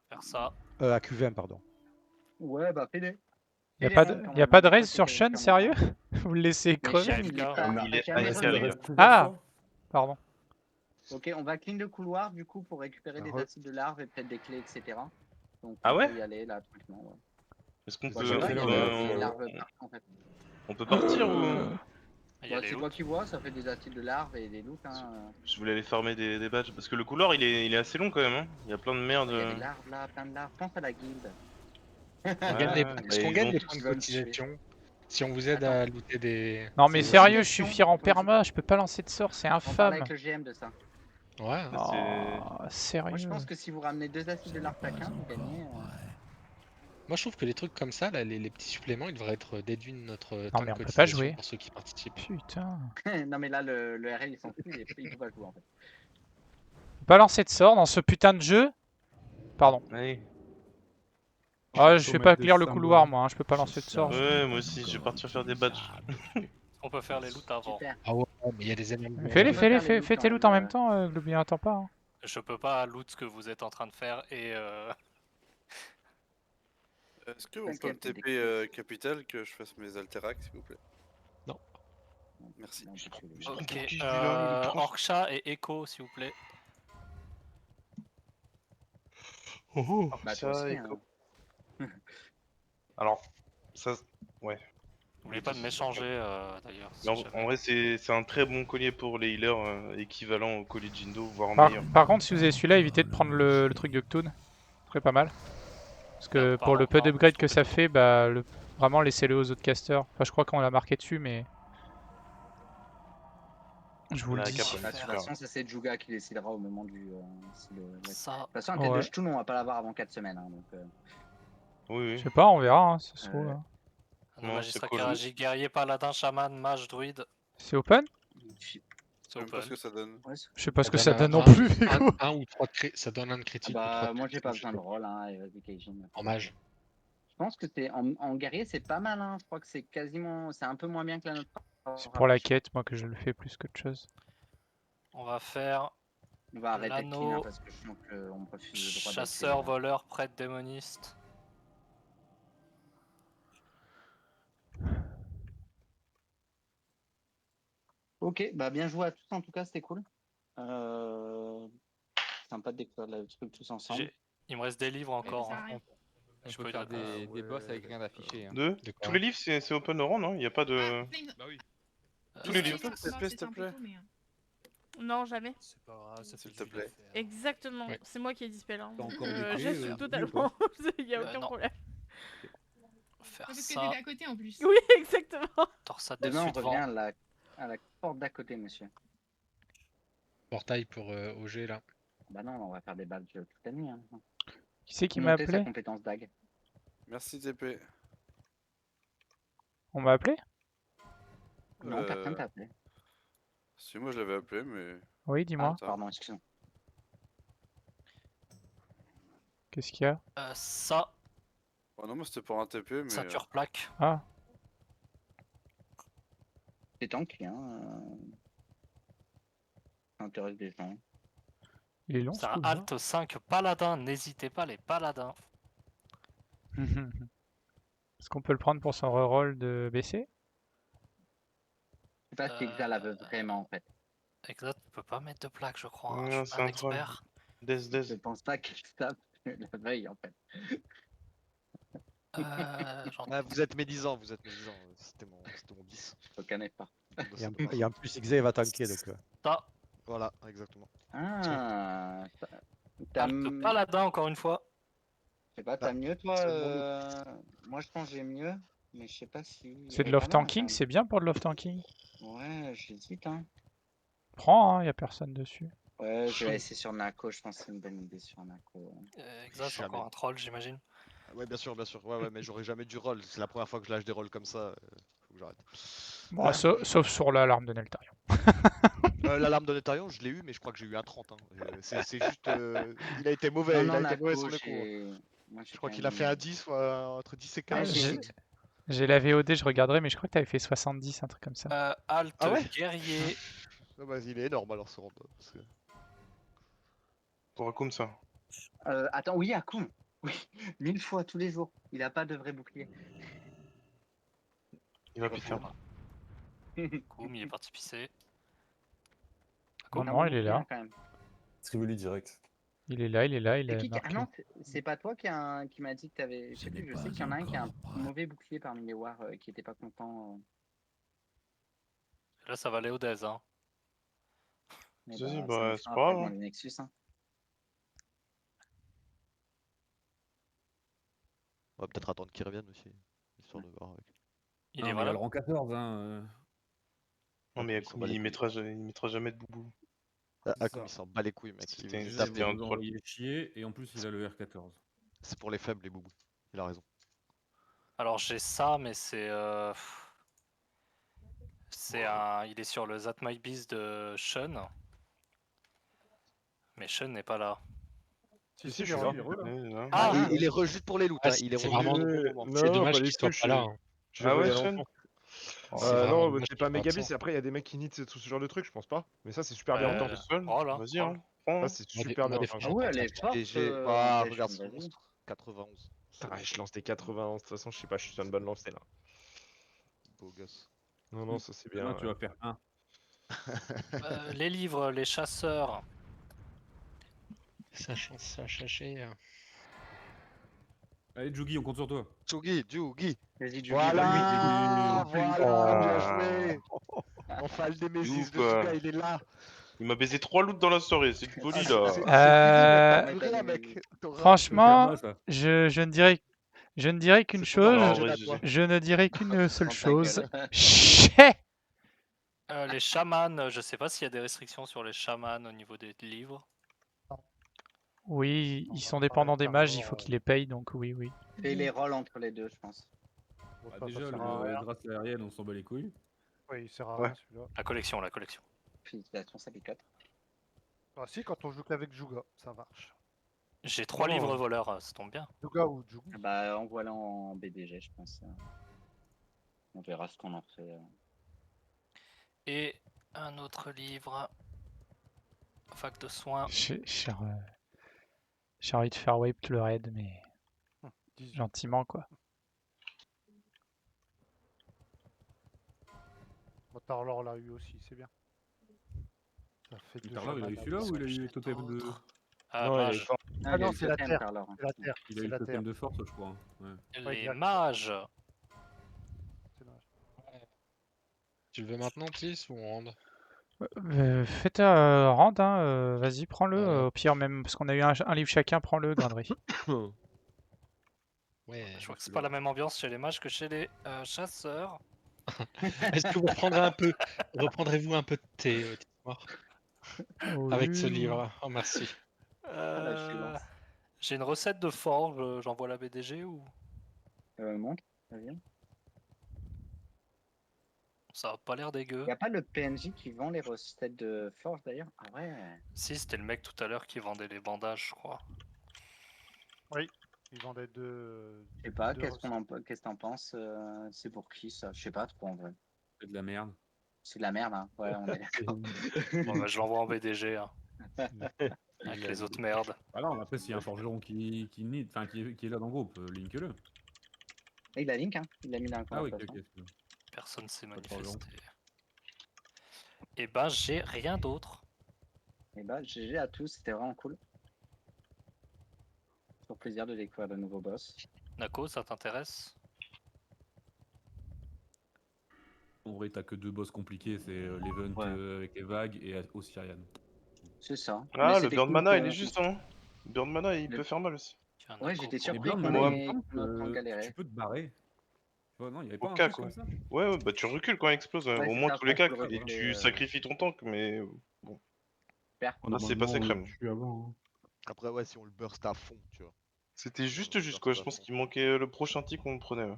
Faire ça. À Q20, pardon. Ouais, bah fais-les. Y a Fais-les pas rangs de, quand y a même, pas hein, de faut pas raise sur qu'il y ait Shen, sur sérieux? Nota. Vous le laissez Mais crever? Shen, il est pas. Il est jamais AFK, revenu. les gars. Ah! Pardon. Ok, on va clean le couloir du coup pour récupérer des Re- acides de larves et peut-être des clés, etc. Donc Ah on ouais? peut y aller là tranquillement. Ouais. Est-ce qu'on Bah, peut, je sais pas, il y a des on- larves partout en fait. on peut partir ou Il y a Bah, les c'est toi loots. qui vois, ça fait des acides de larves et des loots. Hein. je voulais aller farmer des badges parce que le couloir il est assez long quand même. Hein. Il y a plein de merde. Il y a des larves là, plein de larves. Pense à la guilde. Est-ce qu'on ils gagne ont des tous- points de veulent tuer. cotisation si on vous aide à looter des. Non mais C'est sérieux, une je suis question, fier en faut aussi- perma, je peux pas lancer de sort, c'est On parle infâme. avec le GM de ça. Ouais. Oh, Moi je sérieux. pense que si vous ramenez 2 acides de larves chacun, vous gagnez. Moi, je trouve que les trucs comme ça, là, les petits suppléments, ils devraient être déduits de notre Non temps mais de on peut pas cotisation jouer. pour ceux qui participent. Putain. Non mais là le RL il s'en fout, il peut pas jouer en fait. On peut pas lancer de sort dans ce putain de jeu? Pardon. Allez. Ah, Faut je fais mettre pas des clear le symboles. couloir moi, hein, je peux pas lancer de sort. Ouais, moi aussi, je vais partir faire des badges. On peut faire les loots avant. Super. Ah ouais, mais il y a des énormes. Fais-les, On peut faire les fais loots tes quand loots en même, même temps, Globi, attends pas. Hein. Je peux pas loot ce que vous êtes en train de faire et Est-ce qu'on Parce peut me qu'il y a peut-être TP Capital que je fasse mes alteracs, s'il vous plaît? Non. Merci. Non, j'ai tué les- ok. Orksha et Echo, s'il vous plaît. Bah, toi aussi, hein. Alors, ça, ouais. N'oubliez pas de m'échanger d'ailleurs. si En, jamais. en vrai, c'est un très bon collier pour les healers, équivalent au collier de Jindo, voire Par, meilleur. par contre, si vous avez celui-là, évitez de prendre le truc de Ktun. Ce serait pas mal. Parce que pour le peu d'upgrade que ça fait, bah vraiment laissez-le aux autres casters. Enfin, je crois qu'on l'a marqué dessus, mais. Je vous le La dis. cape, Bah, de toute façon, ça c'est Juga qui décidera au moment du. Si de Ça. toute façon, la tête de Ouais. Shtun, on va pas l'avoir avant 4 semaines. Hein, donc, Oui, Je sais pas, on verra, hein, ça se trouve. hein. Le Non, magistrat c'est cool. qui réagit, guerrier, paladin, chaman, mage, druide. C'est open? C'est Je sais même pas ce open. que ça donne. Je sais pas ce que Ça ça donne donne non un- plus. Hugo. un ou trois ça donne un de critique. ou bah, trois moi de j'ai pas critique, besoin je de sais rôle. Hein, Eradication. pas. En mage. Je pense que c'est en guerrier, c'est pas mal. Hein. Je crois que c'est quasiment. C'est un peu moins bien que la nôtre. C'est pour la quête, moi, que je le fais plus qu'autre chose. On va faire On va arrêter de clean hein, l'anneau, parce que je sens qu'on me refuse le droit chasseur, d'accès, voleur, prêtre, démoniste. Ok, bah bien joué à tous en tout cas, c'était cool. Sympa de découvrir le truc tous ensemble. Il me reste des livres encore. ça hein. arrive. Je On peut peux faire dire- des boss avec rien d'affiché. Hein. Deux De quoi Tous les livres, c'est open oran, non? Il n'y a pas de. Bah oui. Tous les livres. S'il te plaît, s'il te plaît. Non, jamais. C'est pas grave, ça S'il te plaît. Exactement. Ouais. C'est moi qui ai dispel. Hein. T'as Donc, encore des clés, j'assume ou totalement. Il n'y a aucun non. problème. Faire Parce que ça. t'es d'à côté en plus. Oui, exactement. Torsa Demain, dessus on revient devant. à la porte d'à côté, monsieur. Portail pour OG là. Bah non, on va faire des badges toute la nuit. Hein. Qui c'est qui m'a Monter sa appelé? compétence DAG. Merci TP. On m'a appelé? Non, personne t'a appelé. Si, moi je l'avais appelé, mais. Oui, dis-moi. Ah, pardon, excuse-moi. Qu'est-ce qu'il y a? Ça, Oh non, moi c'était pour un TP, mais. ceinture plaque. Ah, C'est tanky, hein. Ça intéresse des gens. il est long C'est ce un coup-là. Alt 5 paladin. N'hésitez pas, les paladins. Est-ce qu'on peut le prendre pour son reroll de BC? Je sais pas si Exa la veut vraiment en fait. Exact, tu peux pas mettre de plaque, je crois. hein. Non, Je suis c'est un un troll. expert. Je pense pas qu'il tape la veille en fait. Vous êtes médisant, vous êtes médisant. C'était mon 10. Aucun effort. Et en plus, Exa va tanker. Donc, Ça, Voilà, exactement. Ah, Alt paladin, encore une fois. Je sais pas, t'as mieux toi c'est le Moi je pense que j'ai mieux, mais je sais pas si. C'est de Ouais, love pas mal, tanking, quand c'est bien pour de love tanking. même. Ouais, j'hésite hein. Prends, hein, y a personne dessus. Ouais, je vais essayer sur Nako, je pense que c'est une bonne idée sur Nako. Exact, c'est Jamais. encore un troll, j'imagine. Ouais, bien sûr, bien sûr. Ouais, mais j'aurais jamais du roll. C'est la première fois que je lâche des rolls comme ça. Faut que j'arrête. Bon, sauf sur l'alarme de Neltarion. L'alarme de Netarion, je l'ai eu, mais je crois que j'ai eu un 30. Hein. C'est juste. Il a été mauvais. Non, Il a été mauvais Nako, sur le coup. Hein. moi, Je crois qu'il a fait un 10 ou entre 10 et Ah, 15. J'ai la VOD, je regarderai, mais je crois que t'avais fait 70, un truc comme ça. Alt Ah ouais guerrier. Ah bah, il est énorme alors ce round. Parce que... Pour Akoum, ça. Attends, oui, Akoum. Oui, 1000 fois tous les jours. Il a pas de vrai bouclier. Il va péter. Koum, il est parti pisser. Non, Ah, non, bon il est bouclier, là. hein, quand même. Trivoli direct. Il est là, il est là, il C'est est qui Ah marqué. non, c'est pas toi qui m'a dit que t'avais. Je sais plus, je sais qu'il y en a un qui a un mauvais bouclier parmi les Wars qui était pas content. Là, ça va aller au Dez. Hein. Mais Vas-y, ça bah, nous c'est fera pas après grave. dans les Nexus. Hein. On va peut-être attendre qu'il revienne aussi, histoire de voir avec. Il Non, est mais il a voilà. le rang 14, hein. Non, mais Akoum, il s'en Akoum, bat les il couilles. mettra jamais de boubou. Akoum, il s'en bat les couilles, mec. C'était Il Déjà, tape il les va un vous troll. envoyer chier, et en plus, il a le R14. C'est pour les faibles, les boubous. Il a raison. Alors, j'ai ça, mais c'est. Il est sur le That My Biz de Shun. Mais Shun n'est pas là. Si, Si, il je est suis là. revenu. Ah, il est juste pour les loots, hein. Il est c'est revenu vraiment. au bon moment. C'est dommage pas qu'il du soit tout, pas là. Hein. Je le vois il y a Sean longtemps. C'est vraiment Non, dommage c'est qu'il pas soit méga absent. bis, après il y a des mecs qui nient tout ce genre de trucs, je pense pas. Mais ça, c'est super bien entendu. Voilà. Vas-y, hein. Prends. Ça, hein. c'est On a des- super on a bien des entendu. Ah ouais, elle est forte. GG. en Ah, vrai, regarde Sean, ce vas-y. monstre. 91. Putain, je lance des 91, de toute façon, je sais pas, je suis sur une bonne lancée là. Beau gosse. Non, non, ça c'est bien. Demain, tu vas faire 1. Les livres, les chasseurs. Ça chance à chercher. Allez, Jugi, on compte sur toi. Tsugi, Jugi. Vas-y, Jugi, Voilà, vas-y. voilà, bien joué. Enfin, le Ouf, Nemesis, le quoi. gars, il est là. Il m'a baisé 3 loots dans la soirée, c'est du poli C'est là. fini, mec, t'as Euh, plus rien, mec. T'auras- Franchement, Karma, ça. je ne dirais qu'une C'est ton arme Non, chose. en jeune vrai, à GG. toi. Je ne dirais qu'une seule Dans ta chose. gueule. Chais. Les chamans, je sais pas s'il y a des restrictions sur les chamans au niveau des livres. Oui, On ils va sont pas dépendants avec des mages, il Armor, faut qu'ils les payent, donc oui, oui. Fais les rolls entre les deux, je pense. bon, Ah, ça déjà, sert à le rien. grâce aérienne, on s'en bat les couilles. Oui, il sert à Ouais. rien celui-là. La collection, la collection. Félicitations, ça picote. Ah si, quand on joue qu'avec Juga, ça marche. J'ai 3 Non, livres voleurs, ça tombe bien. Juga ou Jugu. Bah, envoie-la en BDG, je pense. On verra ce qu'on en fait. Et un autre livre. Fac de soins. J'ai envie de faire wipe le raid, mais 18. gentiment, quoi. Bon, Tarlor l'a eu aussi, c'est bien. Ça fait deux Tarlor, il a eu chamans, celui-là ou il a eu J'ai le totem de. d'autres. Non, il a eu Mage. fort. Ah, Ah il y a non, eu c'est la totem, terre. Tarlor, hein. C'est la terre. Il a C'est eu la le terre. totem de force, je crois. Ouais. Ouais, Les exact. mages. C'est dommage. Tu le veux maintenant, Tis, ou on rende? Faites rand, hein, vas-y, prends-le. Au pire, même parce qu'on a eu un livre chacun, prends-le, Grindry. Ouais. Je vois que c'est pas la même ambiance chez les mages que chez les chasseurs. Est-ce que vous reprendrez-vous un peu de thé, dites-moi, avec ce Oui. livre? Oh, merci. la violence. J'ai une recette de forge, j'envoie la BDG ou Montre, vas-y. ça a pas l'air dégueu. Y a pas le PNJ qui vend les recettes de forge d'ailleurs? Ah ouais. Si, c'était le mec tout à l'heure qui vendait les bandages, je crois. Oui, ils vendaient deux. Je sais pas, deux qu'est-ce recettes. que t'en penses? C'est pour qui ça? Je sais pas trop en vrai. C'est de la merde. C'est de la merde, hein. Ouais, on est d'accord. Bon, bah, je l'envoie en BDG, hein, avec les autres merdes. Ah non, après, s'il y a un forgeron qui est là dans le groupe, link-le. Et il a link, hein. Il l'a mis dans le Ah oui, conversation. ok, ok. Personne s'est Pas de forgeron. manifesté. Et ben, j'ai rien d'autre. Et bah, GG à tous, c'était vraiment cool. Toujours plaisir de découvrir de nouveaux boss. Nako, ça t'intéresse? En vrai, t'as que 2 boss compliqués, c'est l'event Ouais. avec les vagues et Osirian. C'est ça. Mais Ah, le c'était Burn cool Mana, que- il est juste, hein. Le Burn Mana, il Le- peut faire mal aussi. Ouais, j'étais Et surpris Burn qu'on Mana, ait il me semble qu'on que galérait. tu peux te barrer. Tu vois, non, il y avait Au pas un cas, truc quoi. comme ça? Ouais, ouais, bah tu recules quand il explose. Ouais, Au c'est moins ça, tous les faut cas, reculer, et tu sacrifies ton tank, mais bon. Super. Là, c'est passé crème. Je suis avant. Après, ouais, si on le burst à fond, tu vois. C'était juste, burst quoi. à Je pense fond. qu'il manquait le prochain tick qu'on prenait. Ouais.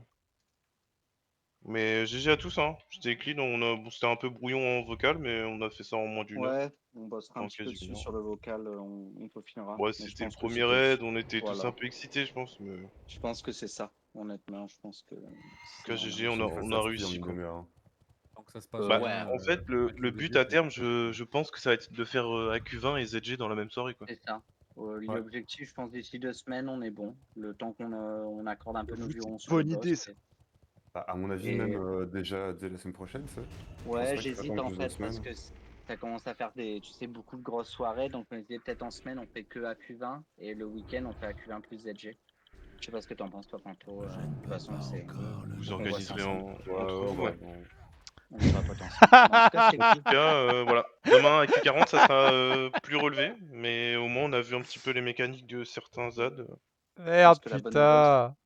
Mais GG à tous, hein. J'étais clean, bon, c'était un peu brouillon en vocal, mais on a fait ça en moins d'une heure. Ouais, on bossera un En petit peu quasi dessus une heure. sur le vocal, on peaufinera. Ouais, Mais je c'était le pense que premier c'était- raid, on était tous voilà. un peu excités, je pense. Mais... Je pense que c'est ça, honnêtement. Je pense que. En tout c'est cas, normal. GG, on a réussi, quoi. Tant que ça se passe Bah, bien. en fait, le avec les but BG, à terme, je pense que ça va être de faire AQ20 et ZG dans la même soirée, quoi. C'est ça. L'objectif, je pense, d'ici 2 semaines, on est bon. Le temps on accorde un peu nos jurons sur bonne le boss. idée, ça. Bah, à mon avis, Et- même déjà dès la semaine prochaine, ça. Je pense Ouais, pas qu'il faut j'hésite attendre en plus de fait parce semaines. que ça commence à faire beaucoup de grosses soirées. Donc, on se dit peut-être en semaine, on fait que AQ20 et le week-end, on fait AQ20 plus ZG. Je sais pas ce que t'en penses, toi, Panto. De toute façon, c'est. Vous on voit ça organiserez ensemble. entre vous, ouais. On y papote ensemble. En tout cas, c'est En cool. tout cas, voilà. Demain, avec Q40, ça sera plus relevé, mais au moins, on a vu un petit peu les mécaniques de certains ZAD. Merde, Que la bonne nouvelle, putain.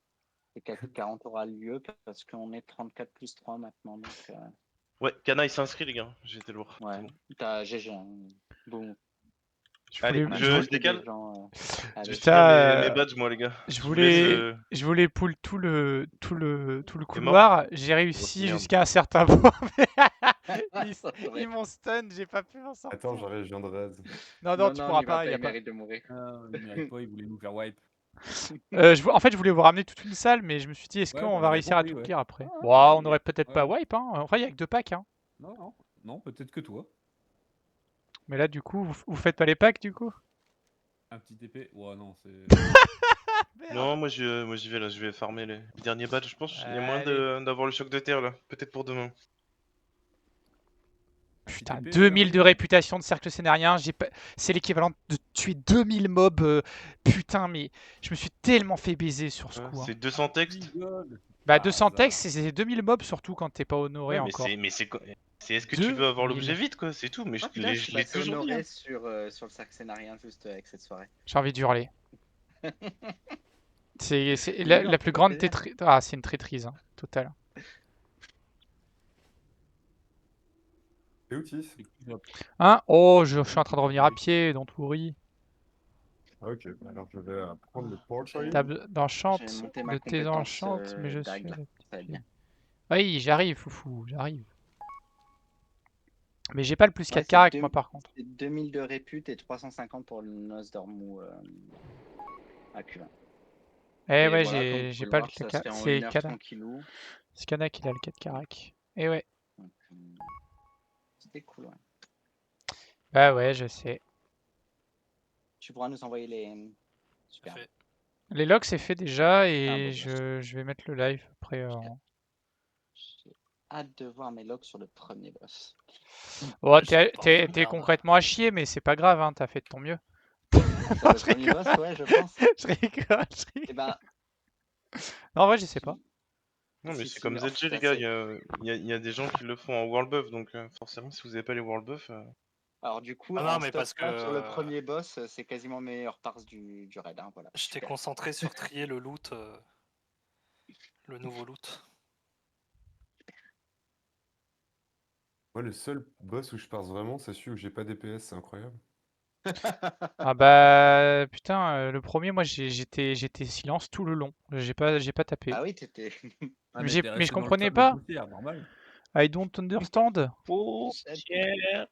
c'est qu'AQ40 aura lieu parce qu'on est 34 plus 3 maintenant. Donc, Ouais, Kana, il s'inscrit, les gars. J'ai été le voir. ouais, C'est bon. t'as GG. Hein. Bon. Allez, je décale. Je vais Putain, finir mes badges, moi, les gars. je vous laisse, voulais pull tout le mort couloir. J'ai Oh, réussi merde. jusqu'à un certain point. Mais ils m'ont stun, j'ai pas pu m'en sortir. Attends, j'arrive, je viens de raise. Non, tu pourras pas, y a pas. mérite de mourir. Ah, il mérite pas, il voulait nous faire wipe. En fait, je voulais vous ramener toute une salle, mais je me suis dit, est-ce Ouais, qu'on on va avait réussir à compris, tout ouais. clear après? Ah, Wow, on ouais, aurait peut-être pas ouais. wipe, hein. En vrai, il y a que 2 packs, hein. Non, peut-être que toi. Mais là, du coup, vous faites pas les packs, du coup? Un petit épée. Ouais, non, c'est. Non, moi j'y vais là, je vais farmer les derniers badges, je pense. Il y a moyen d'avoir le choc de terre là, peut-être pour demain. Putain, 2000 de réputation de cercle scénarien, c'est l'équivalent de tuer 2000 mobs. Putain, mais je me suis tellement fait baiser sur ce coup. Hein. C'est 200 textes. Bah 200 textes, c'est 2000 mobs surtout quand t'es pas honoré Ouais, encore. c'est est-ce que tu veux avoir l'objet vite quoi, c'est tout, mais je l'ai toujours dit. honoré Hein. sur le cercle scénarien juste avec cette soirée. J'ai envie d'hurler. C'est la plus grande traîtrise. Ah, c'est une traîtrise, hein, totale. Et Outis? Hein? Oh, je suis en train de revenir à pied, don't worry. Ok, alors je vais prendre le portrait. Table d'enchant, J'ai monté ma de tes compétence, enchantes, mais je suis. dague, là. Ça va être bien. Oui, j'arrive, foufou, j'arrive. Mais j'ai pas le plus 4 Ouais, carac, moi, par contre. C'est 2000 de répute et 350 pour le Noce d'Ormou à Q20. Eh Et ouais, voilà, comme vous j'ai pouvez pas le le voir, ça se 4 fait en c'est 1 heure Kana. tranquillou. C'est Kana qui a le 4 carac. Et ouais. C'était cool, ouais. Bah ouais, je sais. Tu pourras nous envoyer les... Super. Les logs, c'est fait déjà, Ah, et bon, je vais mettre le live après. J'ai hâte de voir mes logs sur le premier boss. Oh, t'es concrètement à chier, mais c'est pas grave, hein, t'as fait de ton mieux. Sur le premier boss, ouais, je pense. Je rigole. Eh ben, Non, en vrai, je sais pas. Non mais Si, c'est si, comme en ZG les fait, gars, c'est- il y a des gens qui le font en World Buff, donc forcément si vous avez pas les World Buff... Alors du coup, Ah non, en mais stop parce cap sur le que- premier boss, c'est quasiment meilleur parse du raid. Hein, voilà. J'étais Super. concentré sur trier le loot, le nouveau loot. Moi, le seul boss où je passe vraiment, c'est celui où j'ai pas DPS, c'est incroyable. Ah bah putain, le premier, moi j'étais silence tout le long. J'ai pas tapé. Ah oui, t'étais. Ah, Mais mais j'ai- t'es mais je resté dans le comprenais sable pas. poussière, normal. I don't understand. Poussière.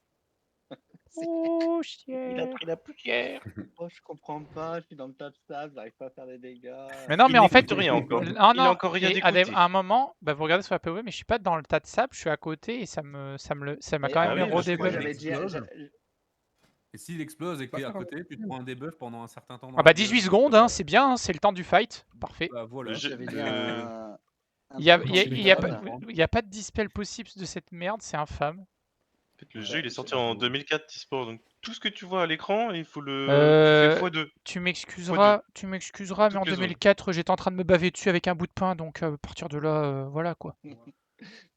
Il a pris la poussière. Oh, je comprends pas, je suis dans le tas de sable, j'arrive pas à faire des dégâts. Mais non, Il mais en fait, n'écoute rien encore. non, Il a non, encore rien et d'écouté. à un moment, bah vous regardez sur la POV, mais je suis pas dans le tas de sable, je suis à côté et ça m'a quand Ah même oui, mis parce que redebuff. j'avais dit. Et s'il explose et que t'es à côté, tu te prends un debuff pendant un certain temps. dans Ah bah la gueule, 18 donc, secondes, hein, c'est bien, hein, c'est le temps du fight. Parfait. Bah voilà. J'avais dit un Il y a, truc il y a- en il y a méthode. pas, il y a pas de dispel possible de cette merde, c'est infâme. Le jeu il est sorti en 2004 T-Sport, donc tout ce que tu vois à l'écran, il faut le tu fais x2. Tu m'excuseras, mais en Toutes les zones. 2004, j'étais en train de me baver dessus avec un bout de pain, donc à partir de là, voilà quoi.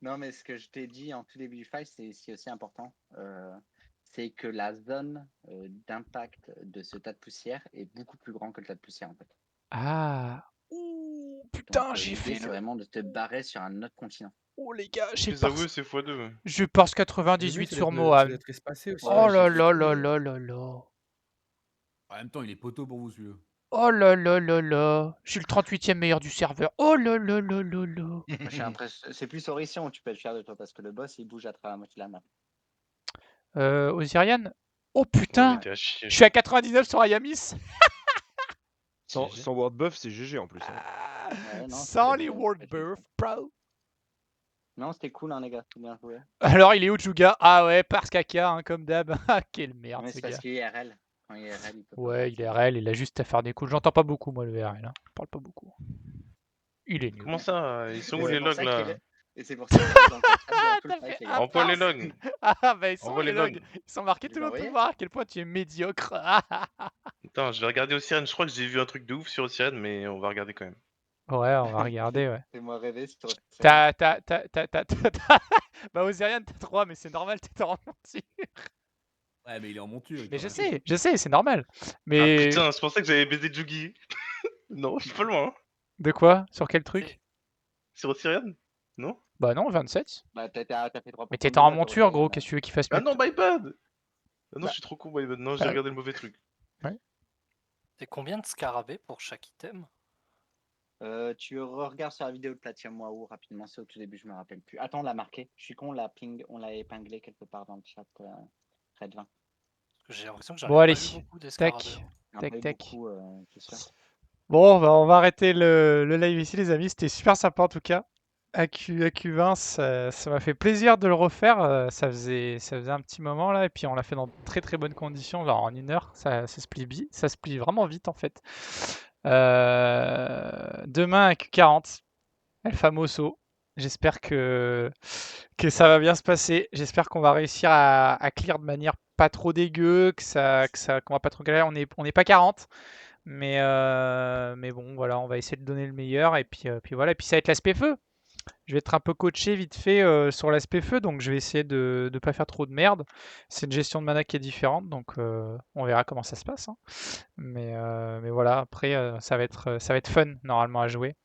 Non, mais ce que je t'ai dit en tout début du fight, c'est aussi important. C'est que la zone d'impact de ce tas de poussière est beaucoup plus grand que le tas de poussière en fait. Ah. Ouh, putain, Donc, j'ai l'idée, fait c'est le... vraiment de te barrer sur un autre continent. Oh les gars, j'ai Les pas... avoués c'est x2. Ouais. Je passe Le 98 mieux, c'est sur d'être Moab. c'est d'être espacé aussi. Oh Ouais, là j'ai là fait là tout, là là là. En même temps, il est poteau pour vous celui-là. Oh là là là là. Je suis le 38e meilleur du serveur. Oh là là là là là. Moi, je suis impressionné. C'est plus Orison où tu peux être fier de toi parce que le boss il bouge à travers la moitié de la map. Osirian. Oh Ouais, putain. mais t'es à chier. Je suis à 99 sur Ayamis. Sans word buff, c'est GG en plus. Hein. Ouais, non, Sans c'était les bien. word buff, bro. Non, c'était cool, hein, les gars. Bien joué. Alors il est où Juga? Ah ouais, parce caca, hein, comme d'hab. Ah quelle merde Mais ce c'est parce gars. qu'il est IRL. Quand il est RL, il peut pas Ouais, il est partir. RL, il a juste à faire des coups. J'entends pas beaucoup, moi, le RL. Hein. Je parle pas beaucoup. Il est nul. Comment ça? Ils sont où Et les c'est pour logs ça là? qu'il est... Et c'est pour ça qu'il est dans le chat durant tout le T'as fight, fait les un gars. Envoie les pince. logs. Ah bah ils sont Envoie les les logs. logs. Ils sont marqués, Je tout l'ai le monde peut envoyé. voir à quel point tu es médiocre. Attends, je vais regarder Océane. Je crois que j'ai vu un truc de ouf sur Océane, mais on va regarder quand même. Ouais, on va regarder, ouais. Fais-moi rêver sur Océane. Bah Ozerian, t'as 3, mais c'est normal, t'es en monture. Ouais, mais il est en monture. il Mais peut je rien dire. sais, c'est normal. Ah Mais putain, je pensais que j'avais baisé Jugi. Non, je suis pas loin. Hein. de quoi? Sur quel truc? Sur Océane? Non? Bah non, 27. Bah t'as fait 3 Mais points de t'étais en dégâts sur monture, Océane, gros, là. qu'est-ce que tu veux qu'il fasse Ah mieux? non, my bad! Ah non, Bah. je suis trop con, my bad. Non, j'ai Bah. regardé le mauvais truc. C'est combien de scarabées pour chaque item? Tu regardes sur la vidéo de Platinum Wahoo rapidement, c'est au tout début, je me rappelle plus. Attends, on l'a marqué. Je suis con, on l'a épinglé quelque part dans le chat. Red 20. J'ai l'impression que j'en Bon, ai allez. pas vu beaucoup des scarabées. Tac. Un Tac, peu tac. beaucoup, c'est sûr. Bon, bah, on va arrêter le live ici, les amis. C'était super sympa en tout cas. AQ20, ça m'a fait plaisir de le refaire. Ça faisait un petit moment là, et puis on l'a fait dans de très très bonnes conditions, genre en 1 heure. Ça se plie vraiment vite en fait. Demain AQ40, El Famoso. J'espère que ça va bien se passer. J'espère qu'on va réussir à clear de manière pas trop dégueu, qu'on va pas trop galérer. On n'est pas 40. Mais bon, voilà, on va essayer de donner le meilleur. Et puis voilà. Et puis ça va être l'aspect feu. Je vais être un peu coaché vite fait sur l'aspect feu. Donc je vais essayer de ne pas faire trop de merde. C'est une gestion de mana qui est différente. Donc on verra comment ça se passe. Hein. Mais voilà, après, ça va être fun normalement à jouer.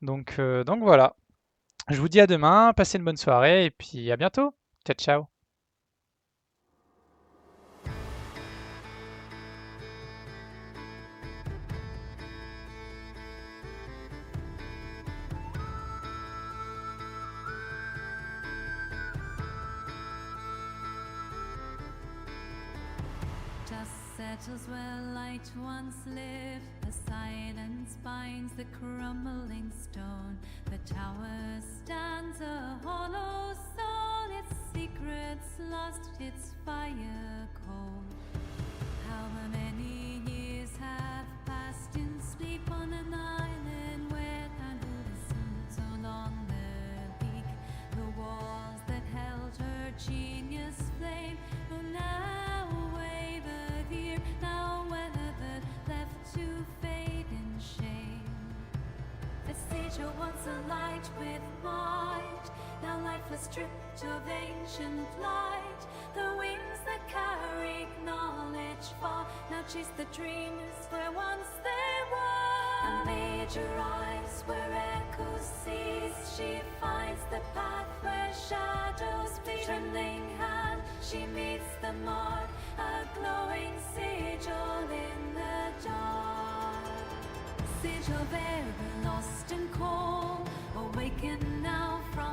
Donc voilà. Je vous dis à demain. Passez une bonne soirée. Et puis à bientôt. Ciao, ciao. Settles where light once lived, a silence binds the crumbling stone. The tower stands a hollow soul, its secrets lost, its fire cold. How many years have passed in sleep on an island where and who listened so long the leak, the walls that held her genius flame, who now waver here, now weathered, left to fade in shame. The sigil once alight with might, now life was stripped of ancient light. The wings that carry knowledge far, now chase the dreams where once they were. A major eyes where echoes cease, she finds the path where shadows flee. Trembling hand, she meets the mark, a glowing sigil in the dark. Sigil bearer, lost and cold, awaken now from